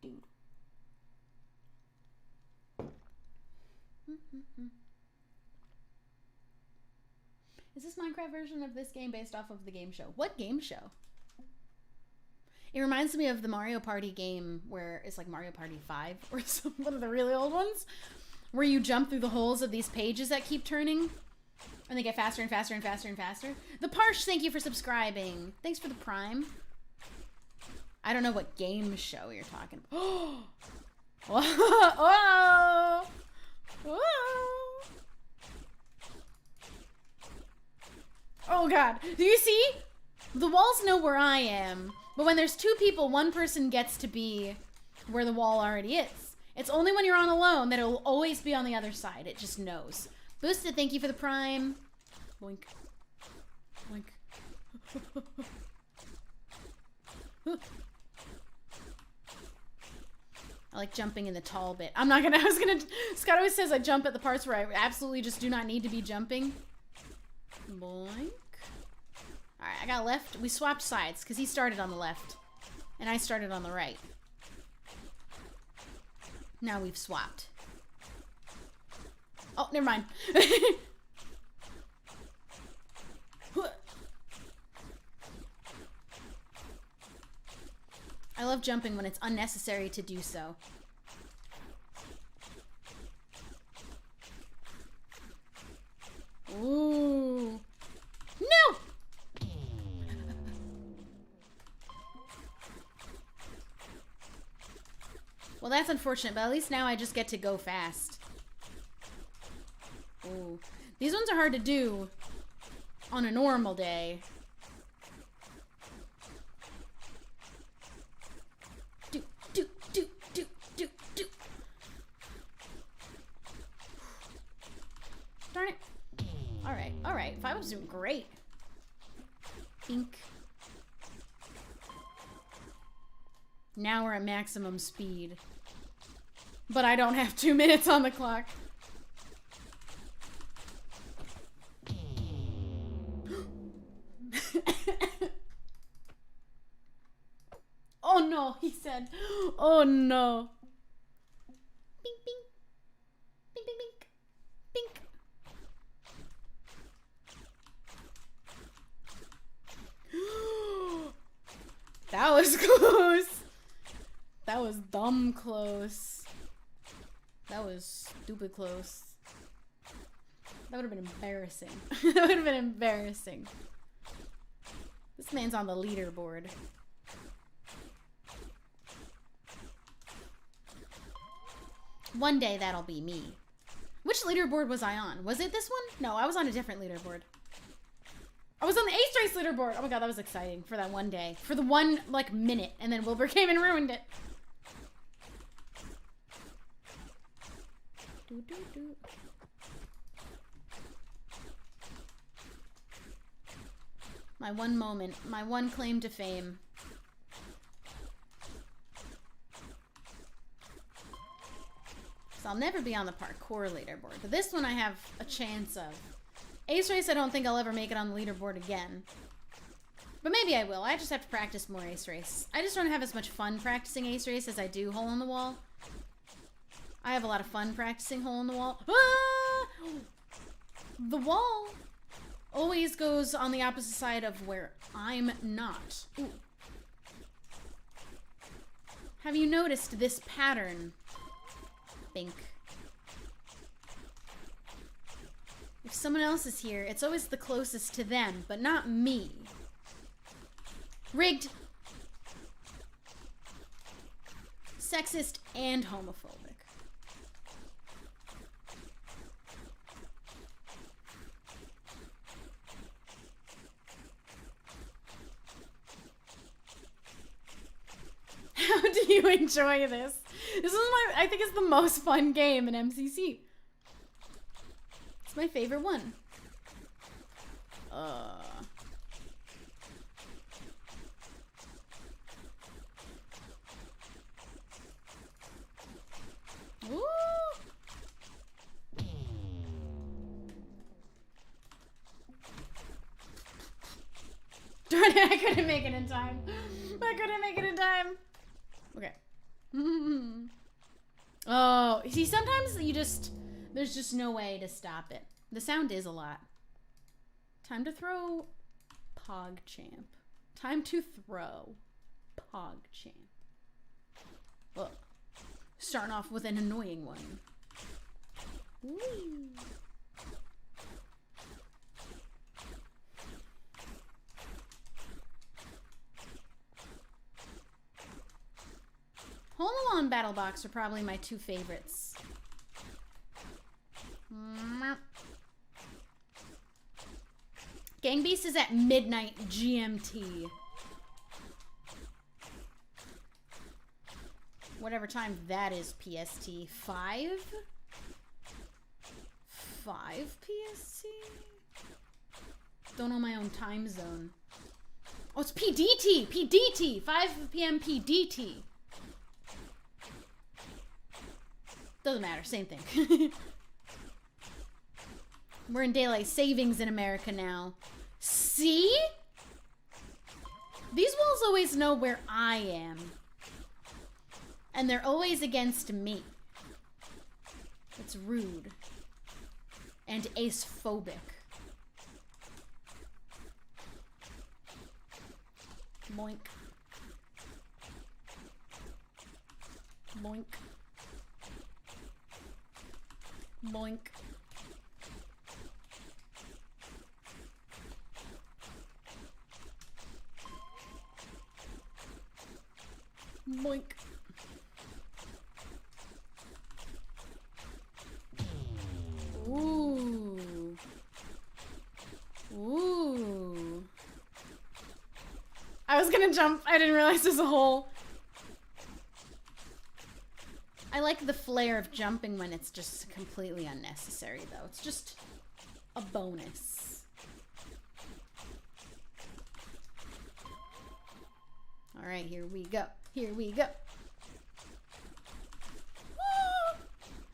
[SPEAKER 1] Dude. Is this Minecraft version of this game based off of the game show? What game show? It reminds me of the Mario Party game where it's like Mario Party 5 or some, one of the really old ones where you jump through the holes of these pages that keep turning and they get faster and faster and faster and faster. The Parsh, thank you for subscribing. Thanks for the Prime. I don't know what game show you're talking about. Whoa! Whoa! Whoa! Oh god. Do you see? The walls know where I am, but when there's 2 people, one person gets to be where the wall already is. It's only when you're on alone that it'll always be on the other side. It just knows. Boosted, thank you for the Prime. Boink. Boink. I like jumping in the tall bit. Scott always says I jump at the parts where I absolutely just do not need to be jumping. Boink. Alright, I got left. We swapped sides because he started on the left and I started on the right. Now we've swapped. Oh, never mind. I love jumping when it's unnecessary to do so. Ooh. No! Well, that's unfortunate, but at least now I just get to go fast. Ooh. These ones are hard to do on a normal day. Darn it. Alright, alright. 5 was doing great. Ink. Now we're at maximum speed. But I don't have 2 minutes on the clock. Oh no, he said. Oh no. Bing, bing. Bing, bing, bing. Bing. That was close. That was dumb close. That was stupid close. That would have been embarrassing. That would have been embarrassing. This man's on the leaderboard. One day that'll be me. Which leaderboard was I on? Was it this one? No, I was on a different leaderboard. I was on the Ace Race leaderboard. Oh my god, that was exciting for that one day. For the one, like, minute. And then Wilbur came and ruined it. Doo, doo, doo. My one moment. My one claim to fame. So I'll never be on the parkour leaderboard. But this one I have a chance of Ace Race, I don't think I'll ever make it on the leaderboard again. But maybe I will. I just have to practice more Ace Race. I just don't have as much fun practicing Ace Race as I do Hole in the Wall. I have a lot of fun practicing Hole in the Wall. Ah! The wall always goes on the opposite side of where I'm not. Ooh. Have you noticed this pattern? Bink. If someone else is here, it's always the closest to them, but not me. Rigged. Sexist and homophobic. How do you enjoy this? This is I think it's the most fun game in MCC. It's my favorite one. Ooh. Darn it, I couldn't make it in time. I couldn't make it in time. Okay. Oh, see, sometimes there's just no way to stop it. The sound is a lot. Time to throw PogChamp. Time to throw PogChamp. Ugh. Starting off with an annoying one. Whee. Hole in the Wall and Battle Box are probably my two favorites. Gang Beast is at midnight GMT. Whatever time that is, PST. 5? 5 PST? Don't know my own time zone. Oh, it's PDT! PDT! 5 p.m. PDT. Doesn't matter, same thing. We're in daylight savings in America now. See? These walls always know where I am. And they're always against me. It's rude. And ace-phobic. Boink. Boink. Boink. Boink. Ooh. Ooh. I was gonna jump. I didn't realize there's a hole. I like the flair of jumping when it's just completely unnecessary, though. It's just a bonus. All right, here we go. Here we go.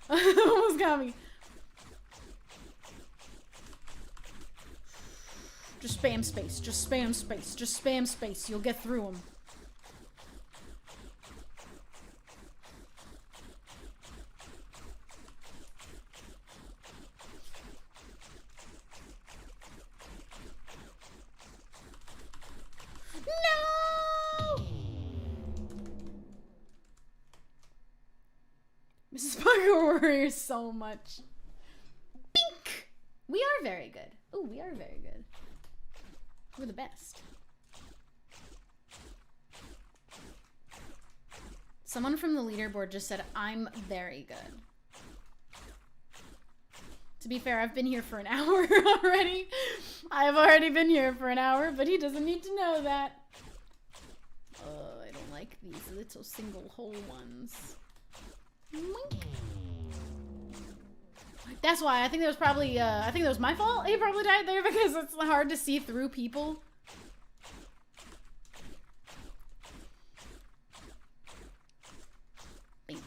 [SPEAKER 1] Almost got me. Just spam space. Just spam space. Just spam space. You'll get through them. Mrs. Parker worries so much. Bink! We are very good. Oh, we are very good. We're the best. Someone from the leaderboard just said, I'm very good. To be fair, I've been here for an hour already. I've already been here for an hour, but he doesn't need to know that. Oh, I don't like these little single hole ones. That's why I think that was probably I think that was my fault. He probably died there because it's hard to see through people. Bink.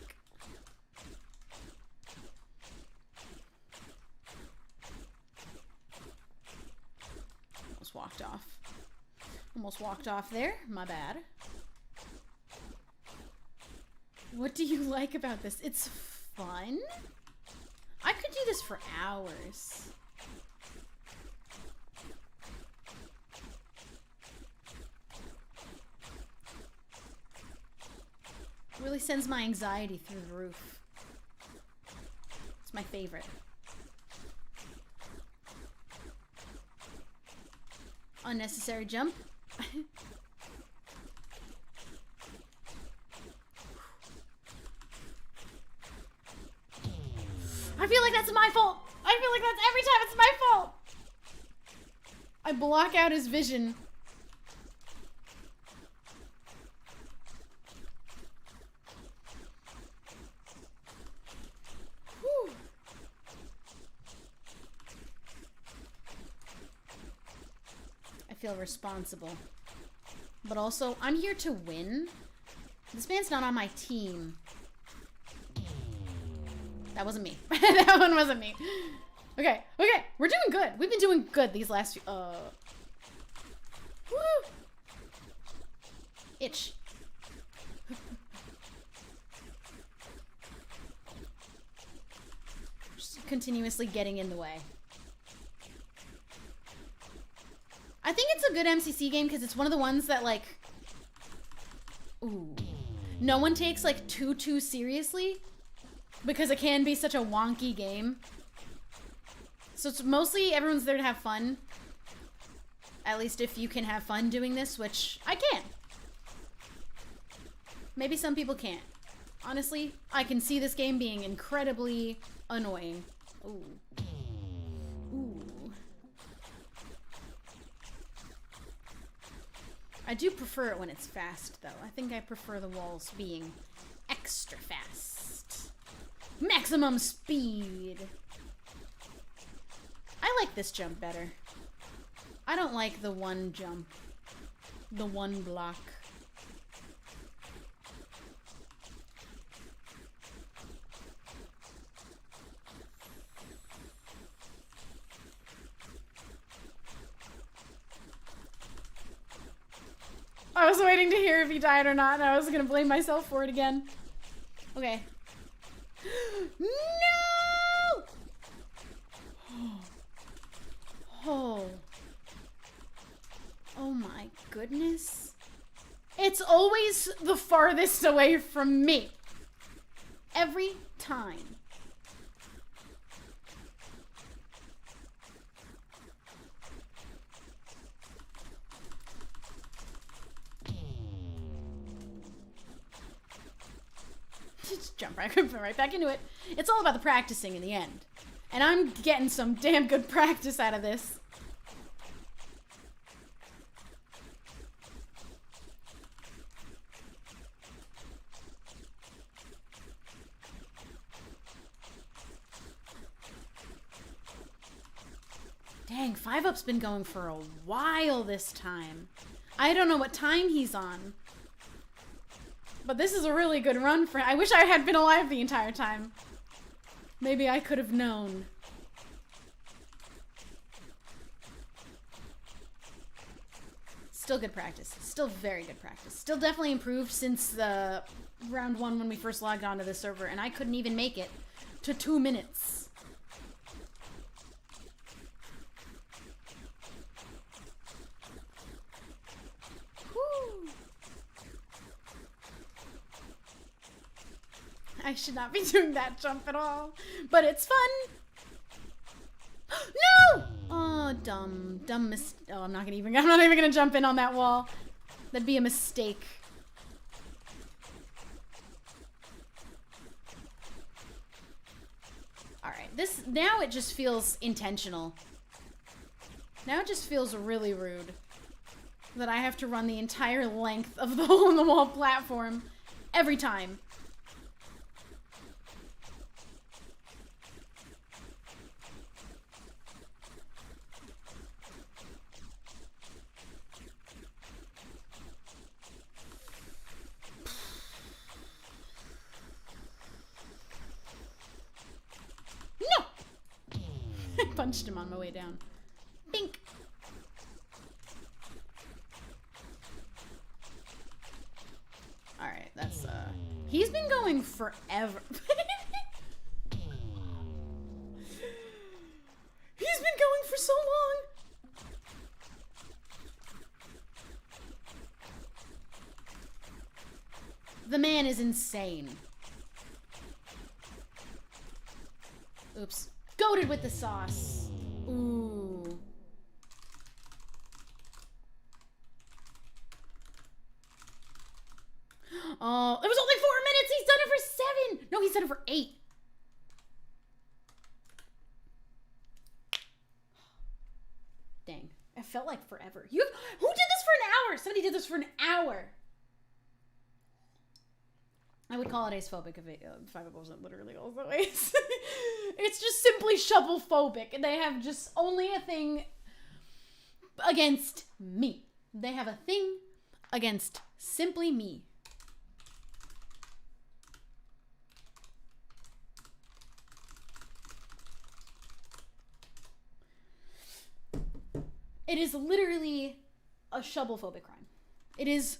[SPEAKER 1] Almost walked off there. My bad. What do you like about this? It's fun. I could do this for hours. Really sends my anxiety through the roof. It's my favorite. Unnecessary jump. I feel like that's my fault. I feel like that's every time it's my fault. I block out his vision. Whew. I feel responsible. But also, I'm here to win. This man's not on my team. That wasn't me. That one wasn't me. Okay, okay. We're doing good. We've been doing good these last few... Woo! Itch. Just continuously getting in the way. I think it's a good MCC game because it's one of the ones that, like... Ooh. No one takes, like, too seriously. Because it can be such a wonky game. So it's mostly everyone's there to have fun. At least if you can have fun doing this, which I can. Maybe some people can't. Honestly, I can see this game being incredibly annoying. Ooh. Ooh. I do prefer it when it's fast, though. I think I prefer the walls being extra fast. Maximum speed. I like this jump better. I don't like the one jump. The one block. I was waiting to hear if he died or not, and I was gonna blame myself for it again. Okay. No! Oh. Oh my goodness. It's always the farthest away from me. Every time. Just jump right back into it. It's all about the practicing in the end. And I'm getting some damn good practice out of this. Dang, 5-Up's been going for a while this time. I don't know what time he's on. But this is a really good run for him. I wish I had been alive the entire time. Maybe I could have known. Still good practice. Still very good practice. Still definitely improved since the round 1 when we first logged onto the server, and I couldn't even make it to 2 minutes. I should not be doing that jump at all, but it's fun. No! Oh, dumb mistake. Oh, I'm not even gonna jump in on that wall. That'd be a mistake. All right, now it just feels intentional. Now it just feels really rude that I have to run the entire length of the hole-in-the-wall platform every time. Punched him on my way down. Bink. going forever. He's been going for so long. The man is insane. Oops. Goated with the sauce. Ooh. Oh, it was only 4 minutes. He's done it for 7. No, he's done it for 8. Dang. It felt like forever. Who did this for an hour? Somebody did this for an hour. I would call it acephobic if it wasn't literally all the ways. It's just simply Shubble-phobic. And they have just only a thing against me. They have a thing against simply me. It is literally a Shubble-phobic crime. It is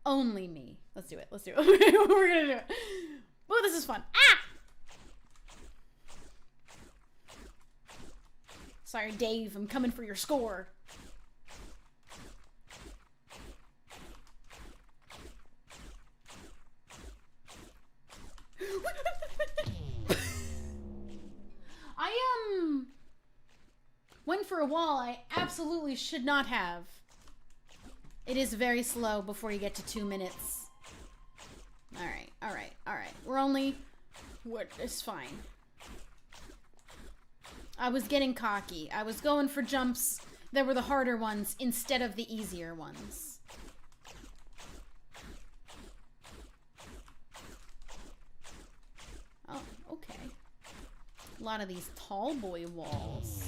[SPEAKER 1] only me. Let's do it. Let's do it. We're gonna do it. Oh, this is fun. Ah! Sorry, Dave. I'm coming for your score. I went for a wall I absolutely should not have. It is very slow before you get to 2 minutes. Alright, alright, alright. We're only... It's fine. I was getting cocky. I was going for jumps that were the harder ones instead of the easier ones. Oh, okay. A lot of these tall boy walls.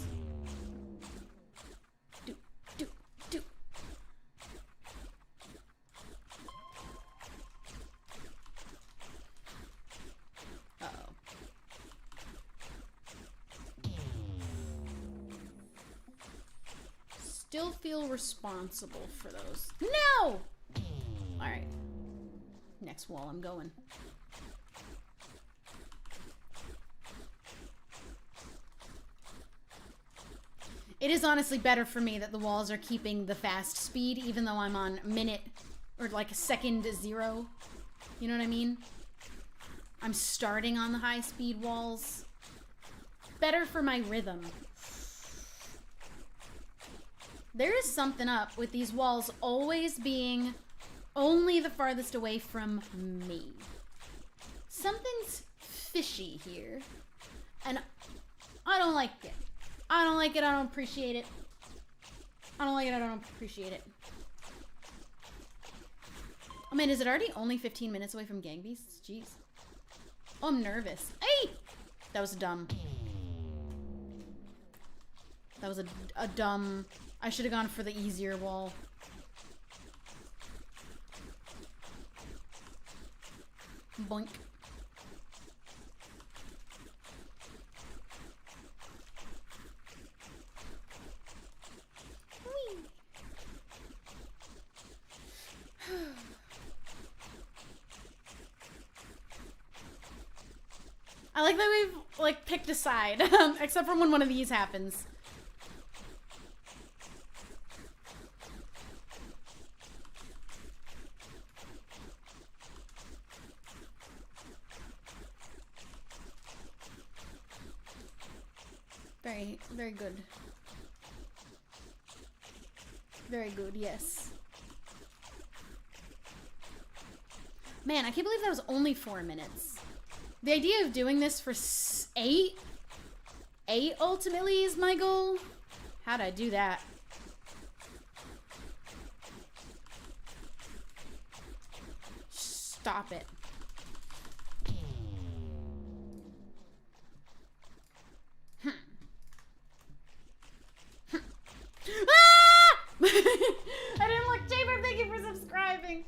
[SPEAKER 1] Still feel responsible for those. No! Alright. Next wall, I'm going. It is honestly better for me that the walls are keeping the fast speed, even though I'm on minute, or like second 0. You know what I mean? I'm starting on the high speed walls. Better for my rhythm. There is something up with these walls always being only the farthest away from me. Something's fishy here. And I don't like it. I don't like it. I don't appreciate it. I don't like it. I don't appreciate it. Oh man, is it already only 15 minutes away from Gang Beasts? Jeez. Oh, I'm nervous. Hey! That was dumb. That was a dumb... I should have gone for the easier wall. Boink. Whee. I like that we've like picked a side, except for when one of these happens. Very good. Very good, yes. Man, I can't believe that was only 4 minutes. The idea of doing this for 8 ultimately is my goal. How'd I do that? Stop it. I didn't look. Jaber, thank you for subscribing.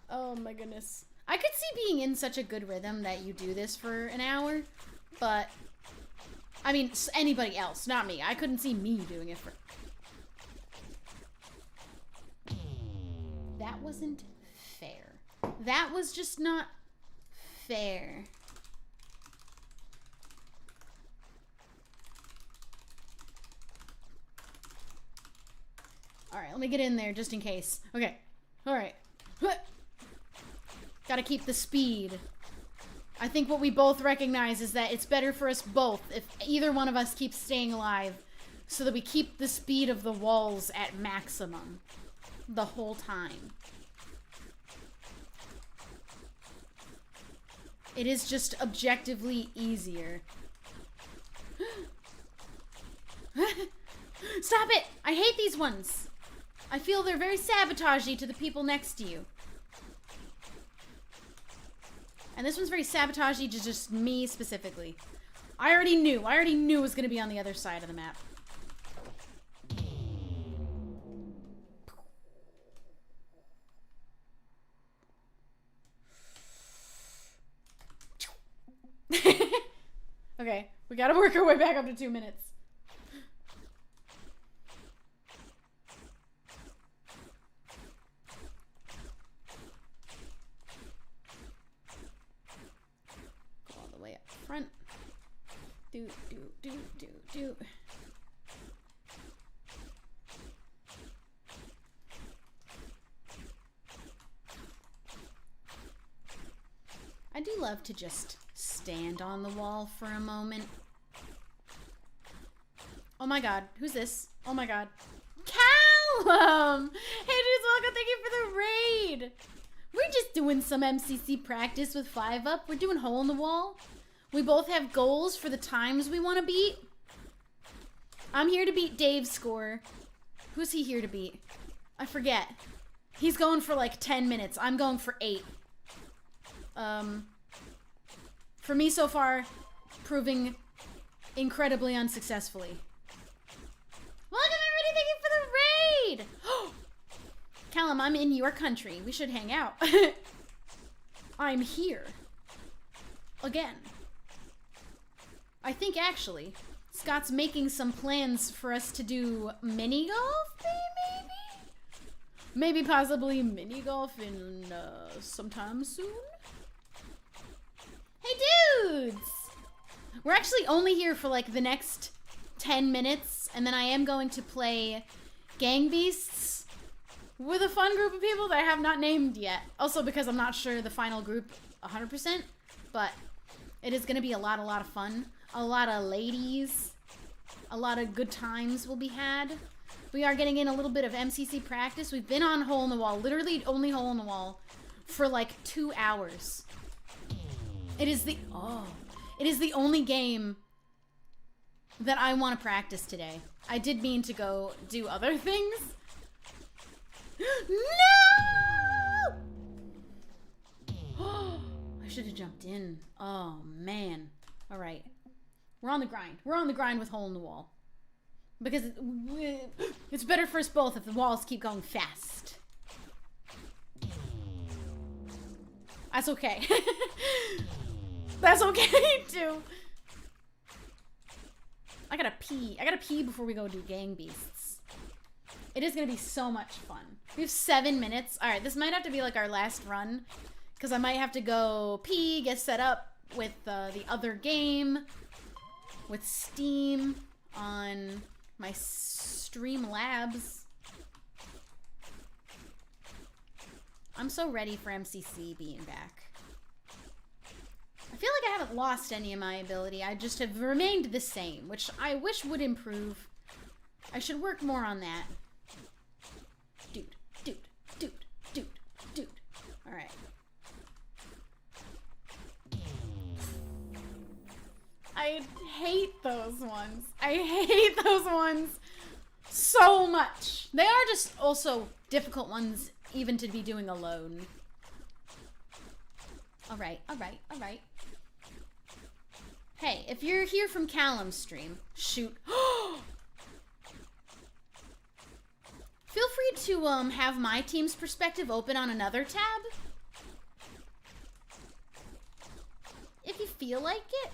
[SPEAKER 1] Oh my goodness. I could see being in such a good rhythm that you do this for an hour, but I mean, anybody else, not me. I couldn't see me doing it for... That wasn't fair. That was just not fair. Alright, let me get in there just in case. Okay. Alright. Gotta keep the speed. I think what we both recognize is that it's better for us both if either one of us keeps staying alive so that we keep the speed of the walls at maximum the whole time. It is just objectively easier. Stop it! I hate these ones! I feel they're very sabotagey to the people next to you. And this one's very sabotagey to just me specifically. I already knew it was gonna be on the other side of the map. Okay, we gotta work our way back up to 2 minutes. Go all the way up front. Do. I do love to just stand on the wall for a moment. Oh my god, who's this? Oh my god. Callum! Hey dudes, welcome, thank you for the raid! We're just doing some MCC practice with 5-Up. We're doing Hole in the Wall. We both have goals for the times we want to beat. I'm here to beat Dave's score. Who's he here to beat? I forget. He's going for like 10 minutes. I'm going for 8. For me so far, proving incredibly unsuccessfully. Welcome everybody, thank you for the raid! Callum, I'm in your country. We should hang out. I'm here. Again. I think actually, Scott's making some plans for us to do mini golf, maybe? Maybe possibly mini golf in sometime soon? Hey dudes! We're actually only here for like the next 10 minutes, and then I am going to play Gang Beasts with a fun group of people that I have not named yet. Also because I'm not sure the final group 100%, but it is going to be a lot of fun. A lot of ladies. A lot of good times will be had. We are getting in a little bit of MCC practice. We've been on Hole in the Wall, literally only Hole in the Wall, for like 2 hours. It is the only game that I want to practice today. I did mean to go do other things. No! I should have jumped in. Oh man. All right. We're on the grind. We're on the grind with Hole in the Wall. Because it's better for us both if the walls keep going fast. That's okay. That's okay too. I gotta pee. I gotta pee before we go do Gang Beasts. It is gonna be so much fun. We have 7 minutes. All right, this might have to be like our last run because I might have to go pee, get set up with the other game with Steam on my Streamlabs. I'm so ready for MCC being back. I feel like I haven't lost any of my ability. I just have remained the same, which I wish would improve. I should work more on that. Dude. All right. I hate those ones. I hate those ones so much. They are just also difficult ones even to be doing alone. All right. Hey, if you're here from Callum's stream, shoot. Feel free to have my team's perspective open on another tab. If you feel like it.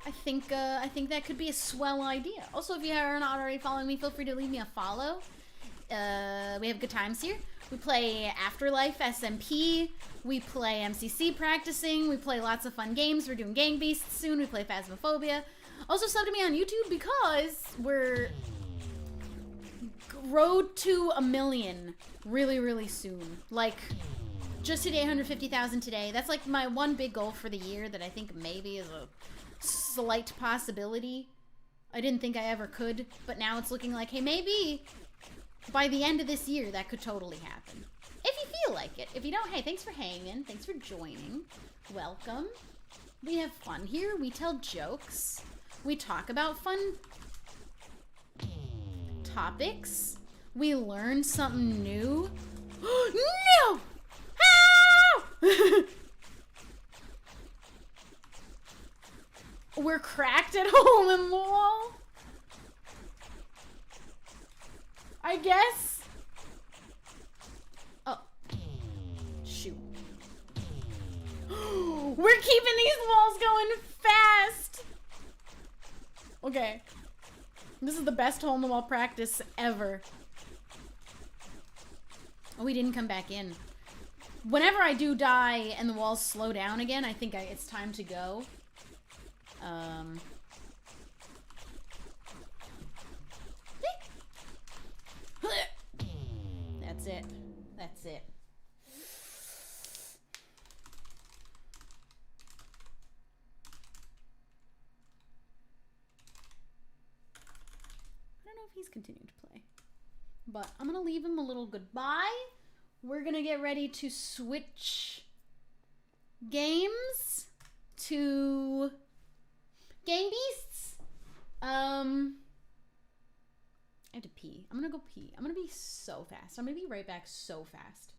[SPEAKER 1] I think that could be a swell idea. Also, if you are not already following me, feel free to leave me a follow. We have good times here. We play Afterlife SMP. We play MCC practicing. We play lots of fun games. We're doing Gang Beasts soon. We play Phasmophobia. Also sub to me on YouTube because we're road to 1 million really, really soon. Like, just today, 150,000 today. That's like my one big goal for the year that I think maybe is a slight possibility. I didn't think I ever could, but now it's looking like, hey, maybe by the end of this year, that could totally happen. If you feel like it. If you don't, hey, thanks for hanging. Thanks for joining. Welcome. We have fun here. We tell jokes. We talk about fun topics. We learn something new. No! How? We're cracked at hole in the wall. I guess. Oh. Shoot. We're keeping these walls going fast. Okay. This is the best hole in the wall practice ever. Oh, we didn't come back in. Whenever I do die and the walls slow down again, I think it's time to go. That's it. That's it. I don't know if he's continuing to play, but I'm gonna leave him a little goodbye. We're gonna get ready to switch games to Gang Beasts. I have to pee. I'm gonna go pee. I'm gonna be so fast. I'm gonna be right back so fast.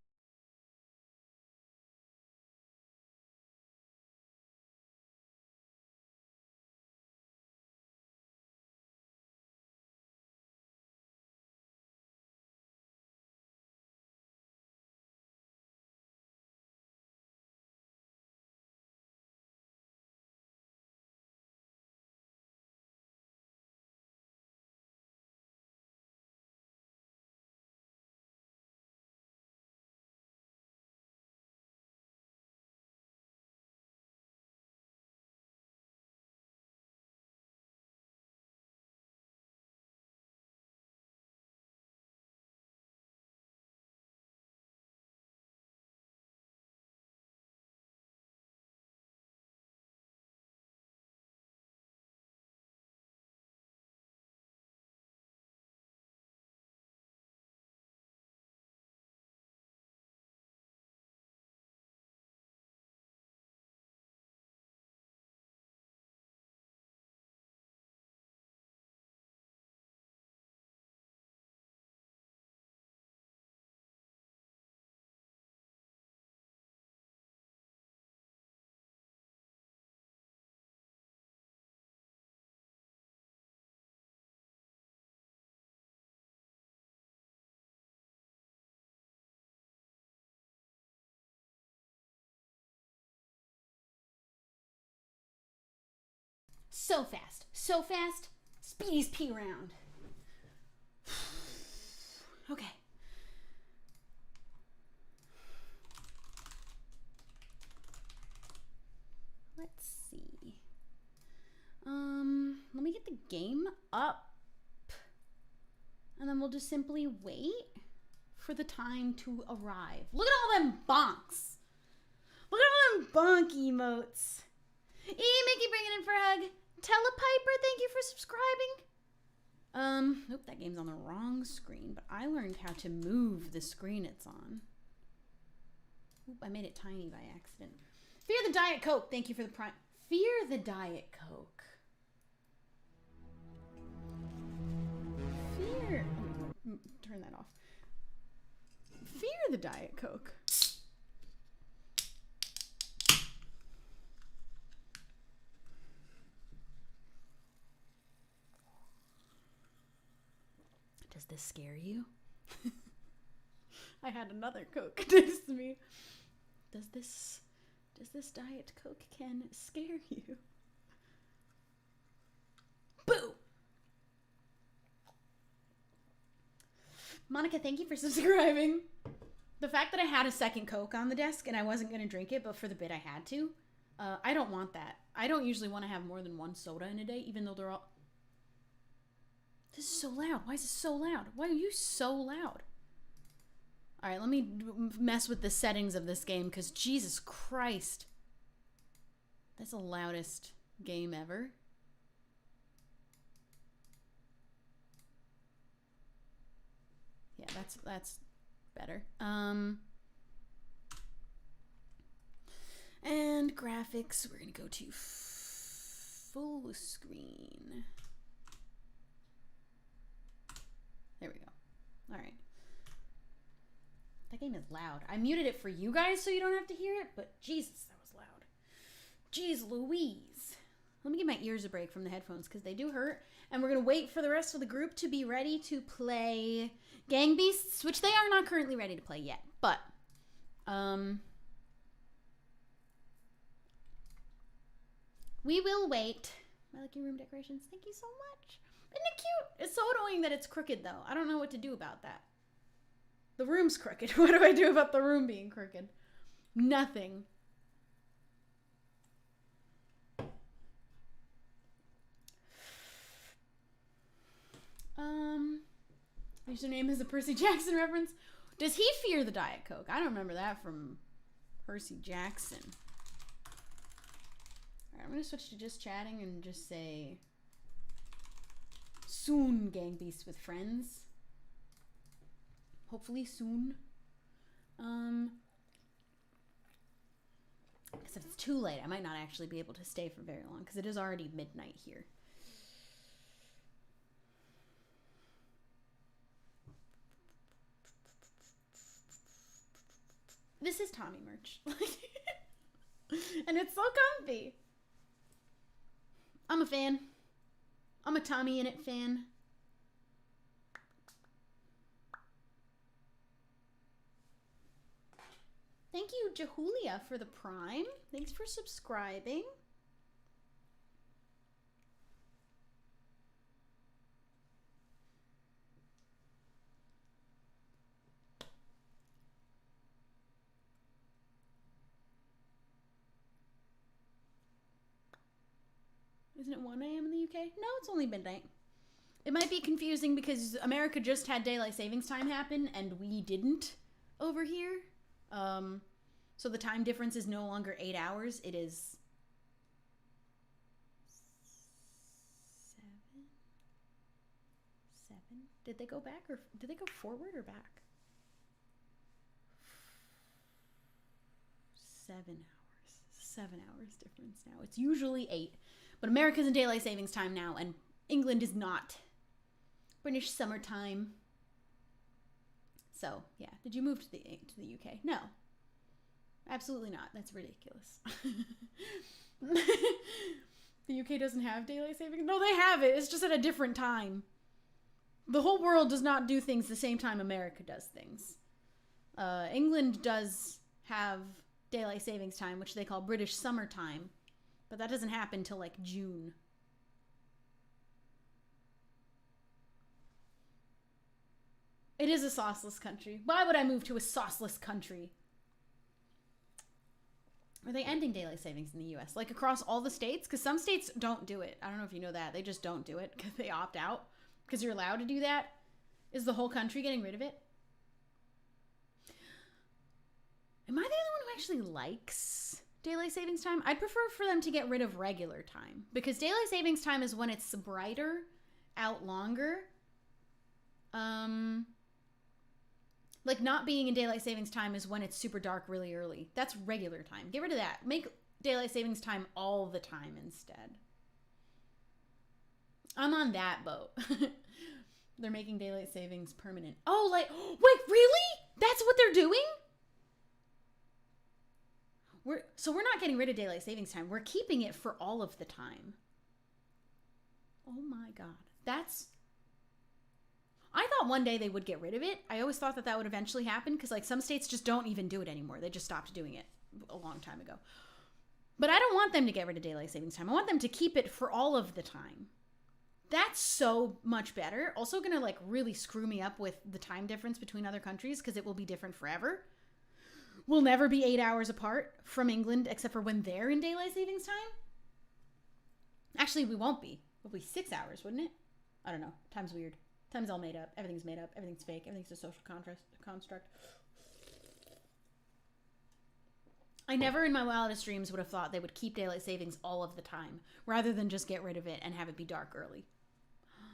[SPEAKER 1] So fast. So fast. Speedy's pee round. Okay. Let's see. Let me get the game up. And then we'll just simply wait for the time to arrive. Look at all them bonks. Look at all them bonk emotes. Mickey bringing in for a hug. Telepiper, thank you for subscribing. Nope, that game's on the wrong screen, but I learned how to move the screen it's on. Oop, I made it tiny by accident. Fear the Diet Coke, thank you for the prime. Fear the Diet Coke. Fear. Turn that off. Fear the Diet Coke. Does this scare you? I had another Coke next to me. Does this Diet Coke can scare you? Boo! Monica, thank you for subscribing. The fact that I had a second Coke on the desk and I wasn't going to drink it, but for the bit I had to, I don't want that. I don't usually want to have more than one soda in a day, even though they're all... This is so loud. Why is it so loud? Why are you so loud? All right, let me mess with the settings of this game, because Jesus Christ. That's the loudest game ever. Yeah, that's better. And graphics, we're gonna go to full screen. There we go. All right. That game is loud. I muted it for you guys so you don't have to hear it, but Jesus, that was loud. Jeez Louise. Let me give my ears a break from the headphones because they do hurt. And we're going to wait for the rest of the group to be ready to play Gang Beasts, which they are not currently ready to play yet. But, we will wait. I like your room decorations. Thank you so much. Isn't it cute? It's so annoying that it's crooked, though. I don't know what to do about that. The room's crooked. What do I do about the room being crooked? Nothing. Username is a Percy Jackson reference. Does he fear the Diet Coke? I don't remember that from Percy Jackson. Alright, I'm gonna switch to just chatting and just say soon Gang Beasts with friends. Hopefully soon. Because if it's too late, I might not actually be able to stay for very long because it is already midnight here. This is Tommy merch. And it's so comfy. I'm a fan. I'm a Tommy in it fan. Thank you, Jahulia, for the Prime. Thanks for subscribing. Isn't it 1 a.m. in the UK? No, it's only midnight. It might be confusing because America just had daylight savings time happen and we didn't over here. So the time difference is no longer 8 hours. It is 7. Did they go back or did they go forward or back? 7 hours. 7 hours difference now. It's usually 8. But America's in daylight savings time now, and England is not. British summertime. So, yeah. Did you move to the UK? No. Absolutely not. That's ridiculous. The UK doesn't have daylight savings? No, they have it. It's just at a different time. The whole world does not do things the same time America does things. England does have daylight savings time, which they call British summertime. But that doesn't happen till like June. It is a sauceless country. Why would I move to a sauceless country? Are they ending daylight savings in the U.S.? Like across all the states? Because some states don't do it. I don't know if you know that. They just don't do it because they opt out. Because you're allowed to do that. Is the whole country getting rid of it? Am I the only one who actually likes daylight savings time? I'd prefer for them to get rid of regular time. Because daylight savings time is when it's brighter, out longer. Like not being in daylight savings time is when it's super dark really early. That's regular time. Get rid of that. Make daylight savings time all the time instead. I'm on that boat. They're making daylight savings permanent. Oh, like, wait, really? That's what they're doing? So we're not getting rid of daylight savings time. We're keeping it for all of the time. Oh my God. I thought one day they would get rid of it. I always thought that that would eventually happen because like some states just don't even do it anymore. They just stopped doing it a long time ago. But I don't want them to get rid of daylight savings time. I want them to keep it for all of the time. That's so much better. Also gonna like really screw me up with the time difference between other countries because it will be different forever. We'll never be 8 hours apart from England except for when they're in daylight savings time. Actually, we won't be. It'll be 6 hours, wouldn't it? I don't know. Time's weird. Time's all made up. Everything's made up. Everything's fake. Everything's a social construct. I never in my wildest dreams would have thought they would keep daylight savings all of the time rather than just get rid of it and have it be dark early. Wow.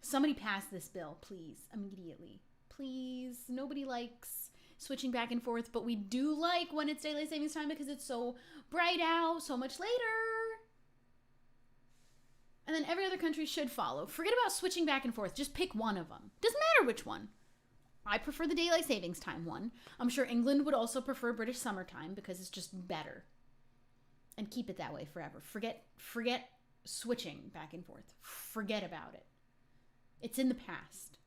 [SPEAKER 1] Somebody pass this bill, please, immediately. Please. Nobody likes switching back and forth, but we do like when it's daylight savings time because it's so bright out so much later. And then every other country should follow. Forget about switching back and forth. Just pick one of them. Doesn't matter which one. I prefer the daylight savings time one. I'm sure England would also prefer British summertime because it's just better. And keep it that way forever. Forget switching back and forth. Forget about it. It's in the past.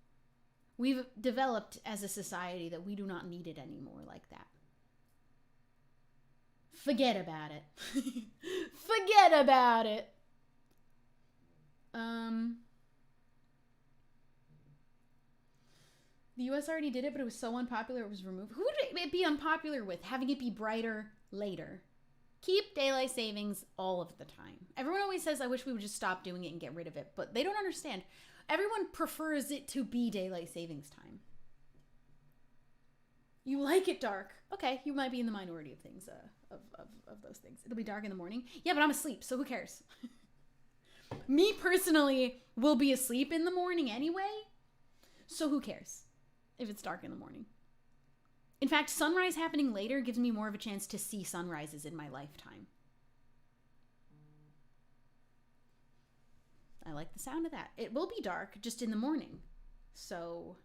[SPEAKER 1] We've developed as a society that we do not need it anymore like that. Forget about it. Forget about it. The US already did it, but it was so unpopular it was removed. Who would it be unpopular with? Having it be brighter later. Keep daylight savings all of the time. Everyone always says, I wish we would just stop doing it and get rid of it, but they don't understand. Everyone prefers it to be daylight savings time. You like it dark. Okay, you might be in the minority of things, of those things. It'll be dark in the morning. Yeah, but I'm asleep, so who cares? Me personally will be asleep in the morning anyway, so who cares if it's dark in the morning? In fact, sunrise happening later gives me more of a chance to see sunrises in my lifetime. I like the sound of that. It will be dark just in the morning, so...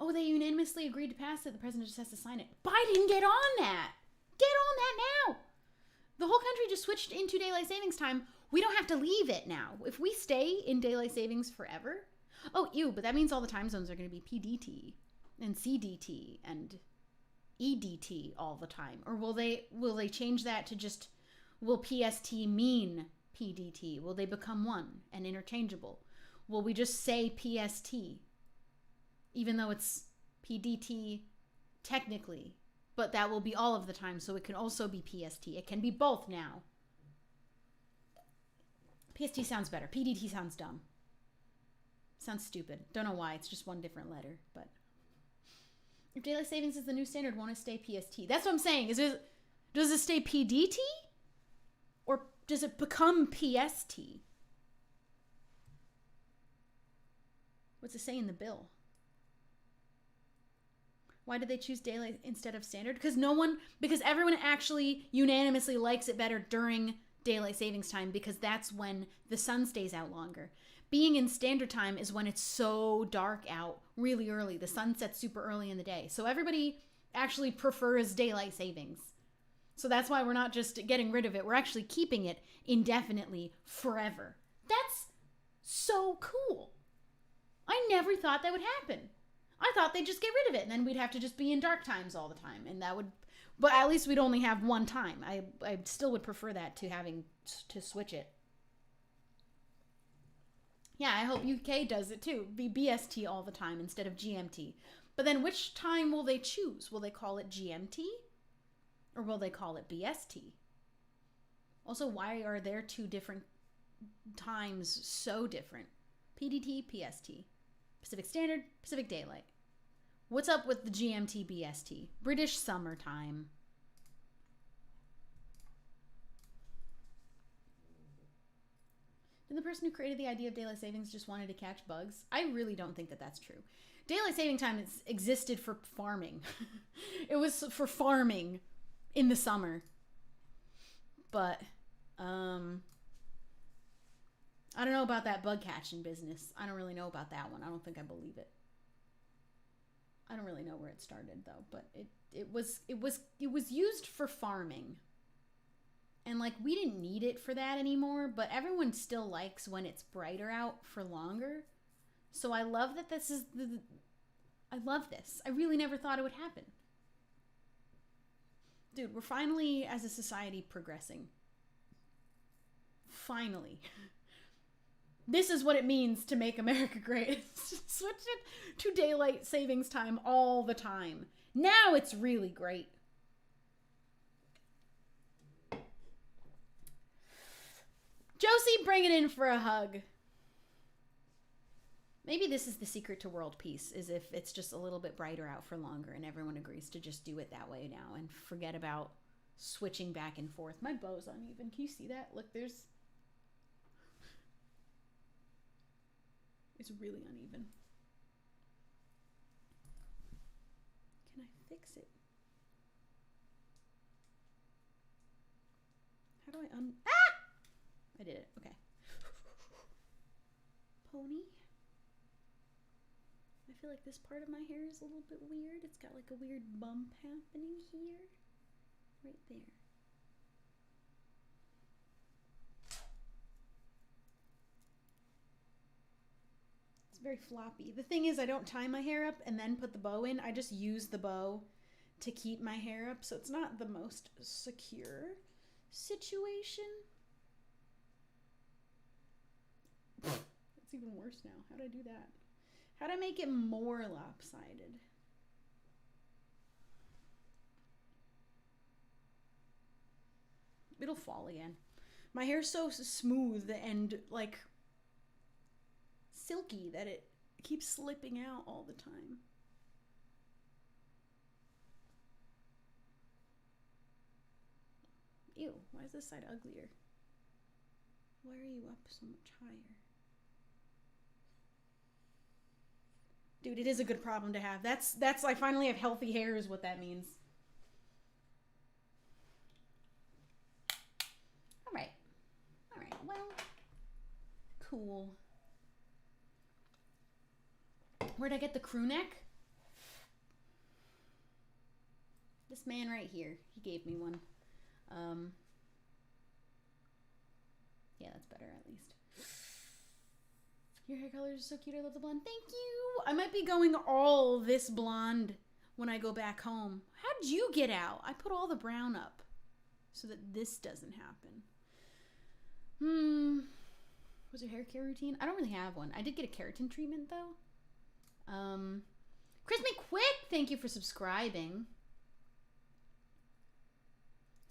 [SPEAKER 1] Oh, they unanimously agreed to pass it. The president just has to sign it. Biden, get on that. Get on that now. The whole country just switched into daylight savings time. We don't have to leave it now. If we stay in daylight savings forever. Oh, ew, but that means all the time zones are going to be PDT and CDT and EDT all the time. Or will they change that to just, will PST mean PDT? Will they become one and interchangeable? Will we just say PST? Even though it's PDT technically, but that will be all of the time, so it can also be PST. It can be both now. PST sounds better. PDT sounds dumb. Sounds stupid. Don't know why. It's just one different letter, but... If daylight savings is the new standard, won't it stay PST? That's what I'm saying. Does it stay PDT? Or does it become PST? What's it say in the bill? Why did they choose daylight instead of standard? Because everyone actually unanimously likes it better during daylight savings time because that's when the sun stays out longer. Being in standard time is when it's so dark out really early. The sun sets super early in the day. So everybody actually prefers daylight savings. So that's why we're not just getting rid of it. We're actually keeping it indefinitely forever. That's so cool. I never thought that would happen. I thought they'd just get rid of it and then we'd have to just be in dark times all the time. And that would, but at least we'd only have one time. I still would prefer that to having to switch it. Yeah, I hope UK does it too. Be BST all the time instead of GMT. But then which time will they choose? Will they call it GMT? Or will they call it BST? Also, why are their two different times so different? PDT, PST. Pacific Standard, Pacific Daylight. What's up with the GMT, BST? British Summertime. Did the person who created the idea of daylight savings just wanted to catch bugs? I really don't think that that's true. Daylight saving time existed for farming. It was for farming in the summer. But, I don't know about that bug catching business. I don't really know about that one. I don't think I believe it. I don't really know where it started though, but it was used for farming. And like we didn't need it for that anymore, but everyone still likes when it's brighter out for longer. So I love that this is I love this. I really never thought it would happen. Dude, we're finally, as a society, progressing. Finally. This is what it means to make America great. Switch it to daylight savings time all the time. Now it's really great. Josie, bring it in for a hug. Maybe this is the secret to world peace, is if it's just a little bit brighter out for longer and everyone agrees to just do it that way now and forget about switching back and forth. My bow's uneven. Can you see that? Look, there's... It's really uneven. Can I fix it? How do I Ah! I did it. Okay. Pony. I feel like this part of my hair is a little bit weird. It's got like a weird bump happening here. Right there. It's very floppy. The thing is, I don't tie my hair up and then put the bow in. I just use the bow to keep my hair up, so it's not the most secure situation. It's even worse now. How'd I do that? How'd I make it more lopsided? It'll fall again. My hair's so smooth and like silky that it keeps slipping out all the time. Ew, why is this side uglier? Why are you up so much higher? Dude, it is a good problem to have. That's I finally have healthy hair is what that means. All right. Well, cool. Where'd I get the crew neck? This man right here. He gave me one. Yeah, that's better at least. Your hair color is so cute. I love the blonde. Thank you. I might be going all this blonde when I go back home. How'd you get out? I put all the brown up so that this doesn't happen. Was your hair care routine? I don't really have one. I did get a keratin treatment though. Chris McQuick, thank you for subscribing.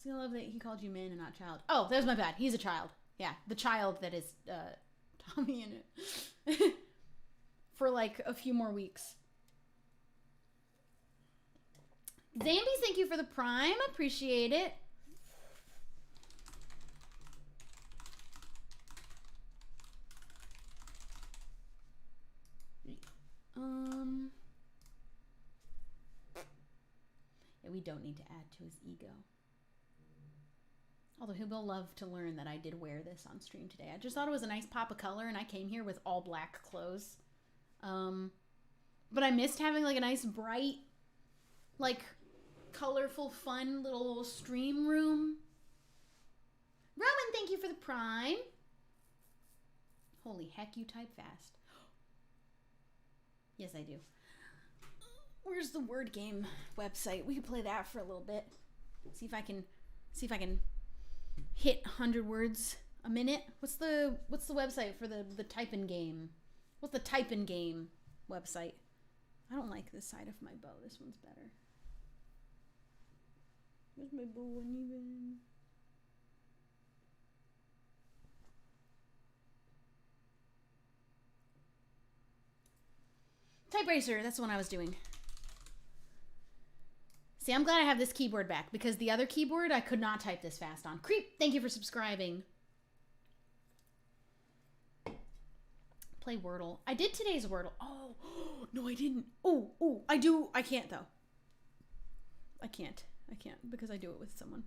[SPEAKER 1] I love that he called you man and not child. Oh, that was my bad. He's a child. Yeah, the child that is Tommy in it. For like a few more weeks. Zambies, thank you for the prime. Appreciate it. Yeah, we don't need to add to his ego. Although he will love to learn that I did wear this on stream today. I just thought it was a nice pop of color, and I came here with all black clothes. But I missed having like a nice bright, like colorful, fun little stream room. Roman, thank you for the prime. Holy heck, you type fast. Yes, I do. Where's the word game website? We could play that for a little bit. See if I can hit 100 words a minute. What's the website for the typing game? What's the typing game website? I don't like this side of my bow. This one's better. Where's my bow uneven? Type Racer, that's the one I was doing. See, I'm glad I have this keyboard back because the other keyboard I could not type this fast on. Creep, thank you for subscribing. Play Wordle. I did today's Wordle. Oh, no, I didn't. Oh, I do. I can't, though. I can't because I do it with someone.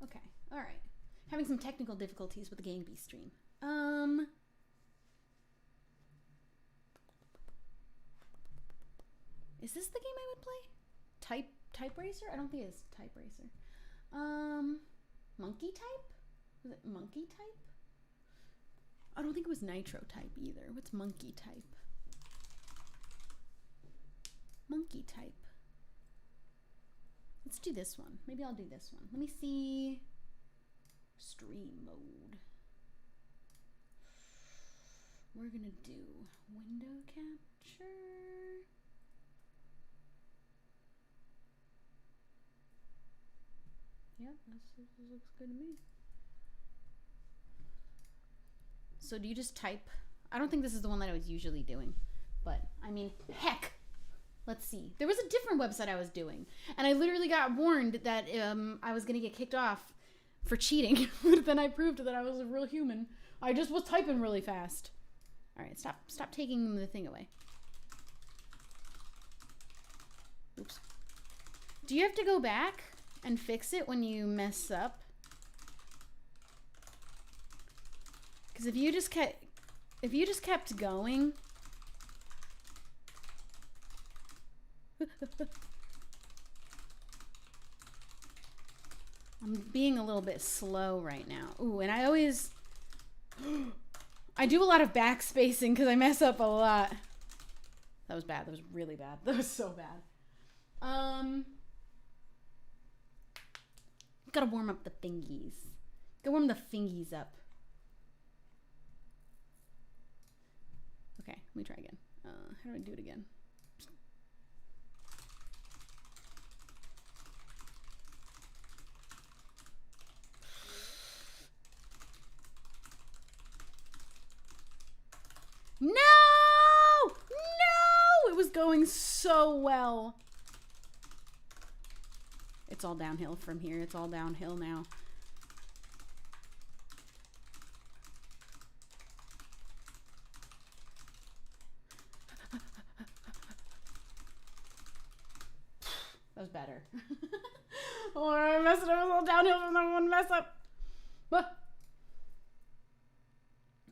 [SPEAKER 1] Okay. All right. Having some technical difficulties with the Gang Beast stream. Is this the game I would play? Type Racer? I don't think it's Type Racer. Monkey Type? Was it Monkey Type? I don't think it was Nitro Type either. What's Monkey Type? Monkey Type. Let's do this one. Maybe I'll do this one. Let me see. Stream mode. We're gonna do window capture. Yeah, this looks good to me. So do you just type? I don't think this is the one that I was usually doing, but I mean, heck. Let's see. There was a different website I was doing, and I literally got warned that I was gonna get kicked off for cheating, but then I proved that I was a real human. I just was typing really fast. All right, stop taking the thing away. Oops. Do you have to go back and fix it when you mess up? Because if you just kept going. I'm being a little bit slow right now. Ooh, and I always I do a lot of backspacing because I mess up a lot. That was bad. That was really bad. That was so bad. Gotta warm up the fingies. Gotta warm the fingies up. Okay, let me try again. How do I do it again? No! No! It was going so well. It's all downhill from here. It's all downhill now. That was better. Oh, I messed it up. It was all downhill from that one mess up.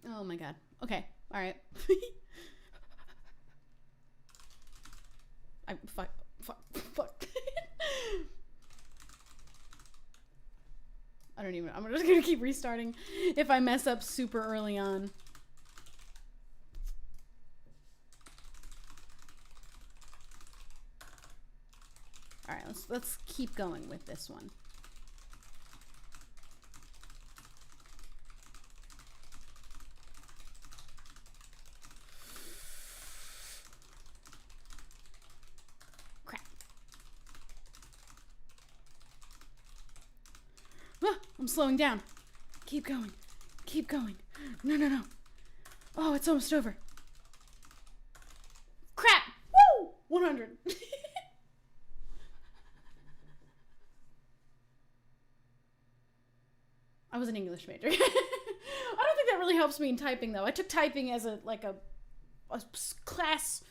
[SPEAKER 1] Oh my god. Okay. All right. Fuck. I don't even. I'm just gonna keep restarting if I mess up super early on. All right. Let's keep going with this one. I'm slowing down. Keep going. Keep going. No. Oh, it's almost over. Crap! Woo! 100. I was an English major. I don't think that really helps me in typing, though. I took typing as a class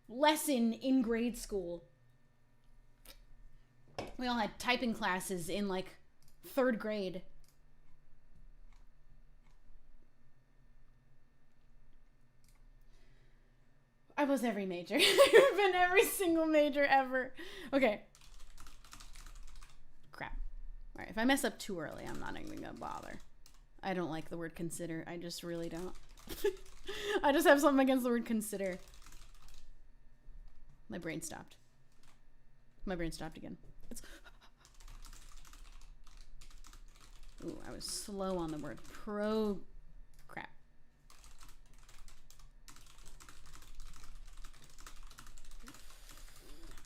[SPEAKER 1] lesson in grade school. We all had typing classes in, like, 3rd grade. I was every major. I've been every single major ever. Okay. Crap. Alright, if I mess up too early, I'm not even gonna bother. I don't like the word consider. I just really don't. I just have something against the word consider. My brain stopped. My brain stopped again. Ooh, I was slow on the word crap.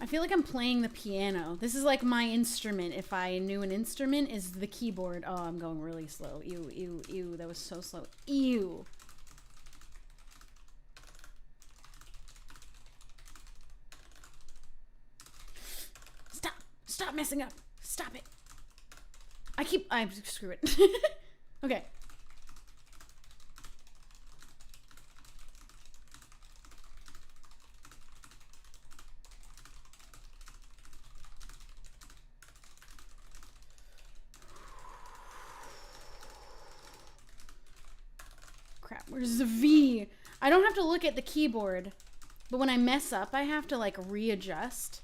[SPEAKER 1] I feel like I'm playing the piano. This is like my instrument. If I knew an instrument, is the keyboard. Oh, I'm going really slow. Ew. That was so slow. Ew. Stop messing up. Stop it. Screw it. Okay. Where's the V? I don't have to look at the keyboard, but when I mess up, I have to like readjust.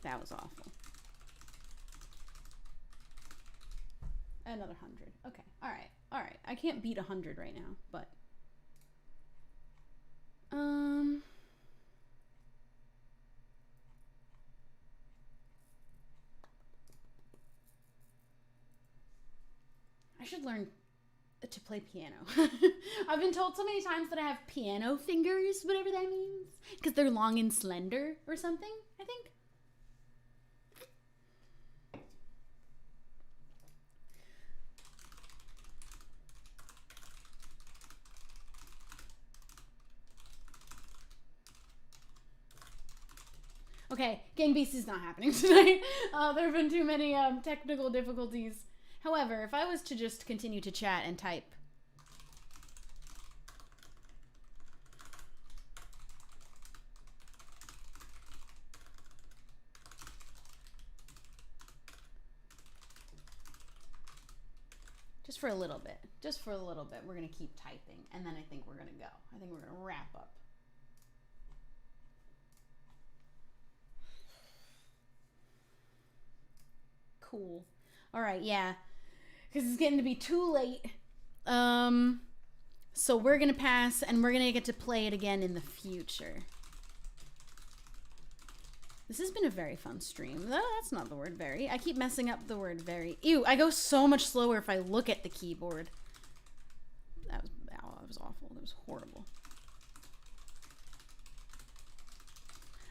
[SPEAKER 1] That was awful. Another 100. Okay. All right. All right. I can't beat 100 right now, but I should learn to play piano. I've been told so many times that I have piano fingers, whatever that means, because they're long and slender or something, I think. Okay, Gang Beast is not happening tonight. There have been too many technical difficulties. However, if I was to just continue to chat and type. Just for a little bit. Just for a little bit. We're going to keep typing. And then I think we're going to go. I think we're going to wrap up. Cool. All right, yeah. Because it's getting to be too late. So we're going to pass, and we're going to get to play it again in the future. This has been a very fun stream. That's not the word very. I keep messing up the word very. Ew, I go so much slower if I look at the keyboard. That was awful. That was horrible.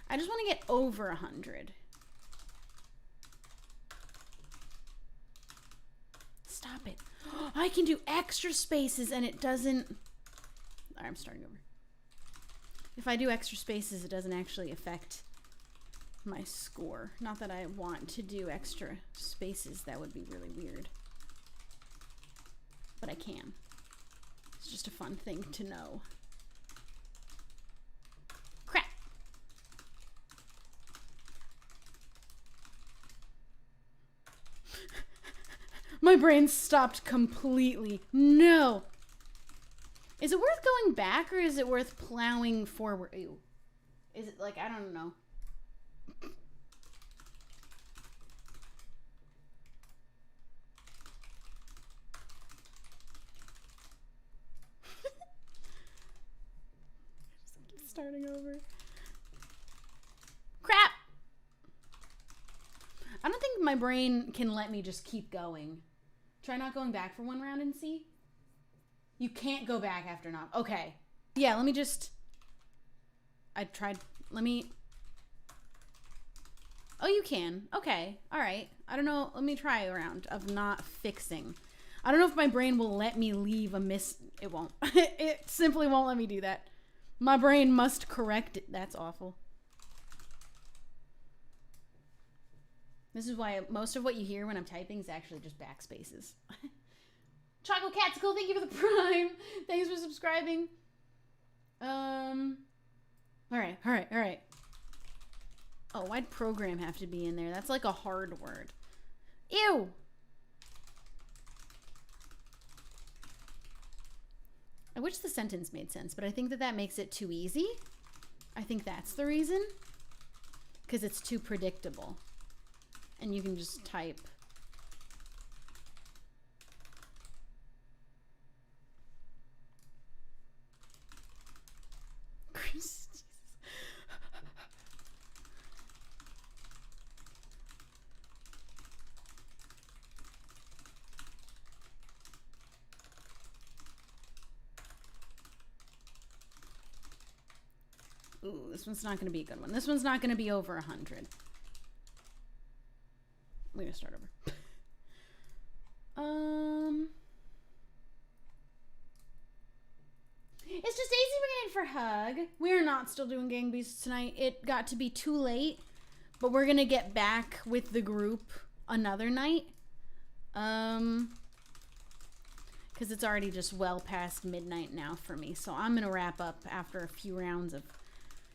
[SPEAKER 1] I just want to get over 100. Stop it. I can do extra spaces and it doesn't... All right, I'm starting over. If I do extra spaces, it doesn't actually affect my score. Not that I want to do extra spaces. That would be really weird. But I can. It's just a fun thing to know. Crap. My brain stopped completely. No. Is it worth going back or is it worth plowing forward? Ew. Is it like, I don't know. Starting over. Crap! I don't think my brain can let me just keep going. Try not going back for one round and see. You can't go back after not. Okay. Yeah, let me just... I tried... Let me... Oh, you can. Okay. All right. I don't know. Let me try a round of not fixing. I don't know if my brain will let me leave a miss... It won't. It simply won't let me do that. My brain must correct it. That's awful. This is why most of what you hear when I'm typing is actually just backspaces. Choco Catsicle, thank you for the prime. Thanks for subscribing. Alright. Oh, why'd program have to be in there? That's like a hard word. Ew! I wish the sentence made sense, but I think that makes it too easy. I think that's the reason. Because it's too predictable. And you can just type. Ooh, this one's not going to be a good one. This one's not going to be over 100. We're going to start over. It's just Daisy Brigade for Hug. We're not still doing Gang Beasts tonight. It got to be too late, but we're going to get back with the group another night. Because it's already just well past midnight now for me. So I'm going to wrap up after a few rounds of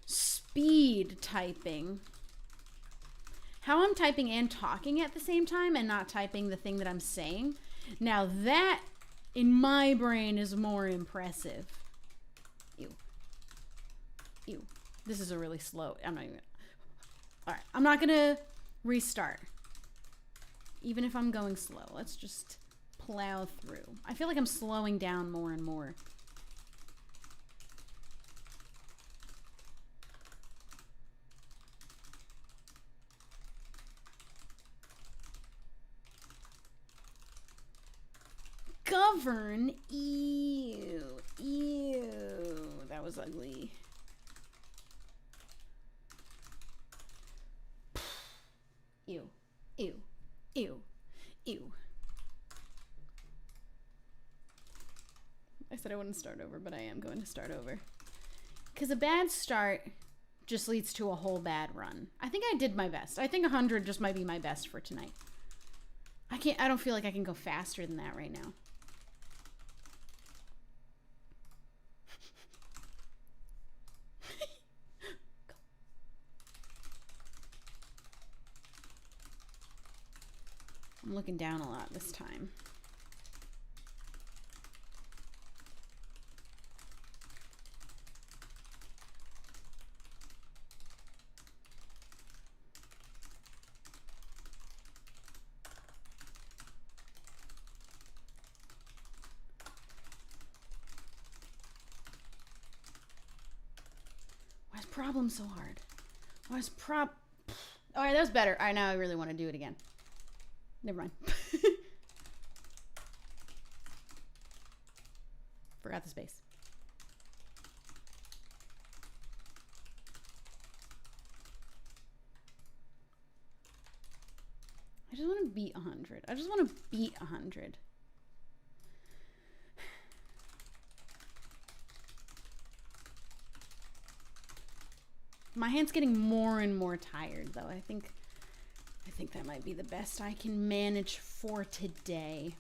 [SPEAKER 1] speed typing. How I'm typing and talking at the same time and not typing the thing that I'm saying. Now that in my brain is more impressive. Ew. Ew. This is a really slow. I'm not even. All right. I'm not gonna restart. Even if I'm going slow, let's just plow through. I feel like I'm slowing down more and more. Govern. Ew. Ew. That was ugly. Ew. Ew. Ew. Ew. I said I wouldn't start over, but I am going to start over. Because a bad start just leads to a whole bad run. I think I did my best. I think 100 just might be my best for tonight. I don't feel like I can go faster than that right now. I'm looking down a lot this time. Why is problem so hard? Why is All right, that was better. All right, now I really want to do it again. Never mind. Forgot the space. I just want to beat 100. I just want to beat 100. My hand's getting more and more tired, though. I think that might be the best I can manage for today.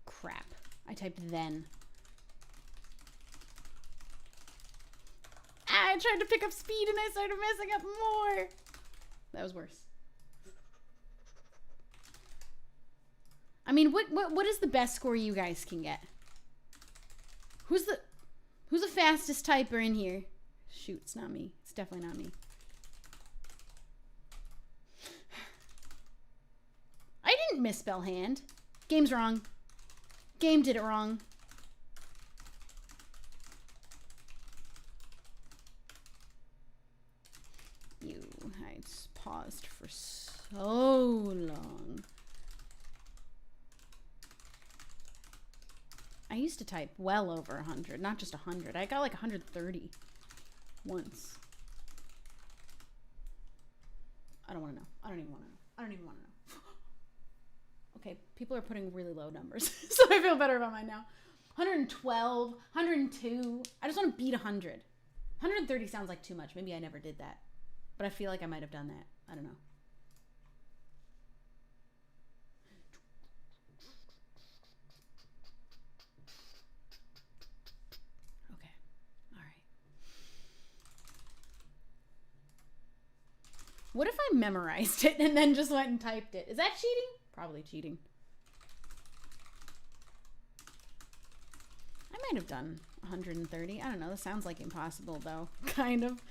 [SPEAKER 1] Crap. I typed then. I tried to pick up speed and I started messing up more. That was worse. I mean, what is the best score you guys can get? Who's the fastest typer in here? Shoot, it's not me. It's definitely not me. I didn't misspell hand. Game's wrong. Game did it wrong. I just paused for so long. I used to type well over 100, not just 100. I got like 130 once. I don't want to know. I don't even want to know. I don't even want to know. Okay, people are putting really low numbers, so I feel better about mine now. 112, 102. I just want to beat 100. 130 sounds like too much. Maybe I never did that, but I feel like I might have done that. I don't know. What if I memorized it and then just went and typed it? Is that cheating? Probably cheating. I might have done 130. I don't know. This sounds like impossible, though. Kind of.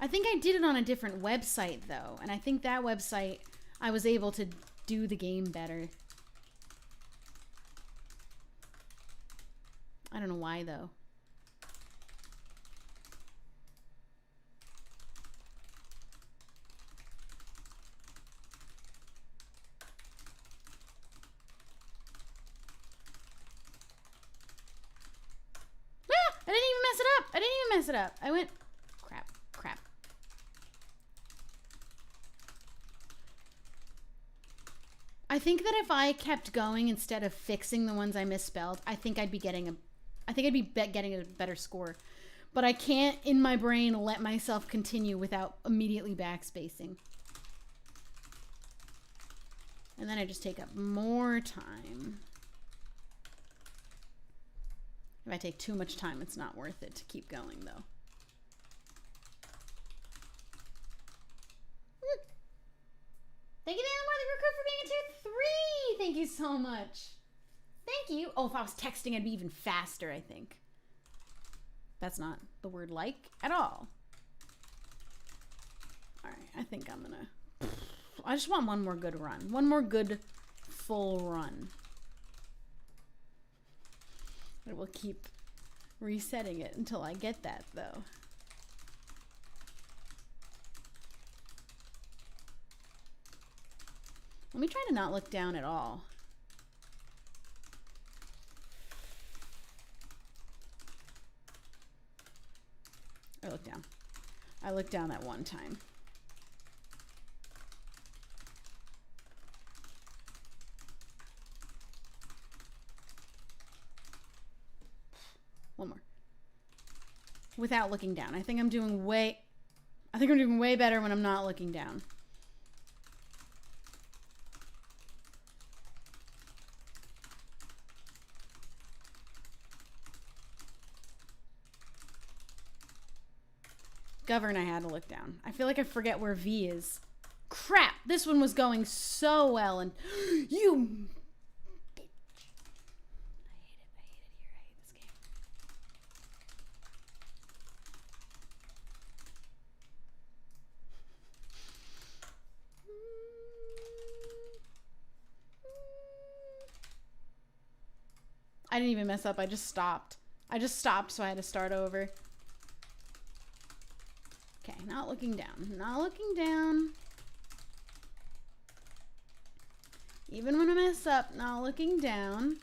[SPEAKER 1] I think I did it on a different website, though. And I think that website, I was able to do the game better. I don't know why, though. Mess it up. I went crap. I think that if I kept going instead of fixing the ones I misspelled, I think I'd be getting a better score. But I can't in my brain let myself continue without immediately backspacing. And then I just take up more time. If I take too much time, it's not worth it to keep going, though. thank you so much. Thank you. Oh, if I was texting, I'd be even faster, I think. That's not the word like at all. All right, I think I'm gonna... I just want one more good run. One more good full run. I will keep resetting it until I get that, though. Let me try to not look down at all. I look down. I looked down that one time. One more. Without looking down. I think I'm doing way better when I'm not looking down. Govern, I had to look down. I feel like I forget where V is. Crap! This one was going so well and... You... bitch. I hate it here. I hate this game. I didn't even mess up. I just stopped. So I had to start over. Okay, not looking down. Not looking down. Even when I mess up, not looking down.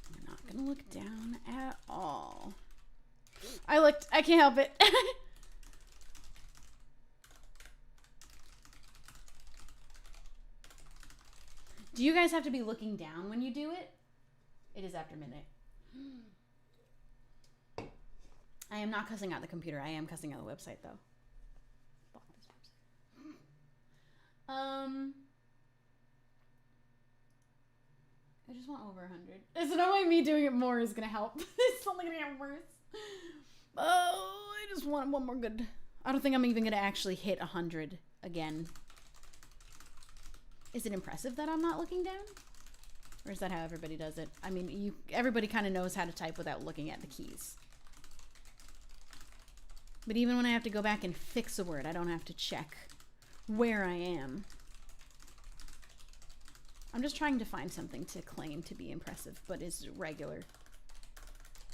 [SPEAKER 1] I'm not gonna look down at all. I looked. I can't help it. Do you guys have to be looking down when you do it? It is after midnight. I am not cussing out the computer. I am cussing out the website, though. Fuck this website. I just want over 100. It's no way me doing it more is gonna help. It's only gonna get worse. Oh, I just want one more good. I don't think I'm even gonna actually hit 100 again. Is it impressive that I'm not looking down? Or is that how everybody does it? I mean, everybody kind of knows how to type without looking at the keys. But even when I have to go back and fix a word, I don't have to check where I am. I'm just trying to find something to claim to be impressive, but is regular.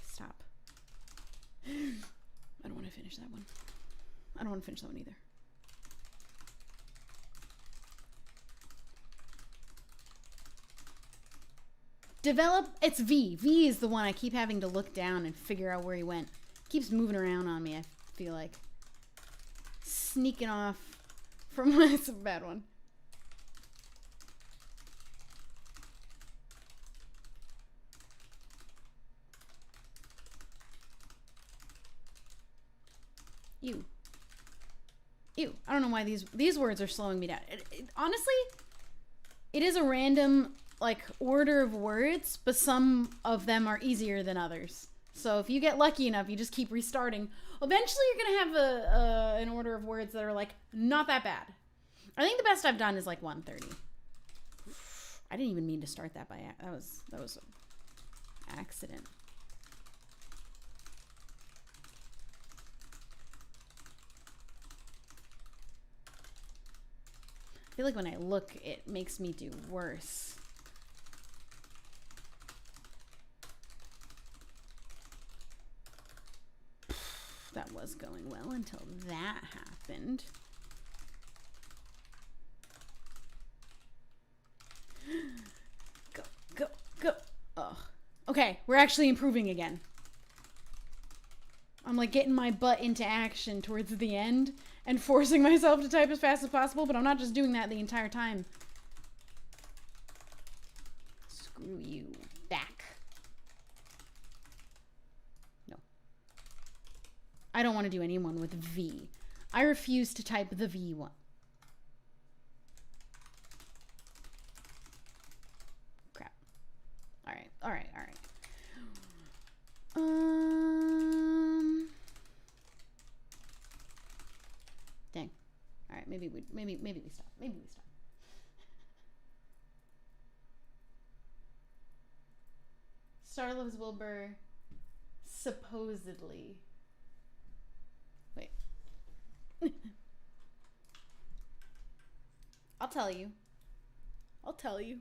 [SPEAKER 1] Stop. I don't want to finish that one. I don't want to finish that one either. Develop, it's V. V is the one I keep having to look down and figure out where he went. Keeps moving around on me, I feel like. Sneaking off from it's a bad one. Ew. Ew. I don't know why these words are slowing me down. Honestly, it is a random like order of words, but some of them are easier than others. So if you get lucky enough, you just keep restarting. Eventually, you're gonna have an order of words that are like not that bad. I think the best I've done is like 130. I didn't even mean to start that by that was an accident. I feel like when I look, it makes me do worse. That was going well until that happened. Go, go, go. Ugh. Okay, we're actually improving again. I'm like getting my butt into action towards the end and forcing myself to type as fast as possible, but I'm not just doing that the entire time. Screw you. Back. No. I don't want to do anyone with V. I refuse to type the V one. Crap. Alright, alright, alright. Maybe we stop. Maybe we stop. Star loves Wilbur. Supposedly. Wait. I'll tell you. I'll tell you.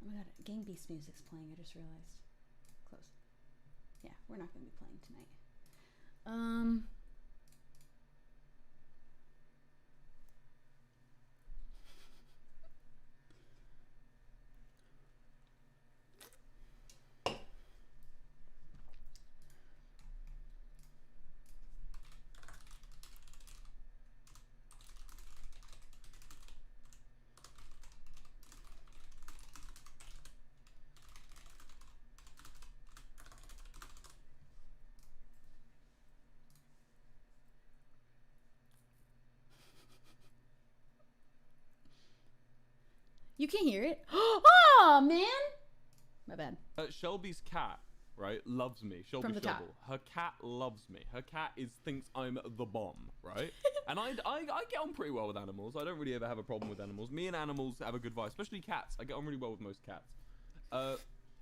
[SPEAKER 1] Oh my god, Gang Beast music's playing, I just realized. Close. Yeah, we're not going to be playing tonight. You can hear it. Oh, man. My bad.
[SPEAKER 2] Shelby's cat, right, loves me. Shelby
[SPEAKER 1] From the top.
[SPEAKER 2] Shubble. Her cat loves me. Her cat thinks I'm the bomb, right? And I get on pretty well with animals. I don't really ever have a problem with animals. Me and animals have a good vibe, especially cats. I get on really well with most cats.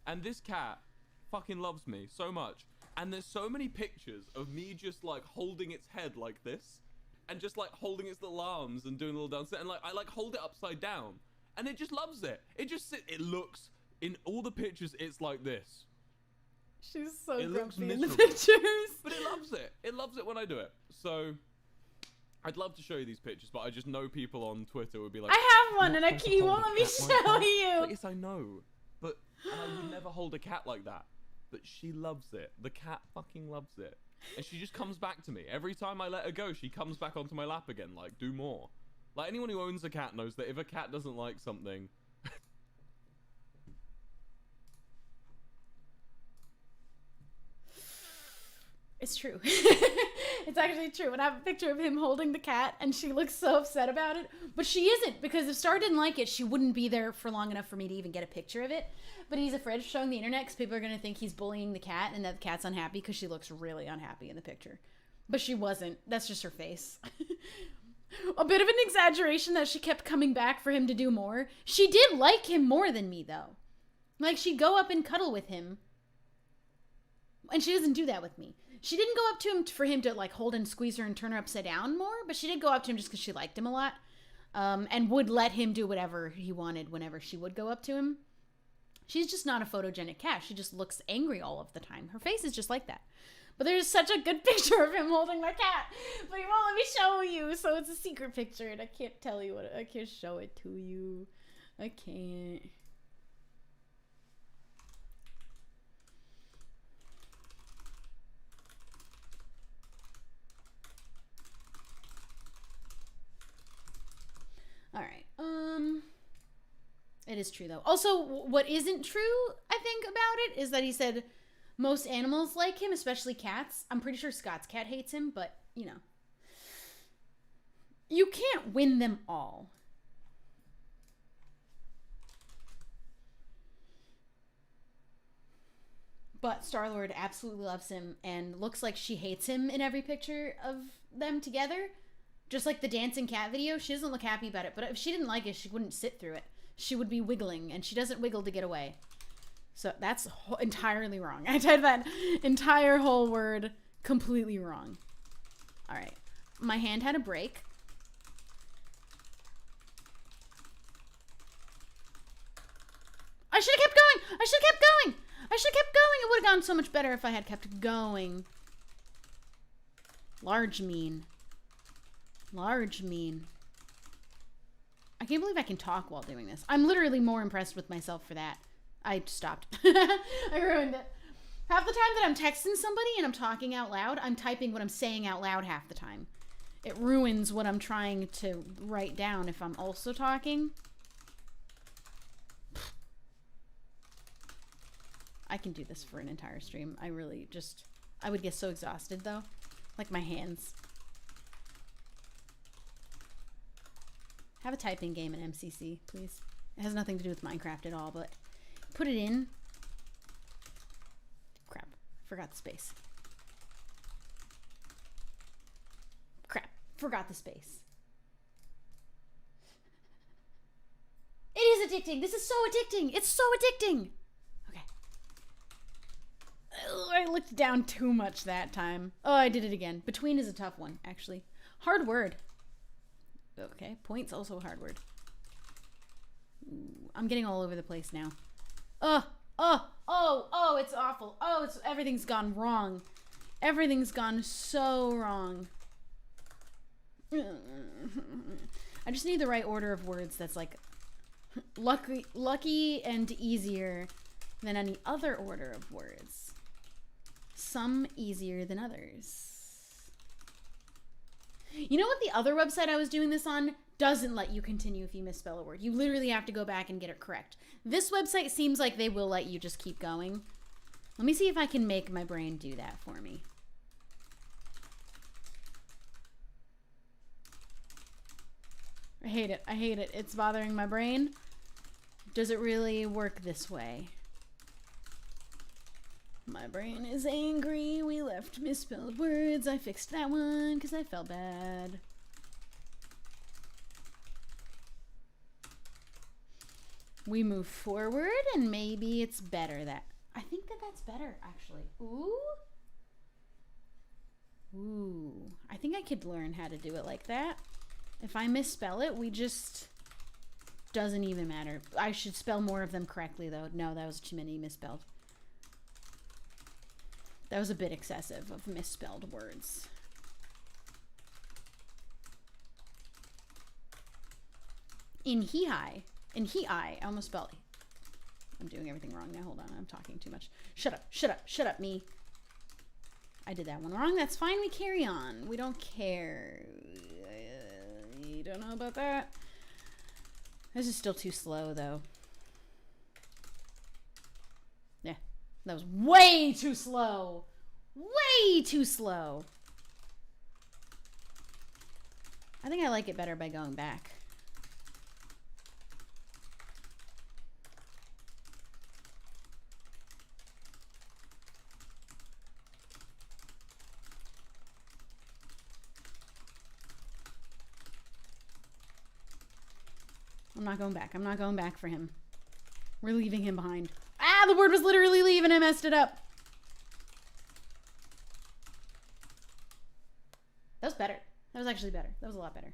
[SPEAKER 2] And this cat fucking loves me so much. And there's so many pictures of me just like holding its head like this, and just like holding its little arms and doing a little dance. And like I like hold it upside down, and it just loves it. It just it looks in all the pictures. It's like this.
[SPEAKER 1] She's so
[SPEAKER 2] It looks
[SPEAKER 1] grumpy in the
[SPEAKER 2] miserable.
[SPEAKER 1] pictures.
[SPEAKER 2] But it loves it. It loves it when I do it. So I'd love to show you these pictures, but I just know people on Twitter would be like,
[SPEAKER 1] I have one, and you
[SPEAKER 2] hold
[SPEAKER 1] won't
[SPEAKER 2] a
[SPEAKER 1] let me
[SPEAKER 2] cat like
[SPEAKER 1] show
[SPEAKER 2] that.
[SPEAKER 1] you.
[SPEAKER 2] Like, yes, I know. But and I would never hold a cat like that. But she loves it. The cat fucking loves it. And she just comes back to me. Every time I let her go, she comes back onto my lap again, like, do more. Like, anyone who owns a cat knows that if a cat doesn't like something...
[SPEAKER 1] It's true. It's actually true. And I have a picture of him holding the cat, and she looks so upset about it. But she isn't, because if Star didn't like it, she wouldn't be there for long enough for me to even get a picture of it. But he's afraid of showing the internet because people are going to think he's bullying the cat and that the cat's unhappy because she looks really unhappy in the picture. But she wasn't. That's just her face. A bit of an exaggeration that she kept coming back for him to do more. She did like him more than me, though. Like, she'd go up and cuddle with him. And she doesn't do that with me. She didn't go up to him for him to, like, hold and squeeze her and turn her upside down more. But she did go up to him just because she liked him a lot. And would let him do whatever he wanted whenever she would go up to him. She's just not a photogenic cat. She just looks angry all of the time. Her face is just like that. But there's such a good picture of him holding my cat. But he won't let me show you. So it's a secret picture. And I can't tell you I can't show it to you. I can't. All right. It is true, though. Also, what isn't true, I think, about it is that he said most animals like him, especially cats. I'm pretty sure Scott's cat hates him, but, you know. You can't win them all. But Star-Lord absolutely loves him and looks like she hates him in every picture of them together. Just like the dancing cat video, she doesn't look happy about it. But if she didn't like it, she wouldn't sit through it. She would be wiggling, and she doesn't wiggle to get away. So that's entirely wrong. I typed that entire whole word completely wrong. All right. My hand had a break. I should have kept going. I should have kept going. I should have kept going. It would have gone so much better if I had kept going. Large mean. Large mean. I can't believe I can talk while doing this. I'm literally more impressed with myself for that. I stopped. I ruined it. Half the time that I'm texting somebody and I'm talking out loud, I'm typing what I'm saying out loud half the time. It ruins what I'm trying to write down if I'm also talking. I can do this for an entire stream. I really just... I would get so exhausted, though. Like my hands. Have a typing game in MCC, please. It has nothing to do with Minecraft at all, but put it in. Crap. Forgot the space. forgot the space. It is addicting. This is so addicting. It's so addicting. Okay. Oh, I looked down too much that time. Oh, I did it again. Between is a tough one, actually. Hard word. Okay, point's also a hard word. Ooh, I'm getting all over the place now. Oh, it's awful. Oh, everything's gone wrong. Everything's gone so wrong. I just need the right order of words that's like lucky and easier than any other order of words. Some easier than others. You know what the other website I was doing this on doesn't let you continue if you misspell a word. You literally have to go back and get it correct. This website seems like they will let you just keep going. Let me see if I can make my brain do that for me. I hate it. I hate it. It's bothering my brain. Does it really work this way? My brain is angry. We left misspelled words. I fixed that one because I felt bad. We move forward and maybe it's better that... I think that's better, actually. Ooh. I think I could learn how to do it like that. If I misspell it, we just... Doesn't even matter. I should spell more of them correctly, though. No, that was too many misspelled. That was a bit excessive of misspelled words. In he-I. In he-I. I almost spelled... I'm doing everything wrong now. Hold on. I'm talking too much. Shut up. Shut up. Shut up, me. I did that one wrong. That's fine. We carry on. We don't care. You don't know about that? This is still too slow, though. Yeah. That was way too slow. Way too slow. I think I like it better by going back. I'm not going back. I'm not going back for him. We're leaving him behind. Ah, the word was literally leave and I messed it up. That was better. That was actually better. That was a lot better.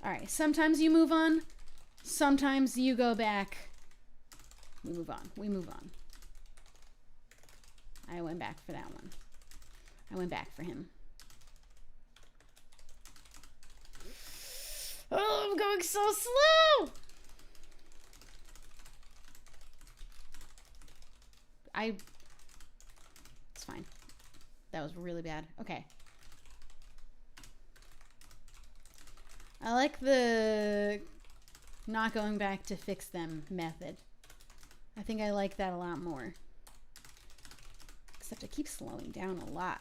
[SPEAKER 1] All right. Sometimes you move on. Sometimes you go back. We move on. We move on. I went back for that one. I went back for him. Oh, I'm going so slow. It's fine. That was really bad. Okay. I like the not going back to fix them method. I think I like that a lot more. Except I keep slowing down a lot.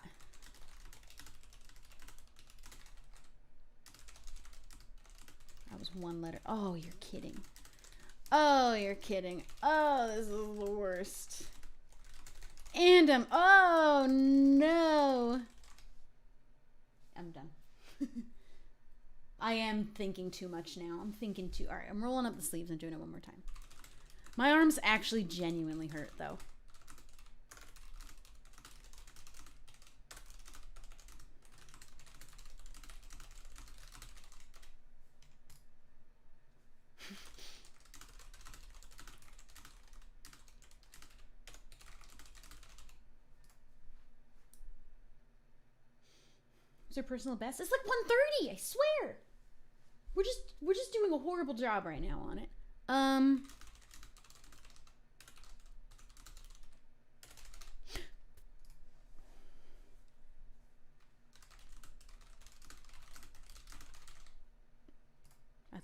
[SPEAKER 1] That was one letter. Oh, you're kidding. Oh, you're kidding. Oh, this is the worst. And oh no. I'm done. I am thinking too much now. I'm thinking too. All right, I'm rolling up the sleeves and doing it one more time. My arms actually genuinely hurt though. Their personal best. It's like 130, I swear. We're just doing a horrible job right now on it. I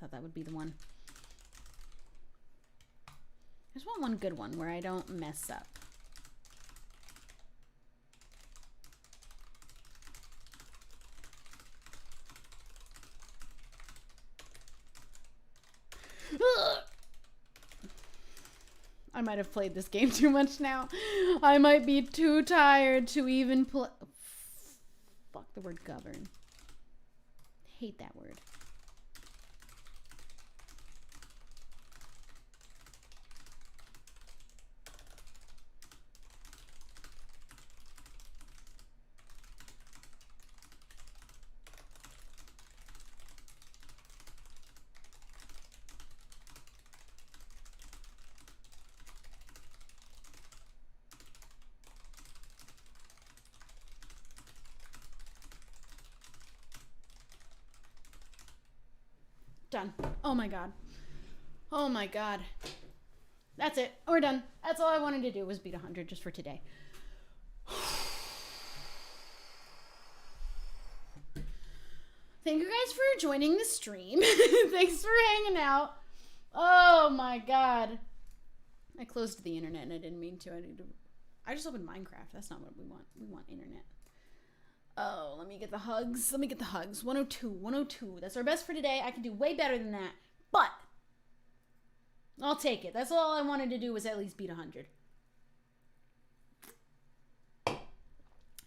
[SPEAKER 1] thought that would be the one. I just want one good one where I don't mess up. I might have played this game too much now. I might be too tired to even play. Fuck the word govern. Hate that word. Done. Oh my god. Oh my god. That's it. We're done. That's all I wanted to do was beat 100 just for today. Thank you guys for joining the stream. Thanks for hanging out. Oh my god. I closed the internet and I didn't mean to. I just opened Minecraft. That's not what we want. We want internet. Oh, let me get the hugs. 102. That's our best for today. I can do way better than that, but I'll take it. That's all I wanted to do was at least beat 100.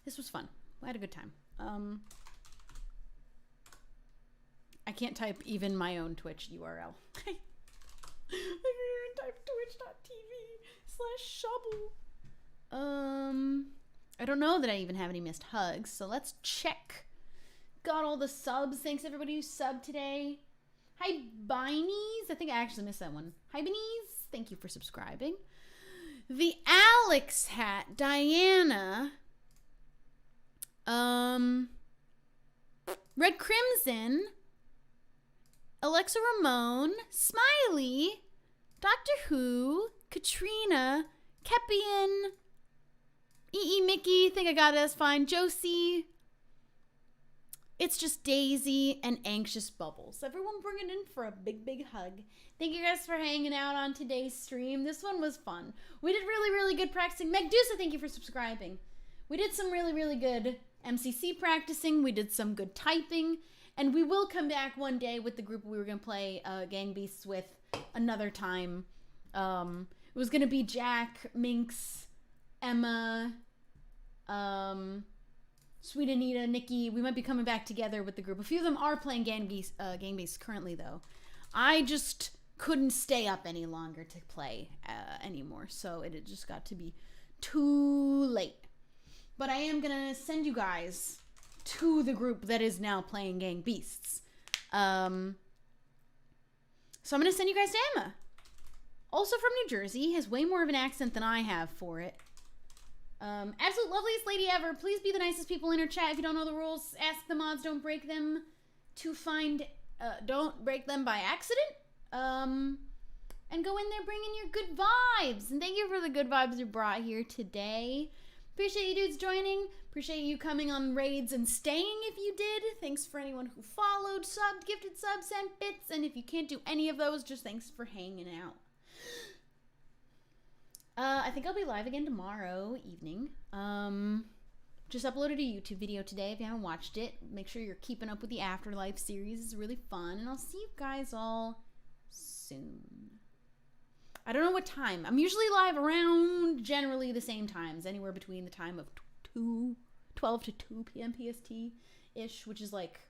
[SPEAKER 1] This was fun. I had a good time. I can't type even my own Twitch URL. I can't even type twitch.tv/Shubble. I don't know that I even have any missed hugs, so let's check. Got all the subs. Thanks everybody who subbed today. Hi, Binies. I think I actually missed that one. Hi, Binies. Thank you for subscribing. The Alex Hat, Diana, Red Crimson, Alexa Ramone, Smiley, Doctor Who, Katrina, Kepian, E.E. Mickey, think I got it, that's fine. Josie, It's Just Daisy, and Anxious Bubbles. Everyone bring it in for a big, big hug. Thank you guys for hanging out on today's stream. This one was fun. We did really, really good practicing. Megdusa, thank you for subscribing. We did some really, really good MCC practicing. We did some good typing. And we will come back one day with the group we were going to play Gang Beasts with another time. It was going to be Jack, Minx, Emma, Sweet Anita, Nikki. We might be coming back together with the group. A few of them are playing Gang Beasts currently, though. I just couldn't stay up any longer to play anymore, so it just got to be too late. But I am going to send you guys to the group that is now playing Gang Beasts. So I'm going to send you guys to Emma. Also from New Jersey. Has way more of an accent than I have for it. Absolute loveliest lady ever. Please be the nicest people in her chat. If you don't know the rules, ask the mods. Don't break them don't break them by accident. And go in there bringing your good vibes. And thank you for the good vibes you brought here today. Appreciate you dudes joining. Appreciate you coming on raids and staying if you did. Thanks for anyone who followed, subbed, gifted subs, sent bits. And if you can't do any of those, just thanks for hanging out. I think I'll be live again tomorrow evening. Just uploaded a YouTube video today. If you haven't watched it, make sure you're keeping up with the Afterlife series. It's really fun. And I'll see you guys all soon. I don't know what time. I'm usually live around generally the same times. Anywhere between the time of 12 to 2 p.m. PST-ish, which is like,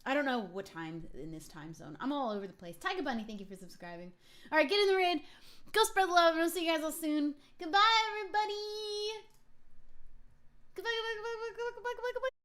[SPEAKER 1] I don't know what time in this time zone. I'm all over the place. Tiger Bunny, thank you for subscribing. All right, get in the raid. Go spread the love, and I'll see you guys all soon. Goodbye, everybody. Goodbye, goodbye, goodbye, goodbye, goodbye, goodbye, goodbye.